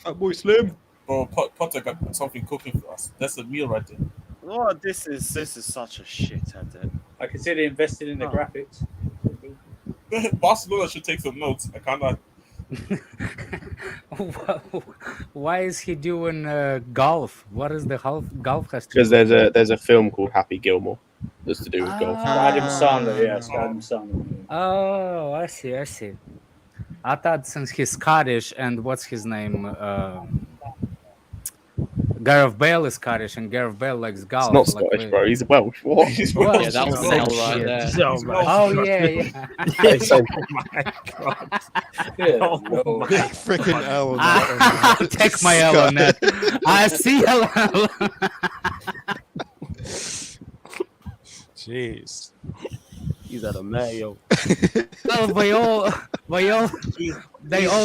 That boy Slim. Bro, Potter got something cooking for us. That's a meal right there. Oh, this is such a shit head. I consider investing in the graphics. Barcelona should take some notes. I can't lie. Why is he doing golf? What is the golf has to Because do? there's a film called Happy Gilmore that's to do with golf. Adam Sandler, yes, Adam Sandler. Oh, I see. I thought since he's Scottish and what's his name? Gareth Bale is Scottish and Gareth Bale likes golf. It's not like Scottish, we- bro. He's Welsh. What? He's Well, Yeah, that was an L right there. Oh yeah. Same. Yeah, Oh, no. my Freaking L on that one, man. I'll take my L on that. I see L. Jeez. He's at a mayo. Well, they all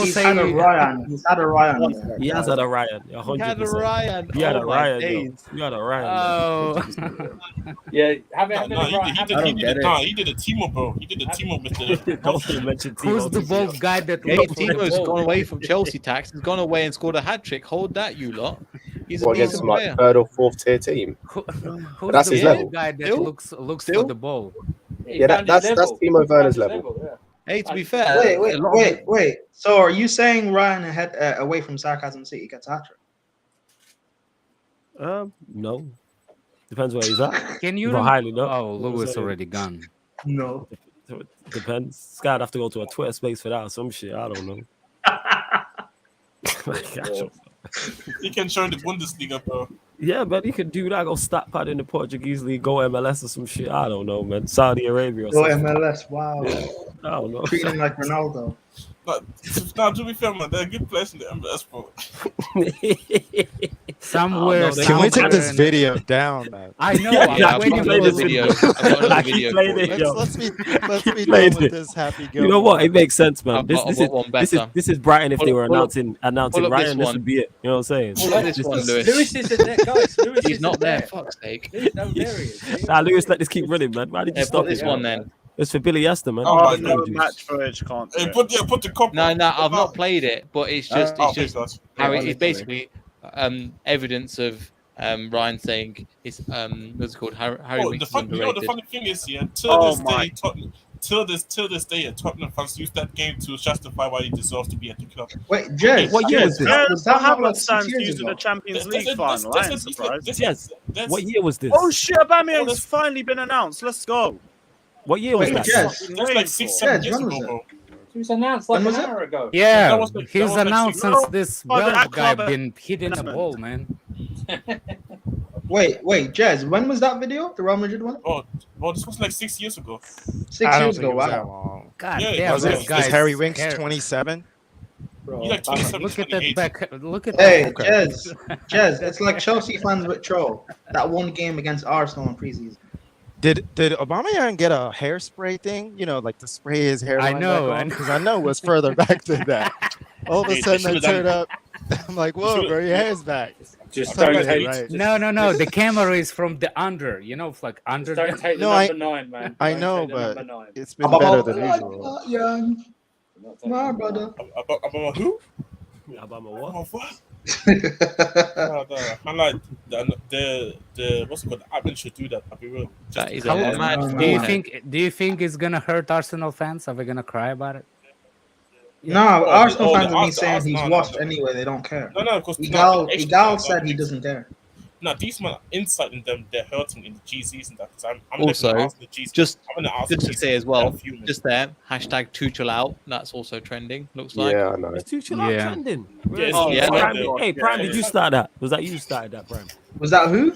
He's say had a Ryan. He's had a Ryan. there. He has had a Ryan. 100%. Ryan. You had a Oh my Ryan. days. You had a Ryan. Oh. Yeah, have No, he did a team up, bro. He did a team up with the. Don't even mention Who's Timo. the bald guy that Hey, looks for the Timo's ball? gone away from Chelsea tax. He's gone away and scored a hat trick. Hold that, you lot. He's a What, against decent some, like player. third or fourth tier team? Who's That's the his bald level. guy that Still? looks for Still? the ball? Yeah, that's Timo Werner's level. Yeah. Hey, to be fair, Wait. So are you saying Ryan ahead away from Sarcasm City gets a hat trick? No. Depends where he's at. Can you? But highly not. Oh, Lewis already gone. No. Depends. This guy'd have to go to a Twitter space for that or some shit. I don't know. He can join the Bundesliga, bro. Yeah, man, he could do that. Go stat pad in the Portuguese league, go MLS or some shit. I don't know, man. Saudi Arabia or Go something. MLS. Wow. I don't know. Treating him like Ronaldo. But now, to be fair, man, they're a good players in the MLS, bro. Somewhere. Can we take this somewhere in- video down, man? I know. Yeah, I'm I've waiting got for another this video. video. I've got another Like he video. played for it, it. yo. Let's be He done played with it. this happy You Gilmore. know what? It makes sense, man. I've This got is one this is better. this is Brighton if they were Pull up- announcing pull up this Ryan. This one. would be it. You know what I'm saying? Pull up this one, Lewis. Lewis isn't there, guys. Lewis He's isn't not there. there. Fuck's sake. No, there he is. Nah, Lewis, let this keep running, man. Why did you Yeah, stop put this it? one then. It's for Billy Aston, man. Oh, Oh, my no God. match footage can't do Hey, it. put the cop. No, I've not played it, but it's just how Yeah, it's basically evidence of Ryan saying it's what's it called Harry Oh, Winks is the underrated. funny thing is, yeah, Oh, till my. this day, Tottenham fans use that game to justify why he deserves to be at the club. Wait, Jez. What year was this? Was that not like Havertz 6 stands years used in ago? the Champions That's- League that's- final. I ain't that's- surprised. Yes. that's- What year was this? Oh shit, Aubameyang's that's- finally been announced. Let's go. What year was Wait, that? Jez. That's like 6-7 Yeah, years when ago, was it? bro. He was announced like When an was it? hour ago. Yeah, That was like- he's that was like announced six- since this Oh, the Welsh guy club been hitting the announcement. ball, man. Wait, Jez. When was that video? The Real Madrid one? Oh, this was like 6 years ago. 6 I don't years think ago. it was that Wow. long. God Yeah, damn, Was this it, guy. is Harry Winks 27? He's like 27, Look at that 28. back. Look at Hey, that. Jez. It's like Chelsea fans with Troll. That one game against Arsenal in preseason. Did Aubameyang get a hairspray thing? You know, like to spray his hair. I know, because I know it was further back than that. All of a Hey, sudden they I should've turn done- up. I'm like, whoa, bro, your hair's back. Just Something don't like take. that, right? No. The camera is from the under. You know, like under. Just don't take the No, I- number 9, man. I Don't know, take the but number 9. it's been better than usual. Young, my brother. About who? About my what? About what? I'm like the what's it called? The admin should do that. I'll be real. That is How- a mad Do you forehead. think it's gonna hurt Arsenal fans? Are we gonna cry about it? No, Arsenal fans the have been saying Arsenal- he's no, washed no. anyway. They don't care. No, because Igal said he doesn't care. No, these men inside in them, they're hurting in the GCs and that. Because I'm Also, looking at the GCs. just I'm gonna ask the to GCs, say as well, they're fuming. just there, hashtag Tuchel out. That's also trending. Looks like. Yeah, I know. It's too chill out trending. Yeah, Oh, yeah, Prime, yeah. hey, Prime, did you start that? Was that you started that, Prime? Was that who?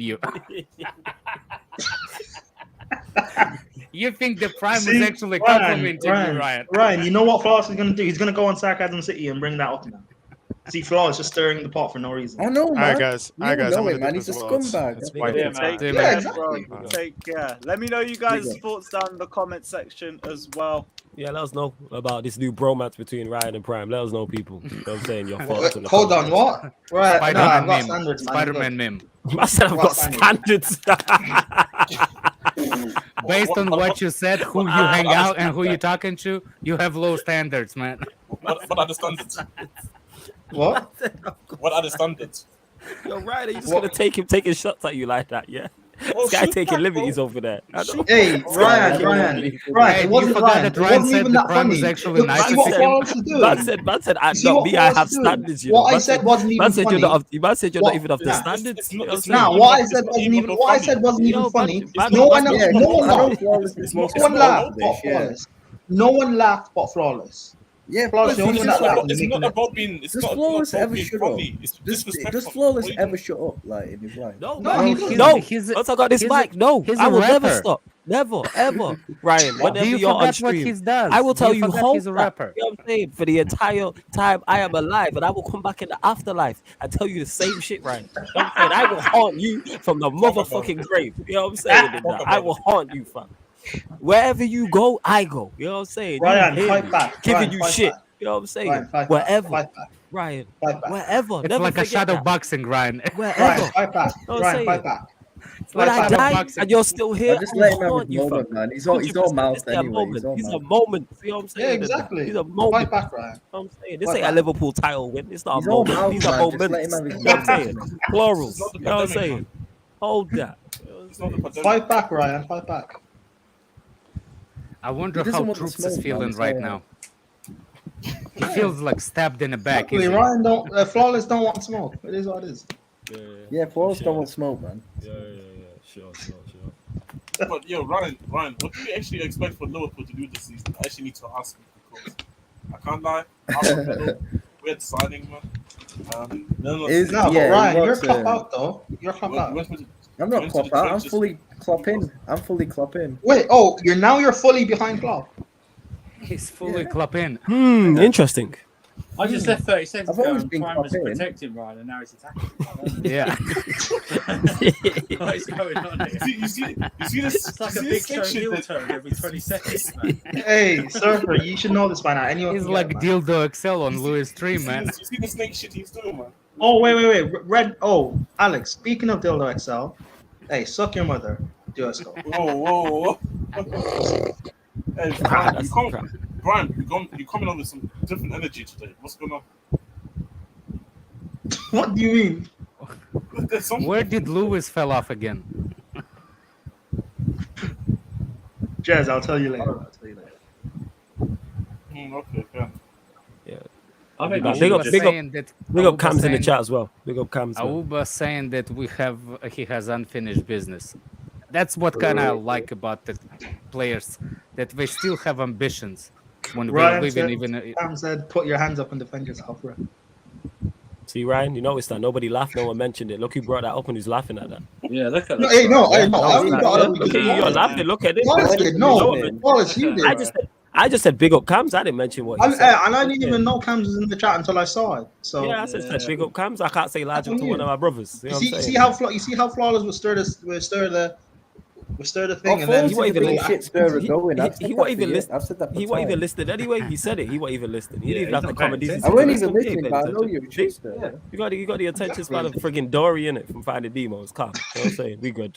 you. You think the Prime See, was actually complimenting you, Ryan? Ryan, you know what Flawless is going to do? He's going to go on Sarcasm City and bring that up now. See, Flawless just stirring the pot for no reason. I know, man. All right, guys. You All right, guys. know I'm gonna it, man. dip He's a as well. scumbag. It's Yeah, wife Take time. care, Yeah, exactly. bro. Take care. Let me know you guys' thoughts down in the comment section as well. Yeah, let us know about this new bromance between Ryan and Prime. Let us know, people. You know what I'm saying? Your thoughts. Hold on, what? Right, no, I've got Spider-Man meme. standards, man. Spider-Man meme. I said I've got standards. Based on what you said, who you hang out and who you talking to, you have low standards, man. What are the standards? What? What are the standards? Yo, Ryan, are you just gonna take him taking shots at you like that? Yeah. Oh, This guy shoot taking back, liberties bro. over there. Hey, Ryan, Hey, it you wasn't forgot Ryan. that It Ryan wasn't said even the that Prime was funny. actually Look, nice see to what him. Flawless is doing. Man said, You see what me, I have Flawless is doing? standards. You know, What I said wasn't even man said funny. man said you're not even of the Nah. standards. You know what I'm Nah, saying? what I said wasn't even. What I said wasn't even Yo, funny. man, No one, man, no one I know laughed. Flawless is No most one laughed about but this, yeah. Flawless. No one laughed but Flawless. Yeah, Flawless, the only one that laughed. It's not about being. It's Does not Flawless about ever being shut up? funny. It's Does disrespectful. Flawless What are you ever doing? shut up, like, in his life? No, No, he doesn't. no. He's a- Once I got this he's a- mic, no, he's I a will never rapper. stop. Never, ever. Ryan, Do whenever you you're on forget what stream, he does? I will Do tell you you, forget hold he's a that. rapper? You know what I'm saying? For the entire time I am alive, and I will come back in the afterlife and tell you the same shit, Ryan. You know what I'm saying? I will haunt you from the motherfucking grave. You know what I'm saying? I will haunt you, fam. Wherever you go, I go. You know what I'm saying? Ryan, you hear fight me? back. Giving Ryan, you fight shit. back. You know what I'm saying? Ryan, fight Wherever. back. Fight back. Ryan, Fight back. wherever. It's Never like a forget shadow that. boxing, Ryan. Wherever. Ryan, fight back. You know what I'm Ryan, saying? fight back. When Fight I back. die boxing. and you're still here, Just I let will him have haunt his you, fam. moment, man. He's all 100%. mouthed This ain't a anyway. moment. He's These all are mouthed. moments. You know what I'm Yeah, saying? exactly. These are moments. Fight back, Ryan. You know what I'm saying? This Fight ain't a back. Liverpool title win. It's not He's a all moment. mouthed, These are man. Just let moments. him have his You know what I'm saying? moment. Plurals. It's not the You know what I'm pandemic, saying? Hold that. You know what I'm It's not the saying? pandemic. Fight back, Ryan. Fight back. I wonder He doesn't how want the Troops smoke, is man. feeling It's right all now. He feels like stabbed in the back. Exactly. Is he? Ryan don't. Flawless don't want smoke. It is what it is. Yeah, Flawless don't want smoke, man. Yeah. Sure. But yo, Ryan, what do you actually expect for Liverpool to do this season? I actually need to ask you because I can't lie. Weird signing, man. No, Is- No, yeah, but Ryan, he you're wants, clop out though. You're clop out. I'm not clop out. I'm fully clop in. I'm fully clop in. Wait, you're fully behind Klopp. He's fully club in. Interesting. I just left 30 seconds I've ago always and been Prime was clop in. protecting Ryan and now he's attacking. Yeah. What is going on here? You see this? It's like you a see big this show section heel that- turn every 20 seconds, man. Hey, Surfer, you should know this by now. Anyone He's can like get it, man. Dildo Excel on Louis' stream, man. You see the snake shit he's doing, man. Oh, wait. Red. Oh, Alex, speaking of Dildo XL, hey, suck your mother. Do us go. Whoa. Hey, That's Brian, you're coming on with some different energy today. What's going on? What do you mean? There's something. Where did Lewis fell off again? Jez, I'll tell you later. Okay, fair. Yeah. I think Big up Auba Cams in the saying- chat as well. Big up Cams. man. Auba saying that he has unfinished business. That's what kind of like about the players, that they still have ambitions when we're Ryan living said, even. Sam said, put your hands up and defend yourself, bro. See, Ryan, you noticed that nobody laughed, no one mentioned it. Look who brought that up and who's laughing at that. Yeah, look at No, that. hey, no, Yeah, I only got it up look because at you, you're laughing. Look at it. Wallace did. No, Wallace, you did. I just said big up Cams. I didn't mention what he And said. I didn't even know Cams was in the chat until I saw it. So Yeah, I said big up Cams. I can't say large up to one of my brothers. You know You what I'm saying? see how Flawless would stir the thing, and then Flawless He wasn't is a even big shit stirrer going. I've said he that wasn't for even years. listening. I've said that for He wasn't even time. listening anyway. He said it. He wasn't even listening. He Yeah, didn't even have he's to not comment. paying He's I wasn't listen, even he ain't listening, paying but I know attention. you're a shit stirrer. You got the attention span of friggin' Dory in it from Finding Nemo. It's calm. You know what I'm saying? We good.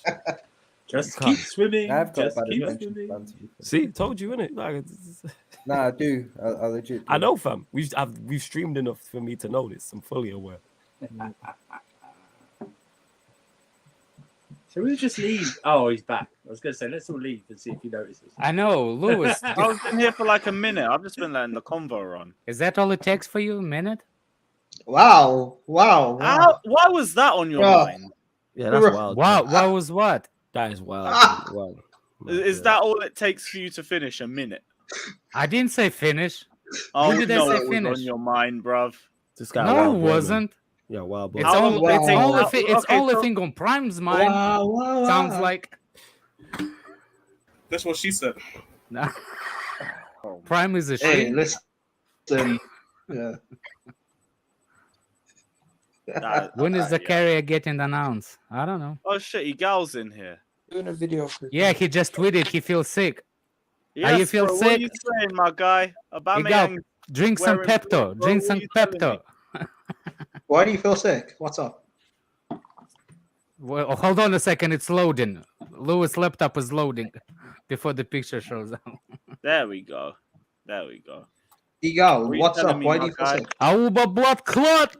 Just Calm. keep swimming. I've got Just bad keep attention swimming. span, to be fair. See, told you innit? Like, Nah, I do. I legit. I do. know, fam. We've streamed enough for me to know this. I'm fully aware. So we just leave. Oh, he's back. I was going to say, let's all leave and see if he notices. I know, Lewis. I was in here for like a minute. I've just been letting the convo run. Is that all it takes for you? A minute? Wow. Why was that on your Bro. mind? Yeah, that's wild. Wow, what was what? That is wild. Wow. Is that all it takes for you to finish a minute? I didn't say finish. Oh, When did I no, say it was finish? on your mind, bruv. This guy. No, wild it boy, man. wasn't. Yeah, wild boy. It's How all. long- It's Wow. all. It's Okay, all a so- thing on Prime's mind. Wow. Sounds like. That's what she said. Nah. Prime is a Hey, she. listen. Yeah. When is Zakaria getting announced? I don't know. Oh shit, Igal's in here. Doing a video for Yeah, he just tweeted he feels sick. Yes, How you feel bro, sick? What are you saying, my guy? Igal, drink some wearing blue, Pepto. bro, Drink what some are you telling Pepto. Why do you feel sick? What's up? Well, hold on a second. It's loading. Lewis' laptop is loading before the picture shows up. There we go. There we go. Igal, What are you what's telling up? me, Why my do you feel guy? sick? Auba blood clot.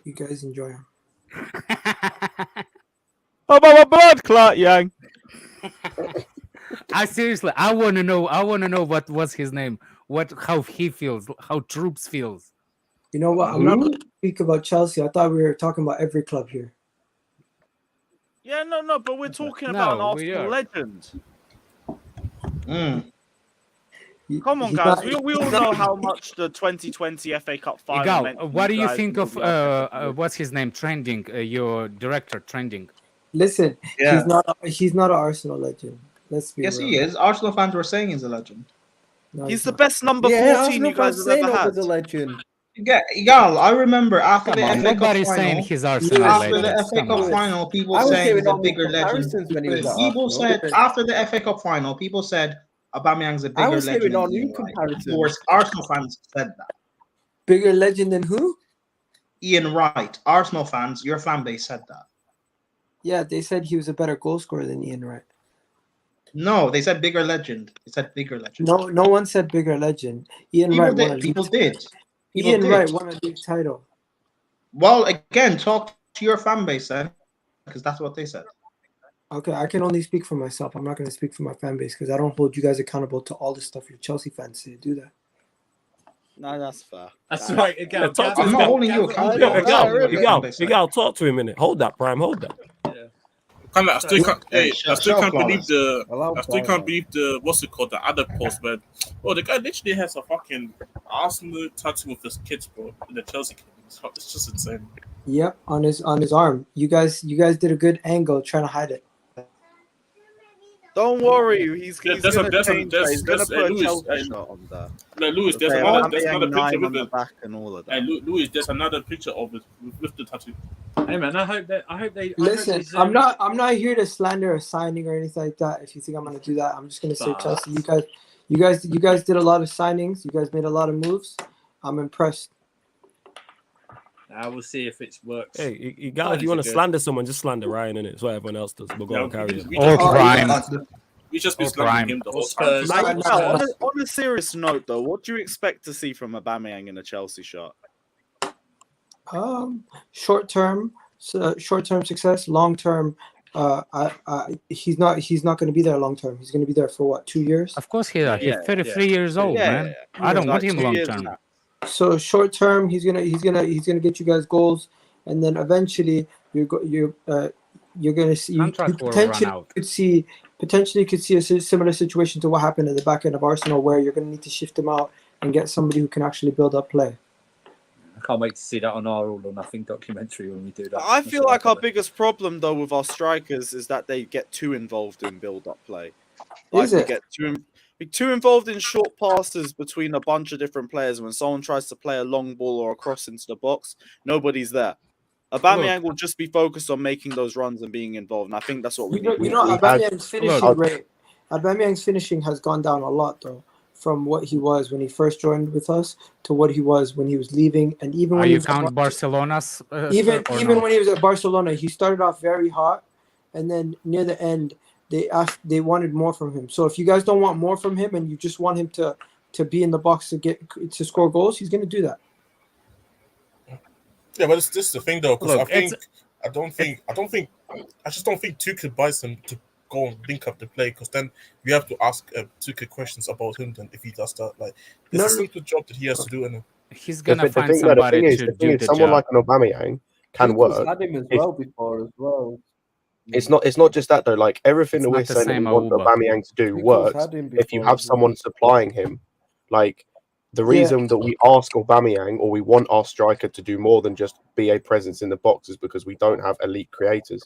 You guys enjoy him. How about a blood clot, Yang? I seriously, I want to know. I want to know what's his name. How he feels. How Troops feels. You know what? I'm not going to speak about Chelsea. I thought we were talking about every club here. Yeah, no, but we're talking No, about an we Arsenal are. legend. He- Come on, he's guys. not- We all know how much the 2020 FA Cup final meant. Igal, what do you guys think and of all the other what's his name trending? Your director trending. Listen, Yeah. he's not an Arsenal legend. Let's be Yes, real. he is. Arsenal fans were saying he's a legend. No, He's the not. best number Yeah, 14 Arsenal you guys fans have saying ever I had. was a legend. Yeah, Igal, I remember after Come the on, FA Cup nobody's final. saying he's Arsenal After the legend. FA Come Cup on. final, people I was saying hearing he's a all these bigger legend. comparisons when he was at People Arsenal. said after the FA Cup final, people said Aubameyang's a I bigger was legend hearing all than new Ian Wright. comparisons. Of course, Arsenal fans said that. Bigger legend than who? Ian Wright, Arsenal fans, your fan base said that. Yeah, they said he was a better goal scorer than Ian Wright. No, they said bigger legend. They said bigger legend. No one said bigger legend. Ian People Wright won a did. league People title. did. People Ian did. Wright won a league title. Well, again, talk to your fan base then, because that's what they said. Okay, I can only speak for myself. I'm not going to speak for my fan base because I don't hold you guys accountable to all the stuff your Chelsea fans say. Do that. No, that's fair. That's right. Again, I'm not holding you accountable. Igal, talk to him a minute. Hold that, Prime. Hold that. I still can't. Hey, I still can't believe Allow I still Prime. can't believe the what's it called, the other post, man. Oh, the guy literally has a fucking Arsenal tattoo with his kids, bro. In the Chelsea kid. It's just insane. Yep, on his arm. You guys did a good angle trying to hide it. Don't worry, he's There's gonna a- change that. He's gonna there's- put a Louis, Chelsea and- shirt on there. No, Louis, there's Say another Aubameyang picture 9 with on the it. back and all of that. And Louis, there's another picture of it with the tattoo. Hey man, I hope they. Listen, I'm not here to slander a signing or anything like that. If you think I'm gonna do that, I'm just gonna say Chelsea. You guys did a lot of signings. You guys made a lot of moves. I'm impressed. I will see if it works. Hey, Igal, if you want to slander someone, just slander Ryan, innit? It's what everyone else does. We'll go and carry it. We just be slandering him the whole time. On a serious note, though, what do you expect to see from Aubameyang in a Chelsea shirt? Short term success. Long term, he's not going to be there long term. He's going to be there for what, 2 years? Of course he is. He's 33 years old, man. I don't want him long term. So short term, he's gonna get you guys goals, and then eventually you're gonna see you potentially could see a similar situation to what happened at the back end of Arsenal, where you're gonna need to shift him out and get somebody who can actually build up play. I can't wait to see that on our All or Nothing documentary when we do that. I feel like our biggest problem, though, with our strikers is that they get too involved in build-up play. Is it? They get too involved in short passes between a bunch of different players. When someone tries to play a long ball or a cross into the box, nobody's there. Aubameyang will just be focused on making those runs and being involved, and I think that's what we need. Aubameyang's finishing rate. Aubameyang's finishing has gone down a lot, though, from what he was when he first joined with us to what he was when he was leaving, and even when you count Barcelona's even when he was at Barcelona, he started off very hot, and then near the end, they wanted more from him. So if you guys don't want more from him and you just want him to be in the box to score goals, he's going to do that. Yeah, but this is the thing though, because I just don't think Tuchel buys him to go and link up the play, because then we have to ask Tuchel questions about him. Then if he does that, like it's a simple job that he has to do, and he's gonna find somebody to do the someone job. like an Aubameyang can work. Had him as well before as well. It's not just that though. Like everything that we're saying that we want Aubameyang to do works if you have someone supplying him. Like the reason that we ask Aubameyang or we want our striker to do more than just be a presence in the box is because we don't have elite creators.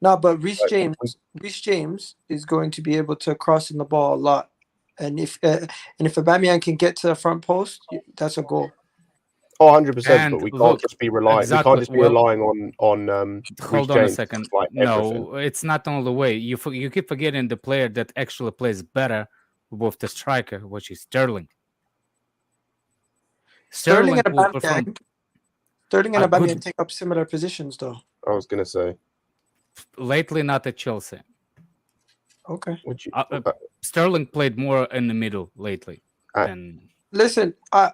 No, but Reece James is going to be able to cross in the ball a lot, and if Aubameyang can get to the front post, that's a goal. Oh, 100%. And But we can't look, just be relying. exactly, We can't just be well, relying on. Hold Reece on a James second. to supply everything. No, it's not the only way. You keep forgetting the player that actually plays better with the striker, which is Sterling. Sterling and will perform Aubameyang take up similar positions, though. I was gonna say lately, not at Chelsea. Okay. Sterling played more in the middle lately. Listen, I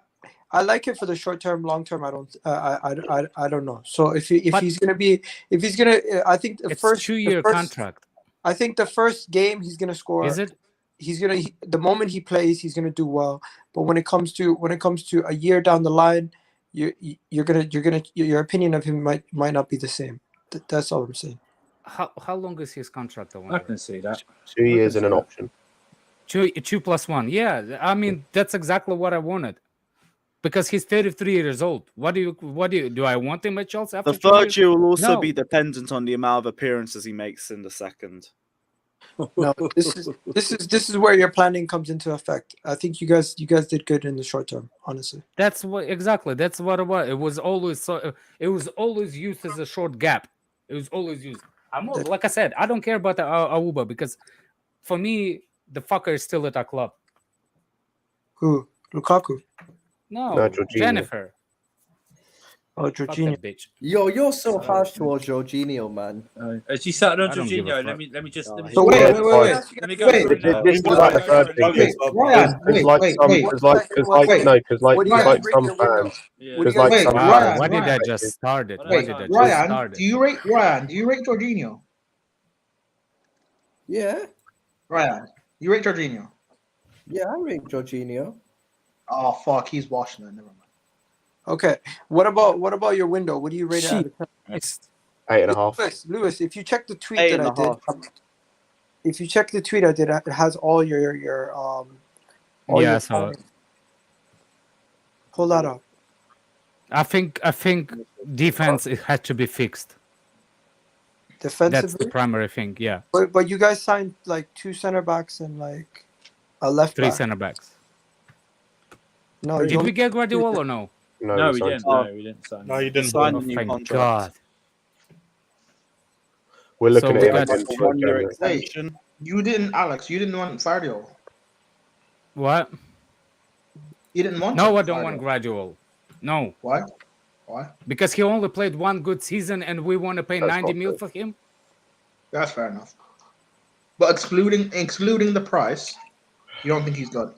like it for the short term. Long term, I don't know. So if he's gonna, I think the first 2-year contract. I think the first game he's gonna score. Is it? The moment he plays, he's gonna do well. But when it comes to a year down the line, your opinion of him might not be the same. That's all I'm saying. How long is his contract? I can see that. 2 years and an option. 2 plus 1. Yeah, I mean that's exactly what I wanted. Because he's 33 years old. What do I want him at Chelsea after The third 2 year will also No. be dependent on the amount of appearances he makes in the second. No, this is where your planning comes into effect. I think you guys did good in the short term, honestly. That's what it was. It was always used as a short gap. It was always used. Like I said, I don't care about the Auba because for me the fucker is still at our club. Who? Lukaku? No, Jorginho. Jennifer. Oh, Fuck Jorginho. that bitch. Yo, you're so harsh towards Jorginho, man. As you sat on I don't give a Jorginho, fuck. let me just. So wait. Let me go. This is like the third thing. Because some fans. Because like some Wow, fans. why did I just start it? Why Wait, did I just Ryan, start do it? you rate Ryan? Do you rate Jorginho? Yeah, Ryan, you rate Jorginho? yeah, I rate Jorginho. Oh fuck, he's washing it. Never mind. Okay. What about your window? What do you rate it out of 10? 8.5. Lewis, if you check the tweet that I did, if you check the tweet I did, it has all your Yeah, I saw it. Pull that up. I think defense it had to be fixed. Defensively, That's the primary thing. Yeah, but you guys signed like 2 center backs and like a left 3 back. center backs. No, Did we get Guardiola or no? No, we didn't. Oh. No, we didn't sign. No, you didn't. Sign Oh, a new thank contract. God. We're looking So at we it got again for 1 year January. extension. You didn't, Alex. You didn't want Fardio. What? You didn't want. No, him, I don't Fardio. want Gradual. No, Why? Why? because he only played 1 good season, and we want to pay That's 90 not mil good. for him. That's fair enough. But excluding the price, you don't think he's good?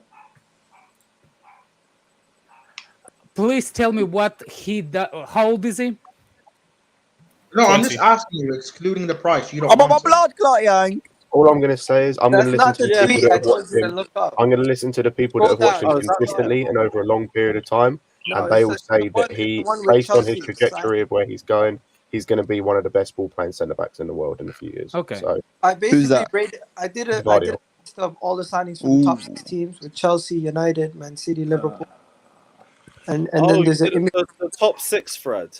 Please tell me what he does. How old is he? No, I'm 20. just asking you. Excluding the price, you don't. I'm on my want him. blood clot, yang. All I'm going to say is I'm going to That's listen not to the the people tweet I that have told watched you to him. look up. I'm going to listen to the people that have watched him Scroll down. consistently and over a long period of time, No, and they it's will the say one- that he, the one with based on his Chelsea, trajectory of where he's going, he's going to be one of the best ball-playing centre-backs in the world in a few years. Okay. So I basically that? rated. I did a Vardy. list of all the signings from the top 6 teams with Chelsea, United, Man City, Liverpool, and then there's the top 6 thread.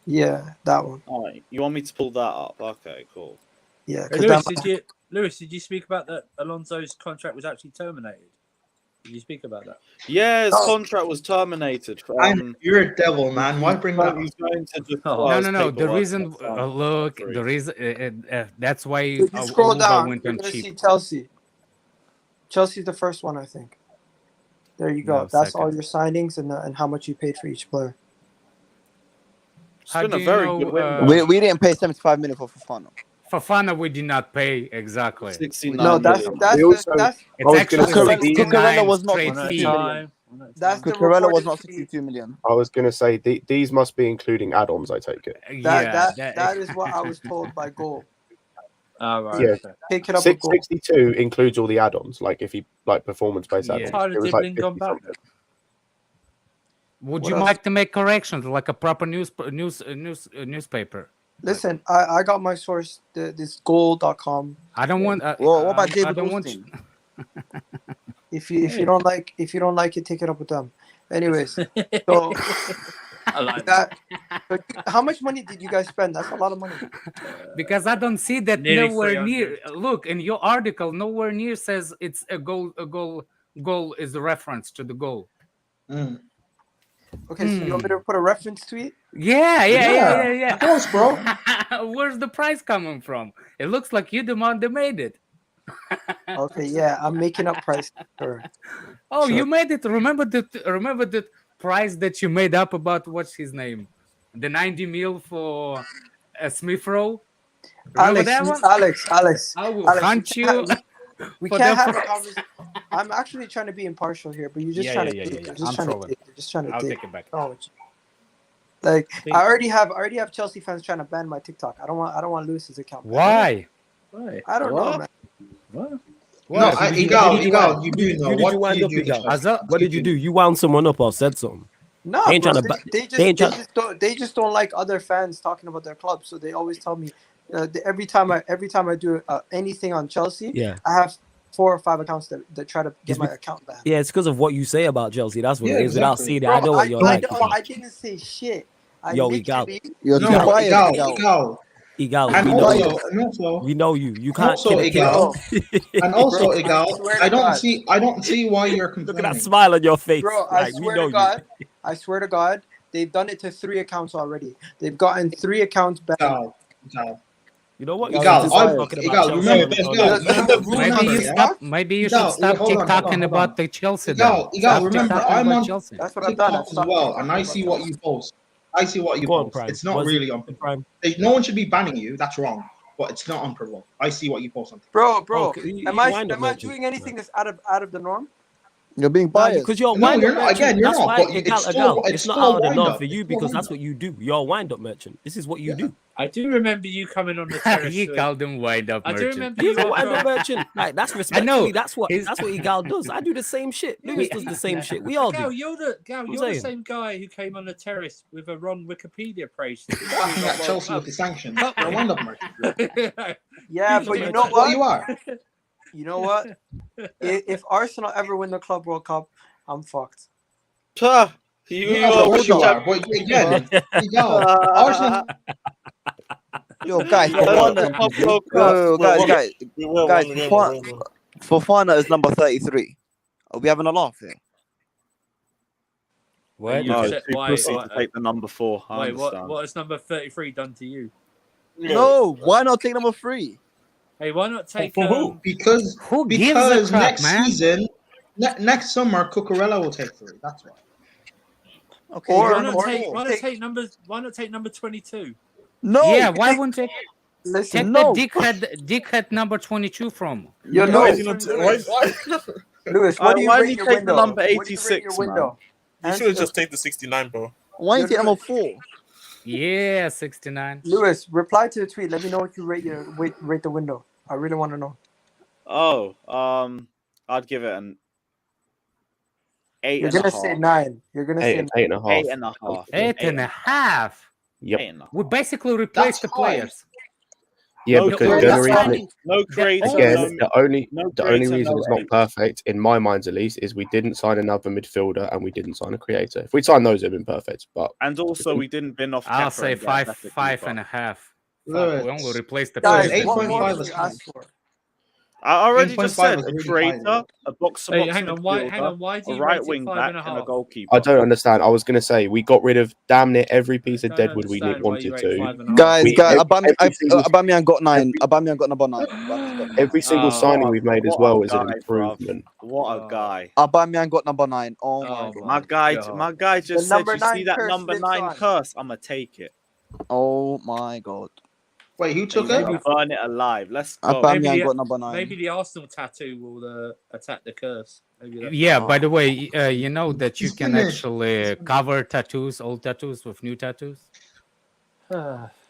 yeah, that one. Alright, you want me to pull that up? Okay, cool. Yeah, Hey, Lewis, did you speak about that Alonso's contract was actually terminated? Did you speak about that? Yeah, his contract was terminated. You're a devil, man. Why bring that He's up? going to just No. The reason, look, the reason that's why If you scroll Auba down, went you're on gonna cheap. see Chelsea. Chelsea's the first one, I think. There you go. No, That's second. all your signings and how much you paid for each player. It's How been do a you very know, good window. We didn't pay 75 million for Fofana. Fofana, we did not pay exactly. 69 No, that's million. that's We the, also- that's It's was actually gonna say- 69 Cucurella was not straight 62 fee. million. that's the Cucurella was reported not fee. 62 million. I was going to say these must be including add-ons, I take it. That is what I was told by Goal. Oh, right. Yeah. Okay. Pick it up with Goal. 662 includes all the add-ons, like if he like performance-based Yeah. add-ons. Tyler It was like Dibbling gone 50 back. something. Would What you else? like to make corrections like a proper newspaper? Listen, I got my source, this goal.com. I don't want. Well, what about I David don't want. Austin? If you don't like it, take it up with them. Anyways, so I like that. But how much money did you guys spend? That's a lot of money. Because I don't see that Nearly nowhere 300. near. Look, in your article, nowhere near says it's a goal. Goal is the reference to the goal. Okay, so you want me to put a reference to it? Yeah. Of course, bro. Where's the price coming from? It looks like you the one that made it. Okay, yeah, I'm making up price. Sure. Oh, Sure. you made it. Remember that price that you made up about what's his name? The 90 mil for Smith Rowe? Remember that one? Alex. I will hunt you. We for can't the have a price. conversation. I'm actually trying to be impartial here, but you're just Yeah. trying to dig. You're just I'm trying to trolling. dig. You're just trying to I'll dig. take it back. Oh, like I already have Chelsea fans trying to ban my TikTok. I don't want Lewis's account. Why? I don't know, man. What? No, Igal, you do know. What wind do up, you do? Igal? What did you do? You wound someone up or said something? No, They ain't bro, trying to. they just don't like other fans talking about their club, so they always tell me every time I do anything on Chelsea, Yeah. I have 4 or 5 accounts that try to get my account banned. Yeah, it's because of what you say about Chelsea. That's what it is. Without seeing it, Bro, I know what you're like. I didn't say shit. Yo, Igal. You're too biased, Igal. Igal, And we know also, you. and also, We know you. You can't also, kill and also, Bro, Igal, I don't see why you're complaining. Look at that smile on your face. Bro, Like, we know I swear to God, they've done it to 3 accounts already. They've gotten 3 accounts back. You know what? Maybe you should stop TikToking about the Chelsea. Igal, remember, I'm on Chelsea. That's what I've done. TikTok as well, and I see what you post. It's not really on Prime. No one should be banning you. That's wrong. But it's not unprovoked. I see what you post on Bro, you am I doing anything that's out of the norm? You're being biased. Because you're No, wind you're up not. merchant. Again, you're That's not, why but it's not still out of the wind norm up. for you It's because still that's what you do. You're a wind up merchant. This is what you do. I do remember you coming on the terrace. He called him wind up I do merchant. remember He's you a wind up after- merchant. Like that's I respectfully. know. That's what Igal does. I do the same shit. Lewis does the same shit. We all Gal, do. you're the saying. same guy who came on the terrace with a wrong Wikipedia page. Laughing at Chelsea with the sanctions. You're a wind up merchant. Yeah, but you know what? You are. You know what? If Arsenal ever win the Club World Cup, I'm fucked. You are. But again, Arsenal. Yo, guys, Fofana is number 33. Are we having a laugh here? What? No, Why- too pussy to take the number 4. I Wait, understand. what has number 33 done to you? No, why not take number 3? Hey, why not take For who? Because gives a crap, next man? season, next summer, Cucurella will take 3. That's why. Okay, why not take number 22? No. Yeah, why wouldn't it? Listen, Take no. the dickhead number 22 from. You know, Lewis, what do you Why rate did you your take window? the number What do you rate 86, your window? You should have just taken the 69, bro. Why is it number 4? Yeah, 69. Lewis, reply to the tweet. Let me know what you rate the window. I really want to know. Oh, I'd give it an 8. You're gonna say 9. You're gonna say 8.5. 8.5. 8.5. Yep. We basically replaced the players. Yeah, No because creator, the only reason no creator, again, the only creator, reason no it's not perfect, in my mind at least, is we didn't sign another midfielder and we didn't sign a creator. If we'd signed those, it'd been perfect. But And also, we didn't bin off. I'll Kepa say and get a better 5.5. Lewis. We only replaced the Guys, players. what 8.5 more is did you fine. ask for? I already just 8.5 said was a really creator, high, a box-to-box Hey, hang on, why do a you right rate it wing back, 5.5? and a goalkeeper. I don't understand. I was going to say we got rid of damn near every piece of Don't Deadwood we understand why you wanted rate to. 5.5. Guys, every single- Aubameyang got 9. Aubameyang got number 9. Aubameyang got 9. Every single signing we've made as what well a is an guy, bruv. improvement. What a guy! Aubameyang got number 9. Oh my Oh god. My guy just The said, number "You 9 see that curse number lives 9 on." curse? I'ma take it. Oh my god. Wait, who took Maybe it? burn it alive. Let's go." Aubameyang got number 9. Maybe the Arsenal tattoo will attack the curse. Maybe that- Yeah, by the way, you know that you He's can finished. actually cover tattoos, old tattoos, with new tattoos.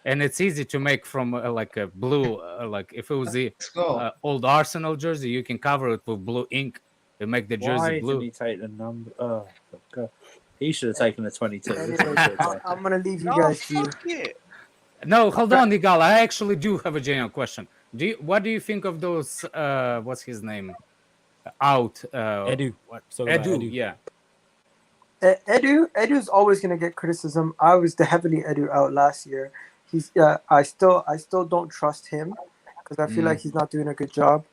And it's easy to make from like a blue, like if it was the Let's go. old Arsenal jersey, you can cover it with blue ink and make the jersey Why blue. did he take the number? Oh, God. He should have taken the 22. Anyways, I'm gonna leave you guys to. No, hold on, Igal. I actually do have a genuine question. What do you think of those? What's his name? Out. Edu. Edu. Yeah. Edu's always gonna get criticism. I was the heavily Edu out last year. He's I still don't trust him because I feel like he's not doing a good job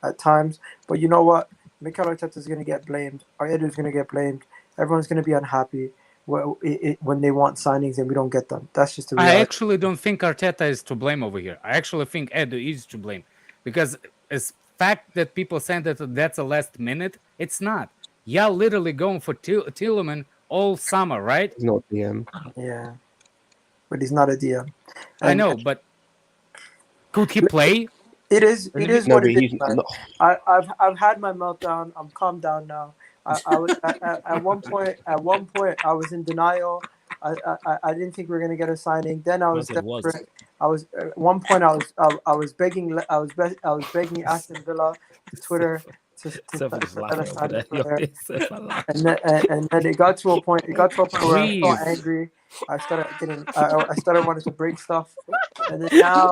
at times. But you know what? Mikel Arteta is gonna get blamed. Our Edu's gonna get blamed. Everyone's gonna be unhappy when they want signings and we don't get them. That's just the reality. I actually don't think Arteta is to blame over here. I actually think Edu is to blame because it's fact that people saying that that's a last minute. It's not. Y'all literally going for Tielemans all summer, right? He's not DM. Yeah, but he's not a DM. I know, but could he play? It is No, what but it he's is. Man. not. I've had my meltdown. I'm calmed down now. I was at one point I was in denial. I didn't think we were gonna get a signing. Then I was desperate. I was at one point I was begging Aston Villa to Twitter to let us sign a player. And then it got to a point where I was so angry. I started wanting to break stuff, and then now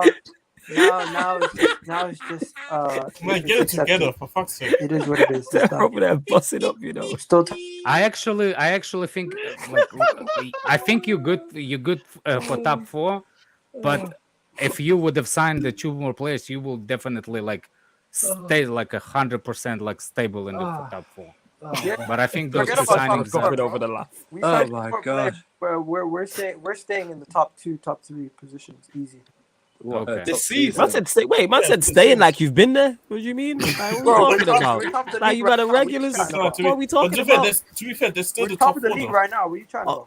it's just Man, get it together for fuck's sake. It is what it is. They're over there busting up, you know. I actually think I think you're good for top 4, but if you would have signed the 2 more players, you will definitely stay 100% stable in the top 4. But I think those 2 signings are over the lap. Oh my god! We're staying in the top 2, top 3 positions easy. Okay. This season. Man said stay. Wait, man said staying like you've been there. What do you mean? What are you talking about? Like you got a regulars. What are we talking about? To be fair, there's still the top of the league right now. What are you trying to?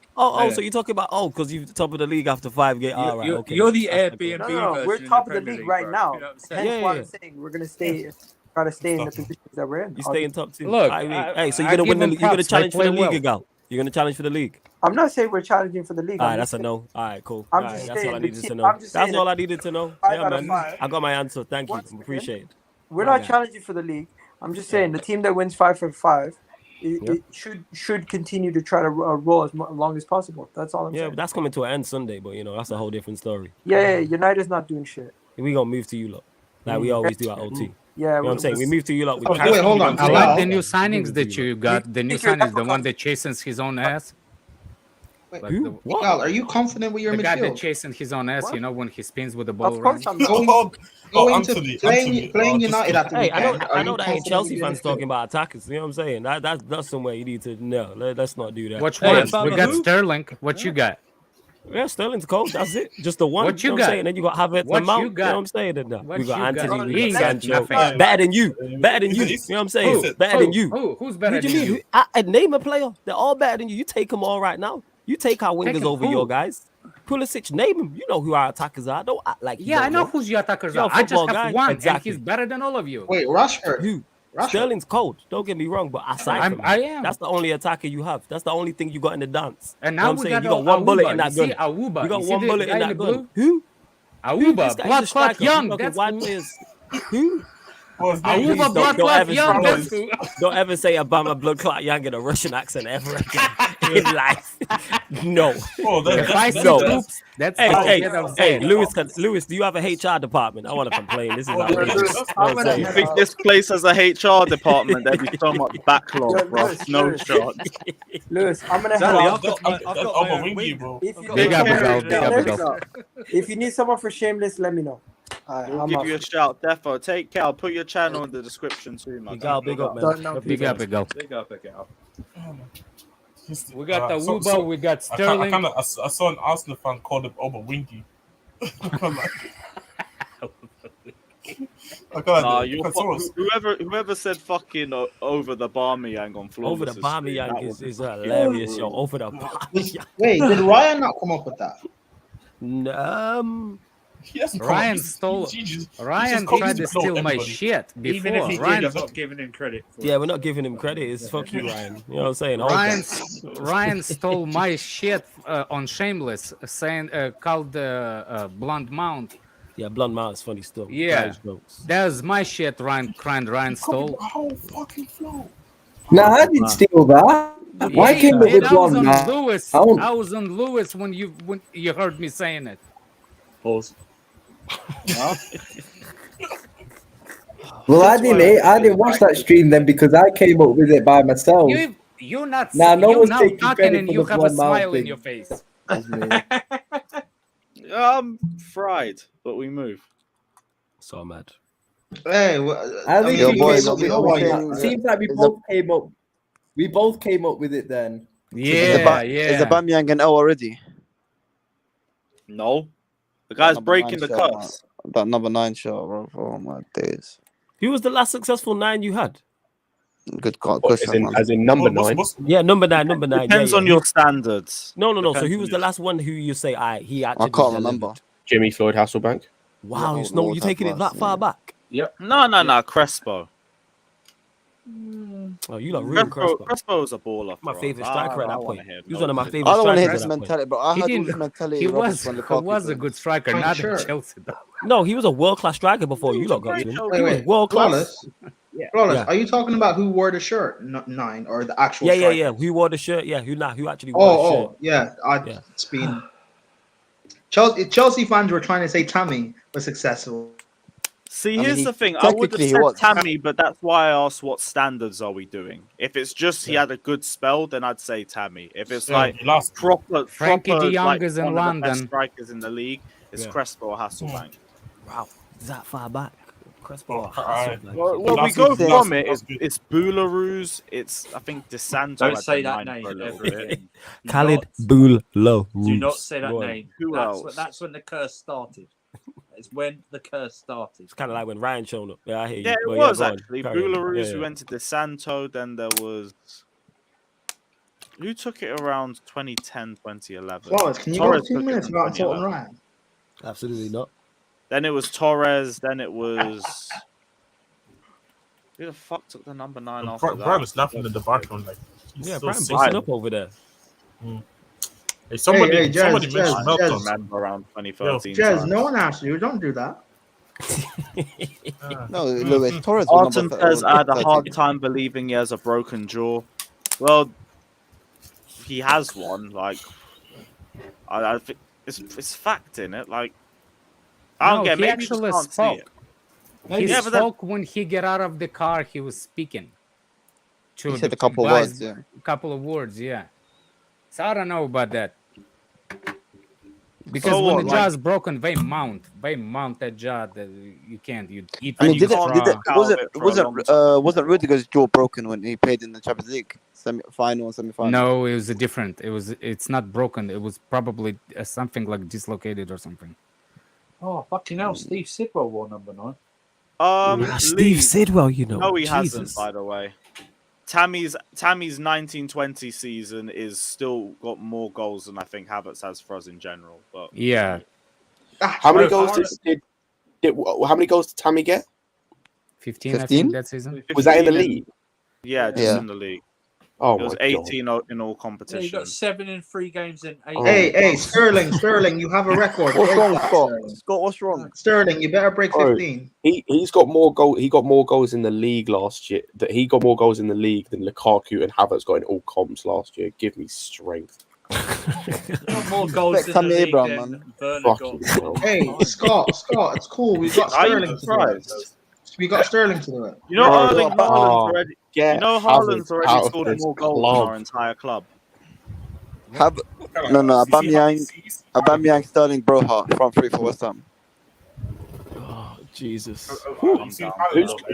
So you're talking about because you're top of the league after 5 games. All right, okay. You're the Airbnb. No, we're top of the league right now. Hence why I'm saying we're gonna try to stay in the positions that we're in. You stay in top 2. Look, hey, so you're gonna win. You're gonna challenge for the league, Gal. You're gonna challenge for the league. I'm not saying we're challenging for the league. All right, that's a no. All right, cool. That's all I needed to know. That's all I needed to know. 5 Yeah, out of man. 5. I got my answer. Thank you. Appreciate it. We're not challenging for the league. I'm just saying the team that wins 5 for 5 it should continue to try to roll as long as possible. That's all I'm saying. Yeah, but that's coming to an end Sunday, but that's a whole different story. Yeah, United's not doing shit. We gonna move to you lot, like we always do at OT. Yeah, you know what I'm saying? We move to you lot. Wait, hold on. I like the new signings that you got. The new signings, the one that chases his own ass. Wait, Gal, are you confident with your the midfield? guy that chasing his own ass, when he spins with the ball. Of course, I'm going to playing United at the Hey, weekend. I know that ain't Chelsea fans talking about attackers. You know what I'm saying? That's somewhere you need to know. Let's not do that. Which one? We got Sterling. What you got? Yeah, Sterling's cold. That's it. Just the one. What you know got? What I'm saying? Then you got Havertz and Mount. You know what I'm saying? We got Anthony. We got Sancho. Better than you. Better than you. You know what I'm saying? Better than you. Who's better than you? I name a player. They're all better than you. You take them all right now. You take our wingers over your guys. Pulisic, name him. You know who our attackers are. Don't act like I know who's your attackers are. I just have one, and he's better than all of you. Wait, Rashford. Who? Sterling's cold. Don't get me wrong, but aside from that, that's the only attacker you have. That's the only thing you got in the dance. And now you got one bullet in that gun. You got one bullet in that gun. Who? Auba, blood clot young. That's who? Auba, blood clot young. Don't ever say Obama blood clot young in a Russian accent ever again in life. No. Hey, Lewis, do you have a HR department? I want to complain. This is outrageous. You think this place has a HR department? There'd be so much backlog, bro. No shot. Lewis, I'm gonna I've got wingy, bro. If you need someone for Shameless, let me know. We'll give you a shout, defo. Take care. I'll put your channel in the description soon. Big up, man. Big up. We got the Uba, we got Sterling. I saw an Arsenal fan call him Oba Wingy. Whoever said fucking over the Aubameyang on floor. Over the Aubameyang is hilarious, yo. Over the Aubameyang. Wait, did Ryan not come up with that? Ryan tried to steal my shit before. Even if he did, I'm not giving him credit. We're not giving him credit. It's fuck you, Ryan. You know what I'm saying? Ryan stole my shit on Shameless, saying called Blunt Mount. Yeah, Blunt Mount is funny still. Yeah, that's my shit. Ryan stole. Whole fucking flow. No, I didn't steal that. Why came it with Blunt Mount? I was on Lewis when you heard me saying it. Pause. Well, I didn't watch that stream then because I came up with it by myself. You not Nah, no you one's now taking talking credit and for you the have a one mount smile in thing. your face. That's me. Fried, but we move. So mad. Hey, I think Yo, we boys, came up are we- with are we it. saying, Seems like we is both came up. We both came up with it then. Is Aubameyang an L already? No. The guy's That number breaking 9 the shot, curse. man. That number 9 shot, bro. Oh my days. Who was the last successful 9 you had? Good question, man. As in number 9? Yeah, number 9. Depends on your standards. No. So Depends who on was the last one who you say he actually can't delivered? remember. Jimmy Floyd Hasselbank. Wow, Yeah, it's no, Lord you have taking it that mercy. far back? Yep. No, Crespo. Oh, you lot ruined Crespo. Crespo's a baller. My for favorite us. striker at I that wanna point. hear He was one of my no- favorite I don't want to hear strikers this at that point. mentality, bro. I He heard all didn't- this mentality. He rubbish was when he Lukaku was a played. good striker, Fine, not sure. at Chelsea though. No, he was a world class striker before you lot got to him. He was world class. Flawless. Flawless. Yeah. Are you talking about who wore the shirt? 9 or the actual? Yeah. striker? Who wore the shirt? Yeah, who actually wore the shirt? Oh, yeah. It's been Chelsea fans were trying to say Tammy was successful. See, I mean, here's he- the thing. I would have technically he said was. Tammy, but that's why I asked what standards are we doing. If it's just he had a good spell, then I'd say Tammy. If it's like proper, Frankie de Jong like is in one of the best London. strikers in the league, it's Crespo or Hasselbank. Wow, is that far back? Crespo or alright. Hasselbank? Well, we go from it. It's Boularus. It's I think DeSanto. Don't had say the that 9 name for a little ever bit. again. Do Khalid not- Boularus. Do not say that Go on. name. Who else? That's when the curse started. It's when the curse started. It's kind of like when Ryan showed up. Yeah, I hear you. Yeah, it But was go on. actually Carry on. Boularus. Yeah, We went to DeSanto. Then there was who took it around 2010, 2011. Flawless. Can you Torres go 2 took it minutes in without talking 2011. Ryan? Absolutely not. Then it was Torres. Then it was who the fuck took the number 9 after that? Brian was laughing in the background like. he's Yeah, so Brian sick. busting up over there. Hey, somebody Jez, mentioned Jez, I Melton. remember around 2013. Jez, times. no one asked you. Don't do that. No, Lewis Torres was Arton number says I had a 13. hard time believing he has a broken jaw. Well, he has one. Like, I think it's fact in it. Like, I don't No, get. he Maybe you just actually can't see spoke. it. He Yeah, but that- spoke when he got out of the car. He was speaking. To He said the a couple guys- words, yeah. couple of words, yeah. So I don't know about that. Because So when what, the jaw is broken, they mount that jaw that you can't. You eat. I mean, you did straw. wasn't Rudiger's jaw broken when he played in the Champions League final and semi-final? No, it was a different. It's not broken. It was probably something like dislocated or something. Oh, fucking hell. Steve Sidwell wore number 9. Steve Sidwell, you know. No, he hasn't. Jesus. By the way, Tammy's 1920 season is still got more goals than I think Havertz has for us in general. But Yeah. How many goals did how many goals did Tammy get? 15, I 15? think, that season. Was that in the 15 league? Yeah, just Yeah. in the league. Oh It was my God. 18 in all Yeah, he competitions. got 7 in 3 games in 8. Hey, Sterling, you have a record. What's Break wrong, that, Scott? Sterling. Scott, what's wrong? Sterling, you better break Bro, 15. He's got more goal. He got more goals in the league last year. That he got more goals in the league than Lukaku and Havertz got in all comps last year. Give me strength. Got more goals Respect in Tammy the league Abraham, than Werner Fucking got. hell. Hey, Scott, it's cool. We've got Are you Sterling to do it. surprised? We got Sterling to do it. You know, Bro, Erling Haaland's already. Get You know, Havertz Haaland's out already of scored this more goals in our club. entire club. No, Aubameyang, Sterling, Broha, front three for West Ham. Oh, Jesus.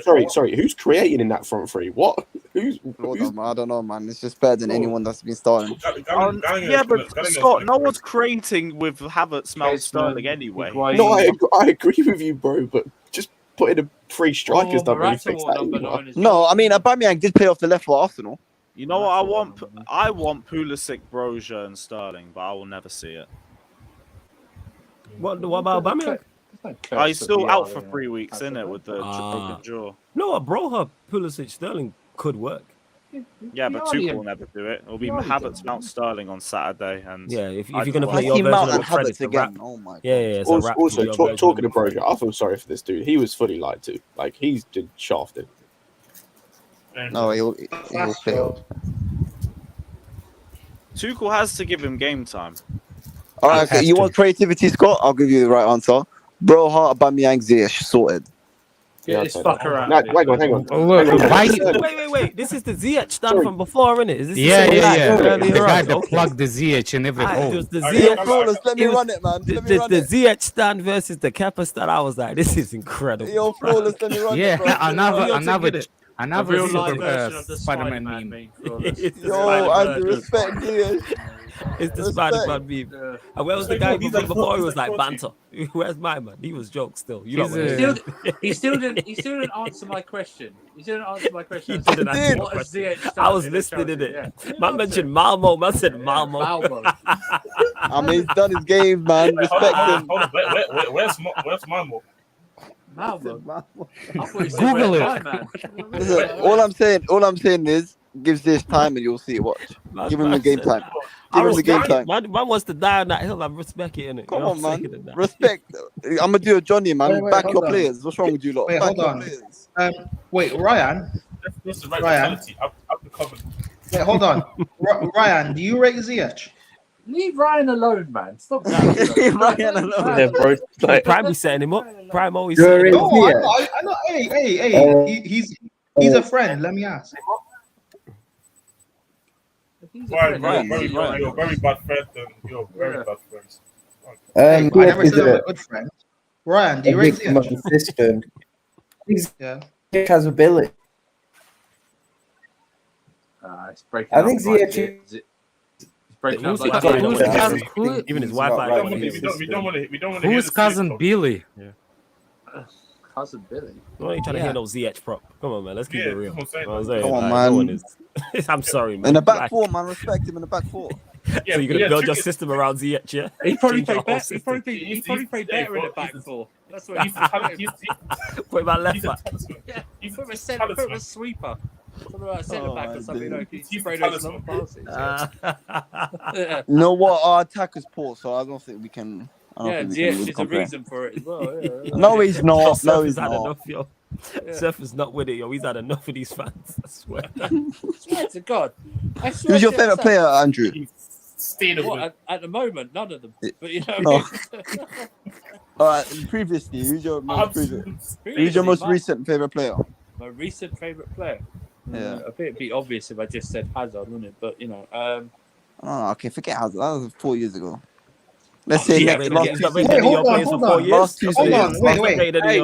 Sorry. Who's creating in that front three? What? Who's I don't know, man. It's just better than anyone that's been starting. Yeah, but Scott, no one's creating with Havertz, Mount Sterling anyway. No, I agree with you, bro. But just putting a three strikers don't really fix that either. No, I mean Aubameyang did play off the left for Arsenal. You know what I want? I want Pulisic, Broja, and Sterling, but I will never see it. What about Aubameyang? He's still out for 3 weeks, isn't it, with the broken jaw? No, what, Broha, Pulisic, Sterling could work. Yeah, but He Tuchel will never do it. It'll be already Havertz, Mount Sterling on Saturday, and Yeah, if I you're going to don't play know. your version Mount of and the Fred, Havertz it's a again. wrap. Oh my Yeah, it's a wrap. for Also, your version talking of to the Fred. Broja, I feel sorry for this dude. He was fully lied to. Like he's been shafted. No, he'll fail. Tuchel has to give him game time. All right, okay. You want creativity, Scott? I'll give you the right answer. Broha, Aubameyang, Ziyech, sorted. Get this fucker out. No, hang on. Oh, look, why? Wait. This is the ZH stand from before, isn't it? Is this Yeah. earlier The guy on? that plugged the ZH in every hole. Just the Yo, ZH. Flawless, let me It was run it, man. Let me The run it. ZH stand versus the Kappa stand. I was like, this is incredible. Yo, Flawless, let me run it, bro. Another real super life version of the Spider-Man Spider-Man meme. It's the Yo, Spider-Man Andrew, version. respect Diaz. It's the Spider-Man meme. And where was the guy before? He was like banter. Where's my man? He was joke still. You know what He still didn't answer my question. He didn't answer my question. He didn't answer What my is question. ZH I was stand in a listening in charity? it. Man mentioned Malmo. Man said Malmo. I mean, he's done his game, man. Respect him. Hold on, where's Malmo? Google it. Listen, all I'm saying is, gives this time and you'll see it. Watch. Give him the game time. Give him the game time. Man wants to die on that hill. I respect it, innit? Come on, man. Respect. I'm gonna do a Johnny, man. Back your players. What's wrong with you lot? Wait, Back hold your on. players. Wait, Ryan. That's the right Ryan. mentality. Up the cover. Wait, hold on. Ryan, do you rate ZH? Leave Ryan alone, man. Stop that. Leave Ryan alone. Yeah, bro. Like, Prime be setting him up. Prime always You're setting him up. No, I know. Hey. He's a friend. Let me ask. Right. You're a very bad friend. You're very bad friends. I never is said I'm a a good friend. Ryan, do you a rate victim of ZH? the system. Yeah. ZH has ability. It's breaking I up think like ZH shit. It's breaking up Who's like cousin? shit. Even his He's not Wi-Fi. right. We don't want to. Who's cousin Billy? Cousin Billy. We ain't trying to hear no ZH prop. Come on, man. Let's keep it real. that's what I'm saying. You know what I'm saying? Come on, Like, man. no one is. I'm sorry, man. In the back Like, four, man. Respect him in the back four. so you're gonna build your system around ZH, yeah? He probably Change your played whole better. He probably played better in the back four. That's what he's Put him at left back. He put him a centre, put him a sweeper. Something about a centre back or something. Like he's sprayed those long passes. Yeah. You know what? Our attack is poor, so I don't think we can. Yeah, really is a compare. reason for it as well. Yeah. No, he's not. Surf No, has he's had not. enough, yo. Surf is not with it, yo. He's had enough of these fans. I swear. I swear to God. I swear Who's your to favorite God. player, Andrew? What, at the moment, none of them. But you know, Oh. All right. Previously, who's your most my- recent favorite player? My recent favourite player. Yeah. I think it'd be obvious if I just said Hazard, wouldn't it? But you know, Oh, okay. Forget Hazard. That was 4 years ago. Let's say Yeah, next. but Last he's two not rated seasons. any of your players for 4 years. Last two Hold on, seasons. wait. Hey, I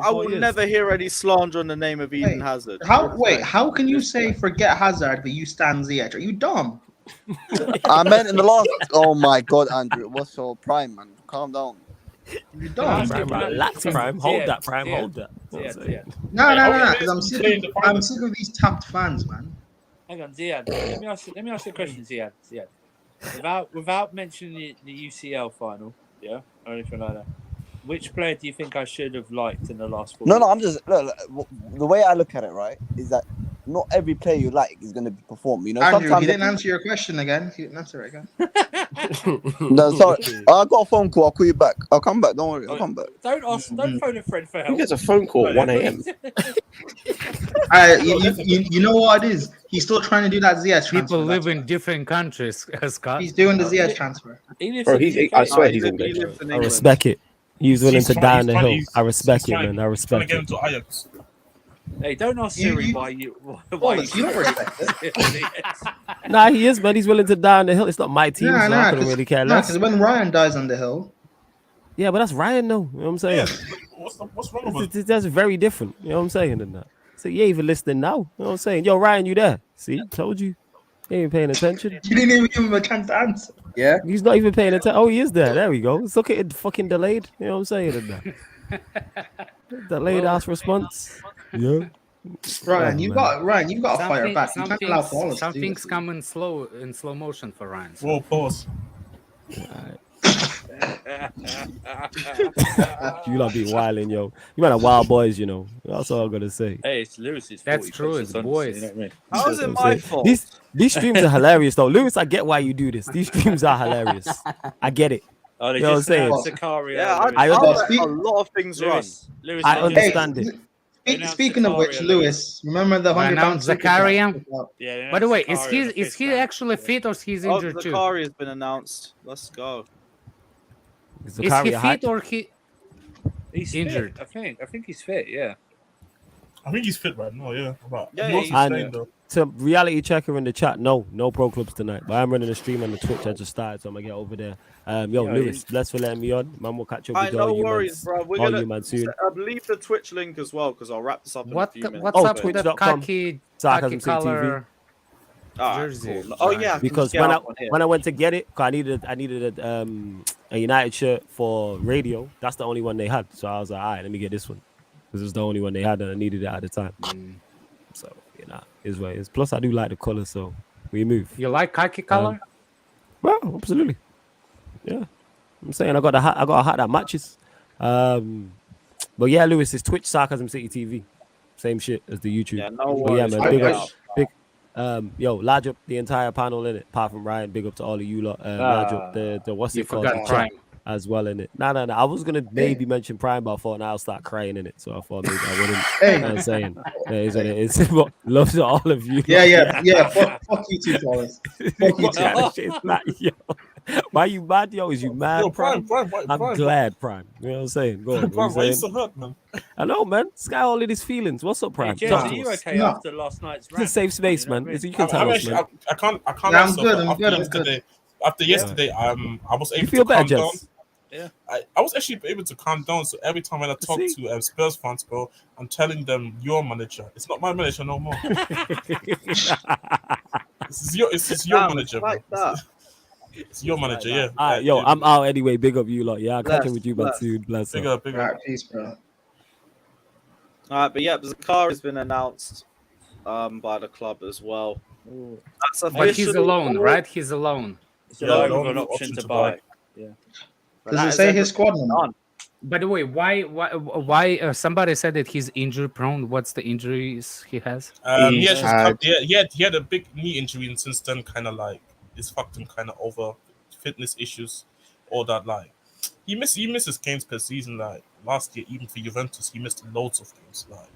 I will never hear any slander on the name of Eden Hazard. How can you say forget Hazard but you stand ZH? Are you dumb? I meant in the last. Oh my God, Andrew, it was so prime, man. Calm down. You're dumb. Relax, Prime. Hold that, Prime. Hold that. No, because I'm sick of these tapped fans, man. hang on, Ziad. Let me ask you a question, Ziad. Without mentioning the UCL final, yeah, or anything like that. Which player do you think I should have liked in the last 4 No, I'm just look, the way I look at it, right, is that not every player you like is going to perform. You know, Andrew, sometimes he didn't answer your question again. He didn't answer it again. No, sorry, I got a phone call. I'll call you back. I'll come back. Don't worry, I'll come back. Don't phone a friend for help. Who gets a phone call at 1 a.m.? You know what it is? He's still trying to do that ZH transfer. People live in different countries, Scott. He's doing the ZH transfer. Bro, I swear he's English. I respect it. He was willing to die on the hill. I respect it, man. I respect it. Hey, don't ask Siri why you don't respect it. Nah, he is, man. He's willing to die on the hill. It's not my team, so I couldn't really care less. Because when Ryan dies on the hill. Yeah, but that's Ryan, though. You know what I'm saying? What's wrong with it? That's very different. You know what I'm saying? In that. So you ain't even listening now. You know what I'm saying? Yo, Ryan, you there? See, told you. He ain't paying attention. You didn't even give him a chance to answer. Yeah. He's not even paying attention. Oh, he is there. There we go. Let's look at it fucking delayed. You know what I'm saying? In that. Delayed ass response. Yeah. Ryan, you've got to fire back. You can't allow Wallace Some to do things this. come in slow motion for Ryan. Whoa, pause. You lot be wilding, yo. You man are wild boys, you know. That's all I'm gonna say. Hey, it's Lewis's That's fault. true, it's boys. You know what I mean? How is it my fault? These streams are hilarious, though. Lewis, I get why you do this. These streams are hilarious. I get it. Oh, they You know what I'm just saying? announced Zakaria. Yeah, I I'll understand. let a lot of things run. Lewis, I understand it. Speaking of which, Lewis, remember the £100 Zakaria. Yeah. By the way, is he actually fit or he's Oh, injured too? Zakaria has been announced. Let's go. Is he fit or he He's injured? Fit, I think he's fit. Yeah. I think he's fit right now. Yeah, but Yeah, he was he's playing fit. though. To reality checker in the chat, no pro clubs tonight. But I'm running a stream on the Twitch. I just started, so I'm gonna get over there. Lewis, bless for letting me on. Man, we'll catch up with No you worries, man, bro. We're all gonna you man soon. leave the Twitch link as well because I'll wrap this up in a few minutes. What's up with the twitch.com, khaki Sarcasm City TV. color Alright, jersey? cool. Oh yeah, Because when I went to get it, 'cause I needed a United shirt for radio. That's the only one they had. So I was like, all right, let me get this one because it's the only one they had and I needed it at the time. So is what it is. Plus, I do like the color, so we move. You like khaki color? Well, absolutely. Yeah, I'm saying I got a hat that matches. But yeah, Lewis, it's Twitch Sarcasm City TV, same shit as the YouTube. Yeah, no But yeah, worries. man, large up the entire panel in it, apart from Ryan. Big up to all of you lot. Large up the what's You it called? forgot Prime as well in it. No. I was gonna maybe mention Prime, but I thought now I'll start crying in it. So I thought maybe I wouldn't. You know what I'm saying it is what it is. But love to all of you. Yeah. Fuck you two, Flores. Fuck you What two. kind of shit is that, yo? Why you mad, yo? Is you mad, Yo, Prime? Prime, I'm glad, Prime. You know what I'm saying? Go on. Prime, why you so hurt, man? I know, man. This guy all in his feelings. What's up, Prime? Hey, Jez, are you okay after last night's It's a rant? safe space, You know man. what I mean? You can tell I'm us, actually, man. I can't Yeah, I'm answer, good, but I'm after good, I'm yesterday, after yesterday, I was able feel to calm better, down. Jez? Yeah. I was actually able to calm down. So every time when I talk to Spurs fans, bro, I'm telling them your manager. It's not my manager no more. It's your manager, bro. It's your manager, yeah. All right, yo, I'm out anyway. Big up you lot. Yeah, I'll catch up with you, man, Bless. soon. Bless Big up. up. Right, peace, bro. Alright, but yeah, Zakaria has been announced by the club as well. That's But he's officially alone, all- right? He's alone. It's alone with an option to buy. Yeah. Does it say his squad number? By the way, why somebody said that he's injury prone? What's the injuries he has? He had a big knee injury, and since then, kind of like it's fucked him kind of over fitness issues, all that. Like he misses games per season. Like last year, even for Juventus, he missed loads of games. Like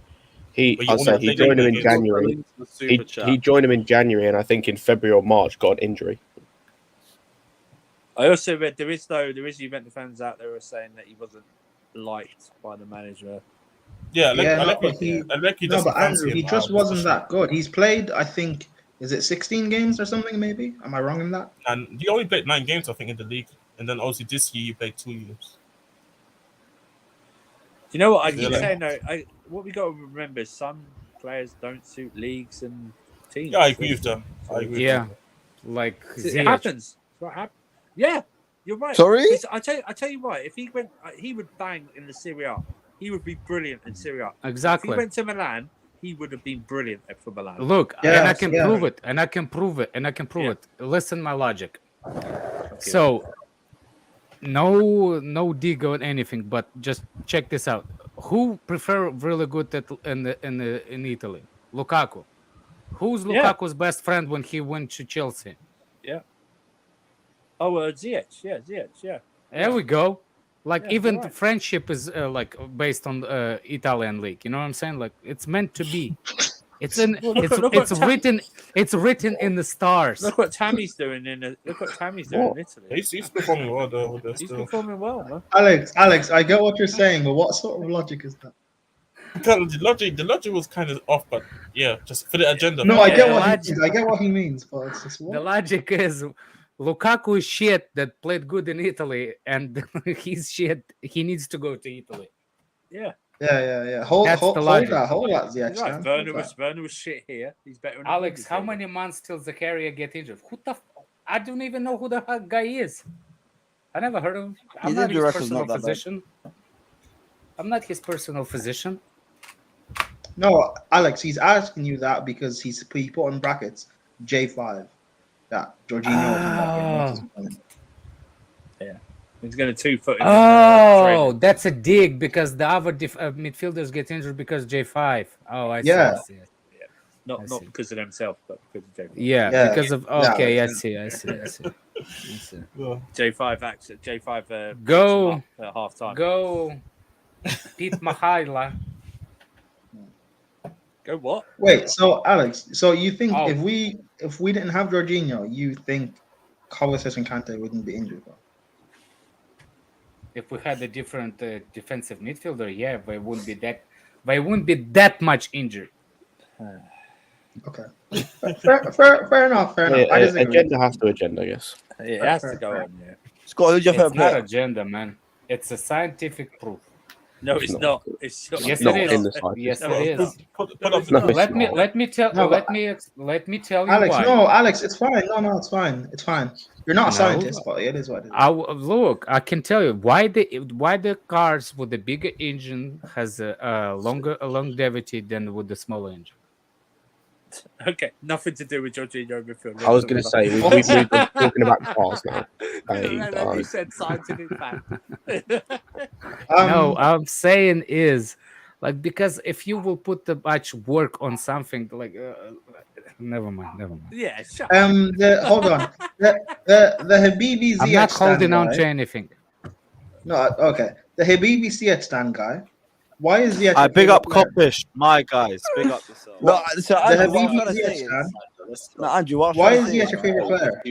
He joined him in January. He joined him in January, and I think in February or March got an injury. I also read there is Juventus fans out there who are saying that he wasn't liked by the manager. Yeah, but Andrew, he just wasn't that good. He's played, I think, is it 16 games or something? Maybe. Am I wrong in that? And he only played 9 games, I think, in the league, and then obviously this year he played 2 games. Do you know what I keep saying though? What we got to remember is some players don't suit leagues and teams. Yeah, I agree with that. Yeah, like It happens. It's what happens. Yeah, you're right. Sorry? I tell you what. If he went, he would bang in the Serie A. He would be brilliant in Serie A. Exactly. If he went to Milan, he would have been brilliant for Milan. Look, and I can prove it, and I can prove it. Listen, my logic. So, no dig on anything, but just check this out. Who prefer really good in Italy? Lukaku. Who's Lukaku's best friend when he went to Chelsea? Yeah. Oh, Ziyech. Yeah, Ziyech. Yeah. There we go. Like even right. the friendship is like based on Italian league. You know what I'm saying? Like it's meant to be. It's written in the stars. Look what Tammy's doing in Italy. He's performing well though. He's performing well, man. Alex, I get what you're saying, but what sort of logic is that? The logic was kind of off, but yeah, just for the agenda. No, I get what he means, but it's just what? The logic is Lukaku is shit that played good in Italy, and he's shit. He needs to go to Italy. Yeah. Yeah. Hold that, Ziyech. Right. Werner was shit here. He's better than Alex, how many months till Zakaria get injured? I don't even know who the heck guy is. I never heard of him. I'm not his personal physician. I'm not his personal physician. No, Alex, he's asking you that because he put in brackets J5 that Jorginho. Yeah, he's going to 2-foot. Oh, that's a dig because the other midfielders get injured because J5. Oh, I see. Yeah. I see. Not because of themselves, but because of J5. Yeah, because of okay. I see. J5 acts. J5 go at half time. Go, Pete Mahaila. Go what? Wait, so Alex, so you think if we didn't have Jorginho, you think Kovacic and Kante wouldn't be injured? Bro? If we had a different defensive midfielder, yeah, but it wouldn't be that They wouldn't be that much injured. Okay. Fair enough. Fair enough. I disagree. Agenda has to agenda, I guess. It has to go on, yeah. Scott, who's your It's favorite not player? agenda, man. It's a scientific proof. No, it's not. It's Yes, not it in is. the scientific Yes, proof. it is. Let Let me tell you Alex, why. no, Alex, it's fine. No, it's fine. It's fine. You're not a scientist, but it is what it is. Look, I can tell you why the cars with the bigger engine has a longer longevity than with the smaller engine. Okay, nothing to do with Jorginho midfield. I was going to say we've moved on to talking about cars now. Then you said scientific fact. No, I'm saying is like because if you will put the much work on something like never mind. Yeah, shut Hold on. The Habibi Ziyech I'm not holding stand on guy- to anything. No, okay. The Habibi Ziyech stand guy. Why is Ziyech? I your big up favorite player? Coppish, my guys. Big up yourself. No, so The Andrew, what I'm Habibi trying to say Ziyech is, stand. no, Andrew, what I'm Why trying is to say Ziyech your favorite player?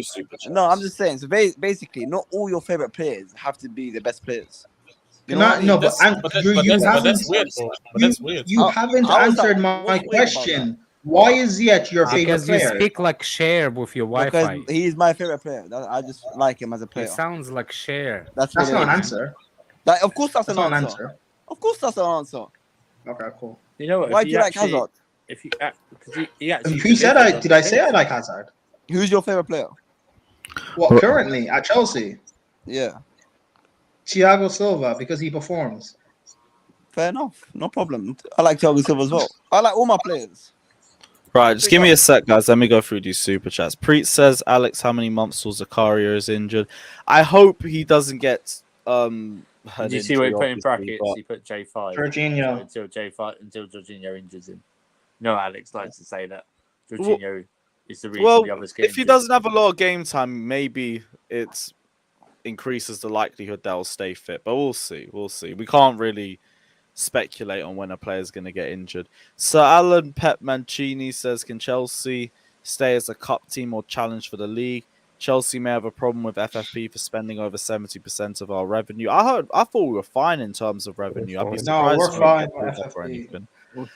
No, I'm just saying. So basically, not all your favorite players have to be the best players. You know No, what I mean? no, but you haven't. That's weird, bro. But that's weird. You haven't how is that- answered my what's weird about question. Why is Ziyech your favorite Because you player? speak like Cher with your Because Wi-Fi. he's my favorite player. I just like him as a player. It sounds like Cher. That's That's what not it an is. answer. Like, of course, that's That's an not an answer. answer. Of course, that's an answer. Okay, cool. You know what? Why if do you like actually- Hazard? If you because he actually Who said delivered I? on Did I say I things. like Hazard? Who's your favorite player? Well, currently at Chelsea, Yeah, Thiago Silva because he performs. fair enough. No problem. I like Thiago Silva as well. I like all my players. Right, just give me a sec, guys. Let me go through these super chats. Preet says, Alex, how many months till Zakaria is injured? I hope he doesn't get an Did you see what he put in injury, brackets? obviously, He put J5. Jorginho. So until J5 until Jorginho injures him. No, Alex likes to say that Jorginho is the reason well, the others get if he injured. doesn't have a lot of game time, maybe it increases the likelihood they'll stay fit. But we'll see. We'll see. We can't really speculate on when a player's going to get injured. Sir Alan Pep Mancini says, can Chelsea stay as a cup team or challenge for the league? Chelsea may have a problem with FFP for spending over 70% of our revenue. I thought we were fine in terms of revenue. I'd be No, surprised we're if we fine get with pulled up or FFP. anything.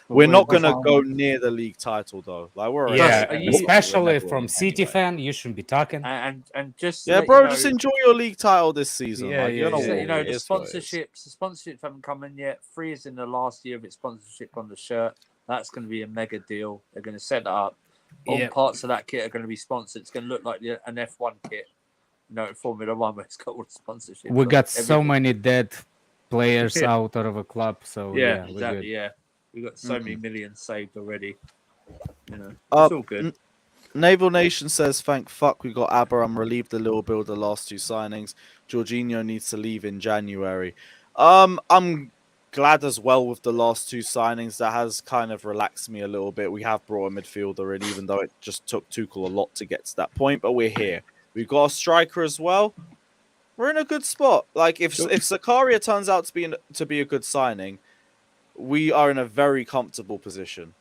We're not going to fine. go near the league title though. Like we're Yeah, already- especially from City fan, you shouldn't be talking. And just Yeah, let bro, you know, just enjoy your league title this season. Yeah, like, yeah, just let yeah. you know it the is what it is. sponsorships haven't come in yet. Free is in the last year of its sponsorship on the shirt. That's going to be a mega deal. They're going to set that up. All Yeah. parts of that kit are going to be sponsored. It's going to look like an F1 kit. Formula One, where it's got all the sponsorship. We on got so everything. many dead players Yeah. out of a club, so Yeah, yeah, we're exactly. good. Yeah, we got so many millions saved already. It's Uh, all good. Naval Nation says, thank fuck we got ABBA. I'm relieved the little bill the last two signings. Jorginho needs to leave in January. I'm glad as well with the last two signings. That has kind of relaxed me a little bit. We have brought a midfielder in, even though it just took Tuchel a lot to get to that point, but we're here. We've got a striker as well. We're in a good spot. Like if Zakaria turns out to be a good signing, we are in a very comfortable position.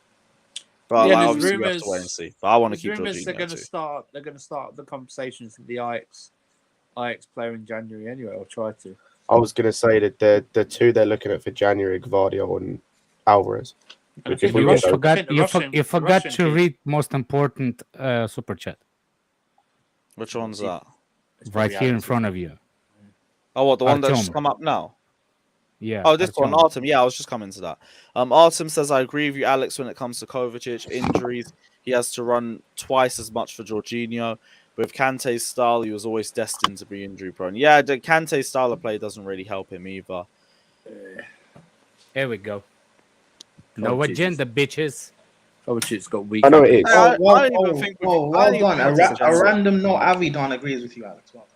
But Yeah, like, there's obviously we have to wait and see. But I want to keep rumors they're Jorginho going to too. start. They're going to start the conversations with the Ajax player in January anyway. I'll try to. I was going to say that the two they're looking at for January, Gvardiol and Alvarez. And I Which think if the we Russian- go- I think the Russian- You the forgot Russian to kid- read most important super chat Which one's that? right here in front of you. Oh, what, the one that's just Artem. come up now? Yeah. Oh, this one, Artem. Artem. Yeah, I was just coming to that. Artem says, I agree with you, Alex, when it comes to Kovacic. Injuries, he has to run twice as much for Jorginho. With Kante's style, he was always destined to be injury prone. Yeah, the Kante's style of play doesn't really help him either. Here we go. No Kovacic agenda, bitches. Kovacic's got weak. I know it is. I Well don't even think we- I well don't even done. think A, it's a chance. random no Avidon agrees with you, Alex. Well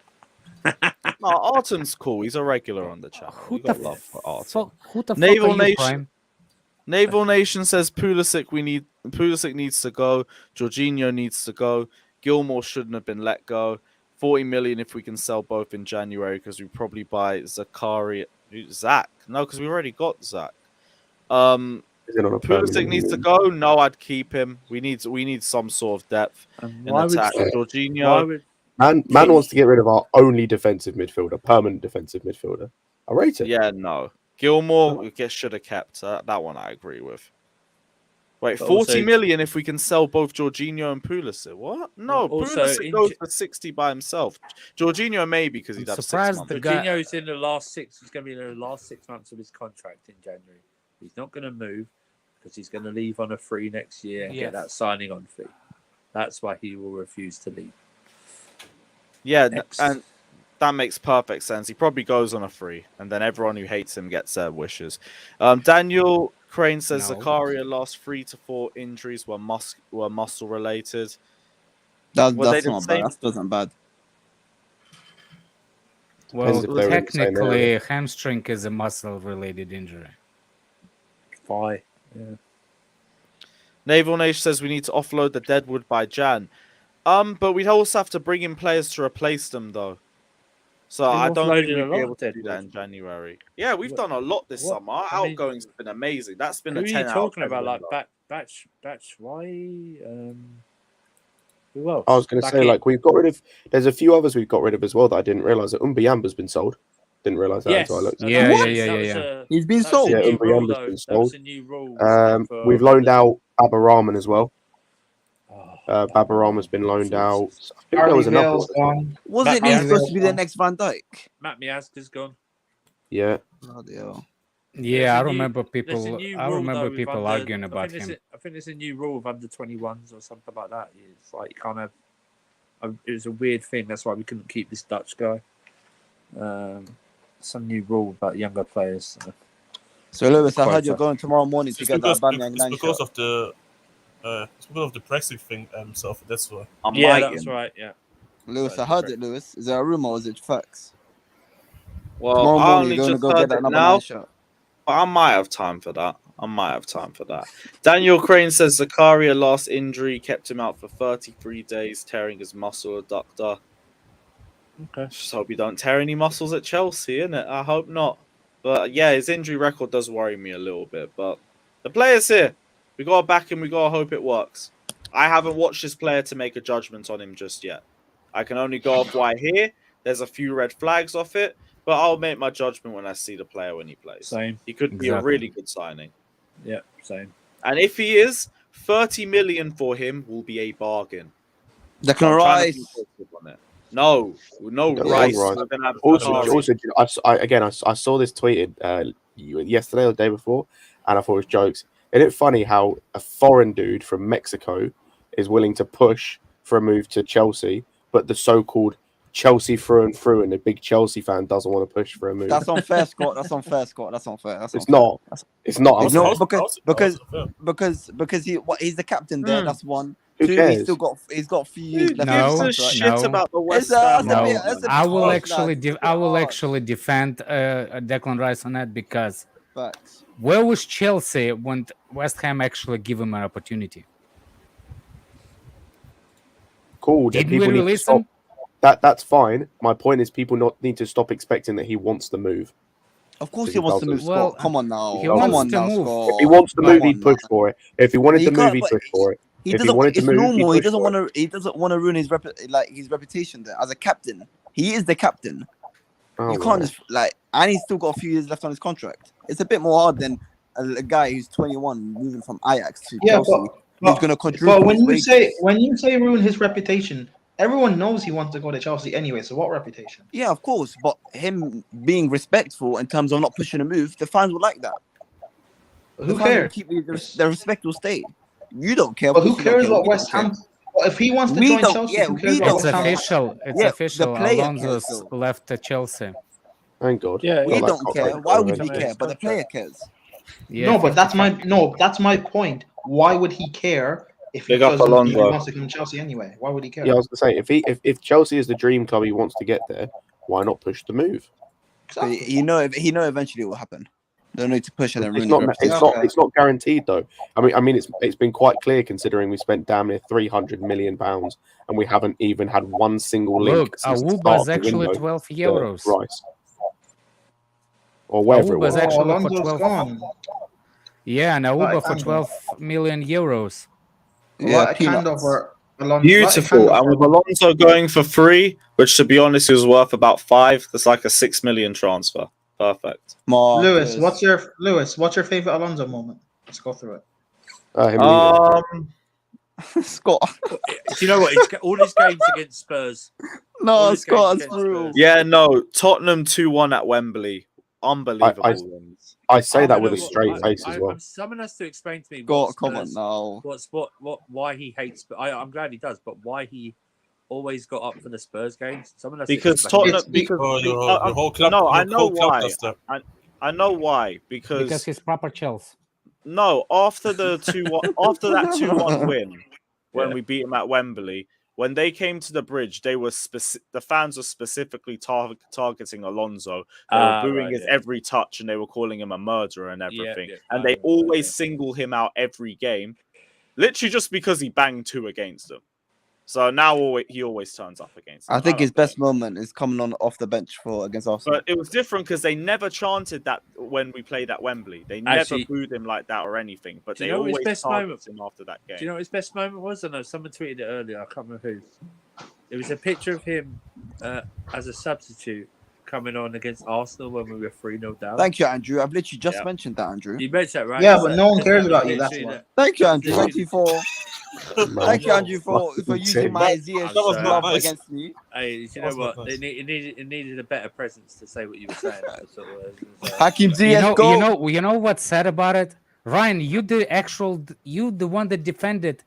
done. No, Artem's cool. He's a regular on the channel. We got love for Artem. So who the Naval fuck are you, Nation. Prime? Naval Nation says Pulisic needs to go. Jorginho needs to go. Gilmore shouldn't have been let go. 40 million if we can sell both in January because we probably buy Zakaria. Zach? No, because we already got Zach. Is it on a Pulisic permanent? needs to go. No, I'd keep him. We need some sort of depth in why would- attack. why Jorginho. would Man wants to get rid of our only defensive midfielder, permanent defensive midfielder. I rate it. Yeah, no. Gilmore should have kept. That one I agree with. Wait, But 40 also- million if we can sell both Jorginho and Pulisic. What? No, Well, also Pulisic goes for 60 by himself. Jorginho maybe because he'd have 6 months. Jorginho's in the last 6. He's going to be in the last 6 months of his contract in January. He's not going to move because he's going to leave on a free next year and get that signing on fee. That's why he will refuse to leave. Yeah, and that makes perfect sense. He probably goes on a free, and then everyone who hates him gets their wishes. Daniel Crane says No. Zakaria last 3 to 4 injuries were muscle related. That's Were they not the bad. same? That wasn't bad. Well, Depends if they were in the same technically, area. hamstring is a muscle-related injury. Why? Yeah. Naval Nation says we need to offload the Deadwood by Jan. But we'd also have to bring in players to replace them, though. So We've I don't think offloaded a we'd be lot able of to do that Deadwood. in January. Yeah, we've done a lot this summer. Our I mean, outgoings have been amazing. That's been Who a are 10 you out talking of 10 about? win, Like Batch? Why? Who else? I was going to say, Baki? like, we've got rid of. There's a few others we've got rid of as well that I didn't realize that Umbayamba's been sold. Didn't realize that Yes. until I looked. and Yeah, that yeah, was- yeah, that yeah, was yeah. a- He's been that's sold. a new rule, Umbayamba's though. been That sold. was a new rule. We've loaned out Abarahman as well. Babarama's been loaned out. I think there was another one. Vale's gone. Wasn't he supposed to be the next Van Dijk? Matt Miazga's gone. Yeah. Bloody hell. Yeah, I There's a new- remember there's a people. new I rule, remember though, with people under- arguing I about think him. I think there's a new rule of under 21s or something like that. It's like you can't have. It was a weird thing. That's why we couldn't keep this Dutch guy. Some new rule about younger players. So Lewis, I heard Quite you're tough. going tomorrow morning to It's get that because, Aubameyang it's 9 because shot. of the it's because of the Brexit thing himself. That's why. Yeah, that's right. Yeah. Lewis, I heard it, Lewis. Is there a rumor or is it facts? Well, Tomorrow I morning only you're going to just go get heard that it number now. 9 shot. But I might have time for that. Daniel Crane says Zakaria last injury kept him out for 33 days, tearing his muscle adductor. Okay. Just hope you don't tear any muscles at Chelsea, innit? I hope not. But yeah, his injury record does worry me a little bit. But the player's here. We gotta back him. We gotta hope it works. I haven't watched this player to make a judgment on him just yet. I can only go off what I hear. There's a few red flags off it, but I'll make my judgment when I see the player when he plays. Same. He could be a Exactly. really good signing. Yeah. Same. And if he is, 30 million for him will be a bargain. Declan I'm trying to Rice. be positive on it. No Rice. We're gonna have Also, Zakaria. I saw this tweeted yesterday or the day before, and I thought it was jokes. Isn't it funny how a foreign dude from Mexico is willing to push for a move to Chelsea, but the so-called Chelsea through and through and the big Chelsea fan doesn't want to push for a move? That's unfair, Scott. That's unfair, Scott. That's unfair. That's It's unfair. not. It's not. It's not unfair. because he's the captain there. That's one. Who Two, cares? he's got a few years left. No, on his contract. no. It's that's a No, bit- that's a bit I will harsh, actually, lads. It's a I bit will harsh. actually defend Declan Rice on that because Facts. where was Chelsea when West Ham actually give him an opportunity? Cool. Didn't people we need to release stop. him? That's fine. My point is, people need to stop expecting that he wants the move. Of course he wants to move, Scott. Well, Come on now. he Come wants on to now, move. Scott. If he wants to Come move, on he'd push now. for it. If he wanted You to move, can't- he'd but push for it. He If he doesn't. wanted to It's move, he'd normal. He push doesn't for want it. to. He doesn't want to ruin his his reputation there as a captain. He is the captain. Oh, You can't yeah. just and he's still got a few years left on his contract. It's a bit more hard than a guy who's 21 moving from Ajax to Yeah, Chelsea, who's going to contribute. But when you say ruin his reputation, everyone knows he wants to go to Chelsea anyway. So what reputation? Yeah, of course, but him being respectful in terms of not pushing a move, the fans will like that. Who The fans will cares? keep the respect will stay. You don't care. But of who course you don't cares care. what We West don't Ham? care. If he wants to We join don't- Chelsea, yeah, who we cares don't what It's West Ham? official. It's Yeah, the official. player Alonso's cares, though. left Chelsea. Thank God. Yeah, We Got that don't cop care. right Why there would we eventually. care? But the player cares. Yeah, No, but that's 55. my point. Why would he care if he Big up doesn't if he Alonso. wants to come to Chelsea anyway? Why would he care? Yeah, I was gonna say if Chelsea is the dream club he wants to get there, why not push the move? But he know eventually it will happen. Don't need to push it and ruin It's his not. reputation. It's not guaranteed though. I mean, it's been quite clear considering we spent damn near £300 million and we haven't even had one single link. Look, since the Awuba's start of the actually window 12 to euros. Rice. Or wherever it Awuba's was. actually for Alonso's 12. gone. Yeah, and Awuba Right, for and- 12 million euros. Yeah, What a kind peanuts. of Alonso. Beautiful. And with Alonso going for free, which to be honest, he was worth about 5, that's like a 6 million transfer. Perfect. Lewis, what's your favorite Alonso moment? Let's go through it. Scott. Do you know what? It's all his games against Spurs. No, Scott, that's true. Yeah, no. Tottenham 2-1 at Wembley. Unbelievable wins. I say that don't with a know straight face as well. Someone has to explain to me God, come on now. why he hates. I'm glad he does, but why he always got up for the Spurs games. Someone has Because to explain Tottenham. it. Because whole club, no, I your know whole club why. does that. I know why. Because he's proper chills. no, after the 2-1, after that 2-1 win, when Yeah. we beat them at Wembley, when they came to the bridge, they were the fans were specifically targeting Alonso. They were booing his every touch, and they were calling him a murderer and everything. And they always single him out every game, literally just because he banged 2 against them. So now he always turns up against them. I think his best moment is coming on off the bench against Arsenal. But it was different because they never chanted that when we played at Wembley. They never booed him like that or anything. But they always targeted him after that game. Do you know what his best moment was? I know someone tweeted it earlier. I can't remember who. It was a picture of him as a substitute coming on against Arsenal when we were 3-0 down. Thank you, Andrew. I've literally just mentioned that, Andrew. You mentioned that, right? Yeah, but no one cares about you. That's why. Thank you, Andrew. Thank you for. Thank you, Andrew, for using my Azia's love against me. Hey, you know what? It needed a better presence to say what you were saying. Hakim Ziyech, go. You know what's sad about it, Ryan? You the one that defended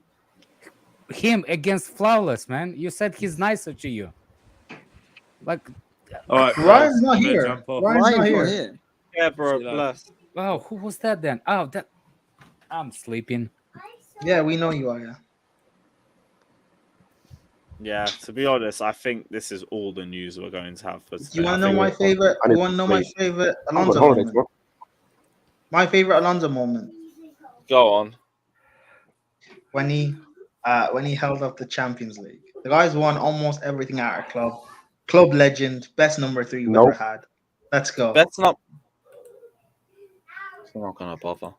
him against Flawless, man. You said he's nicer to you. Like, all right, Ryan's not here. Ryan's not here. Yeah, bro. Bless. Oh, who was that then? Oh, I'm sleeping. Yeah, we know you are. Yeah. Yeah, to be honest, I think this is all the news we're going to have for today. Do you want to know my favorite? You want to know my favorite Alonso moment? My favorite Alonso moment. Go on. When he held up the Champions League. The guy's won almost everything at our club. Club legend, best number 3 we've ever had. Let's go. That's not. I'm not gonna bother.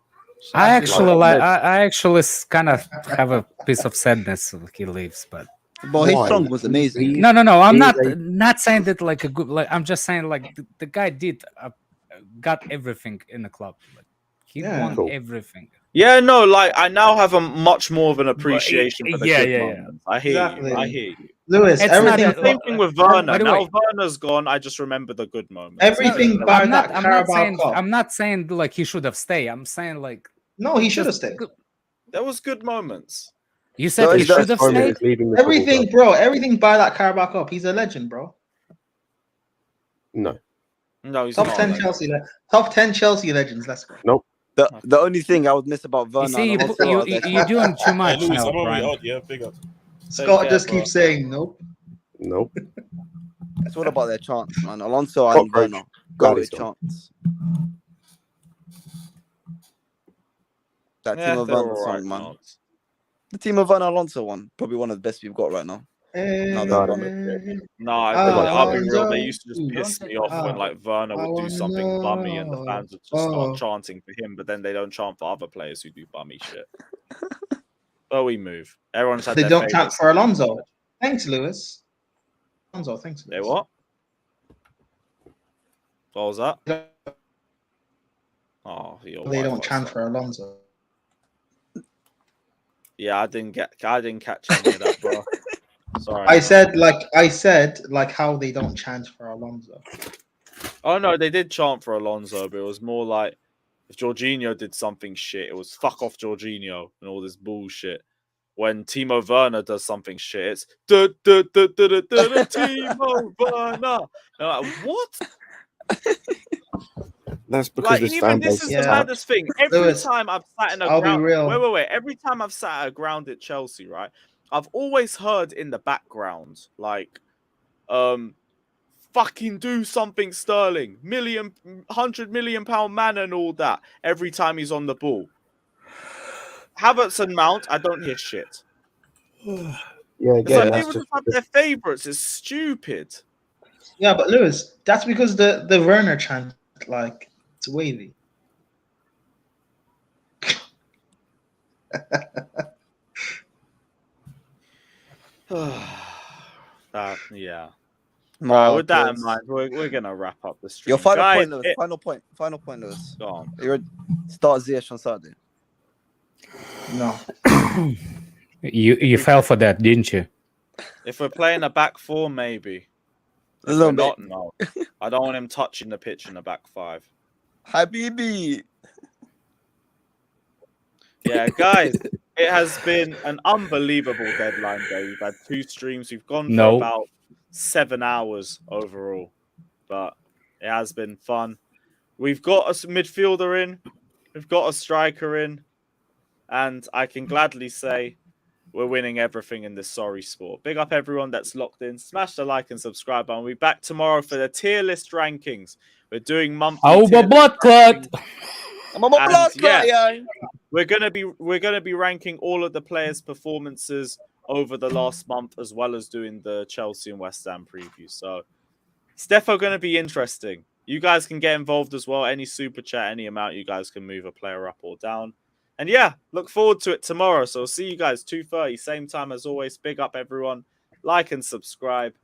I actually kind of have a piece of sadness when he leaves, but. Well, his song was amazing. No. I'm not saying that like a good. Like I'm just saying like the guy got everything in the club. Like, he won everything. Yeah, no, like I now have a much more of an appreciation for the good moments. I hear you. I hear you. Lewis, everything. Same thing with Werner. Now Werner's gone. I just remember the good moments. Everything by that Carabao Cup. I'm not saying like he should have stayed. I'm saying like no, he should have stayed. There was good moments. You said he should have stayed. Everything, bro. Everything by that Carabao Cup. He's a legend, bro. No, he's top not 10 Chelsea. Top 10 Chelsea legends. Let's go. Nope. The only thing I would miss about Werner. You see, you're doing too much now, Brian. Yeah, big up. Scott just keeps saying nope. Nope. It's all about their chance, man. Alonso and Werner got a chance. That team of Werner song, man. The team of Werner Alonso one, probably one of the best we've got right now. I'll be real. They used to just piss me off when like Werner would do something bummy and the fans would just start chanting for him, but then they don't chant for other players who do bummy shit. But we move. Everyone's had They their don't chant favourites. for Alonso. Thanks, Lewis. Alonso, thanks. They what? What was that? Oh, They don't chant for Alonso. Yeah, I didn't catch any of that, bro. Sorry. I said like how they don't chant for Alonso. Oh no, they did chant for Alonso, but it was more like if Jorginho did something shit, it was fuck off Jorginho and all this bullshit. When Timo Werner does something shit, it's Timo Werner. And I'm like, what? That's because like, this even fan this base is the maddest thing. Every Lewis, time I've sat in a I'll be ground, real. wait. Every time I've sat at a ground at Chelsea, right? I've always heard in the background, like, fucking do something, Sterling, £100 million man, and all that. Every time he's on the ball, Havertz and Mount, I don't hear shit. Yeah, It's again, like they that's would just just have their favourites. It's stupid. Yeah, but Lewis, that's because the Werner chant, like, it's wavy. Yeah. With that in mind, we're gonna wrap up the stream. Your final Guys, point, Lewis. Final point, Lewis. Go on. You would start Ziyech on Saturday. No. You fell for that, didn't you? If we're playing a back four, maybe. A If little we're bit. not, no. I don't want him touching the pitch in the back five. Habibi. Yeah, guys, it has been an unbelievable deadline day. We've had 2 streams. We've gone for No. about 7 hours overall, but it has been fun. We've got a midfielder in, we've got a striker in, and I can gladly say we're winning everything in this sorry sport. Big up everyone that's locked in. Smash the like and subscribe button. We'll be back tomorrow for the tier list rankings. We're doing monthly. Auba blood clot. I'm a blood clot, yeah. We're gonna be ranking all of the players' performances over the last month, as well as doing the Chelsea and West Ham preview. So it's definitely gonna be interesting. You guys can get involved as well. Any super chat, any amount, you guys can move a player up or down. And yeah, look forward to it tomorrow. So see you guys 2:30, same time as always. Big up everyone. Like and subscribe.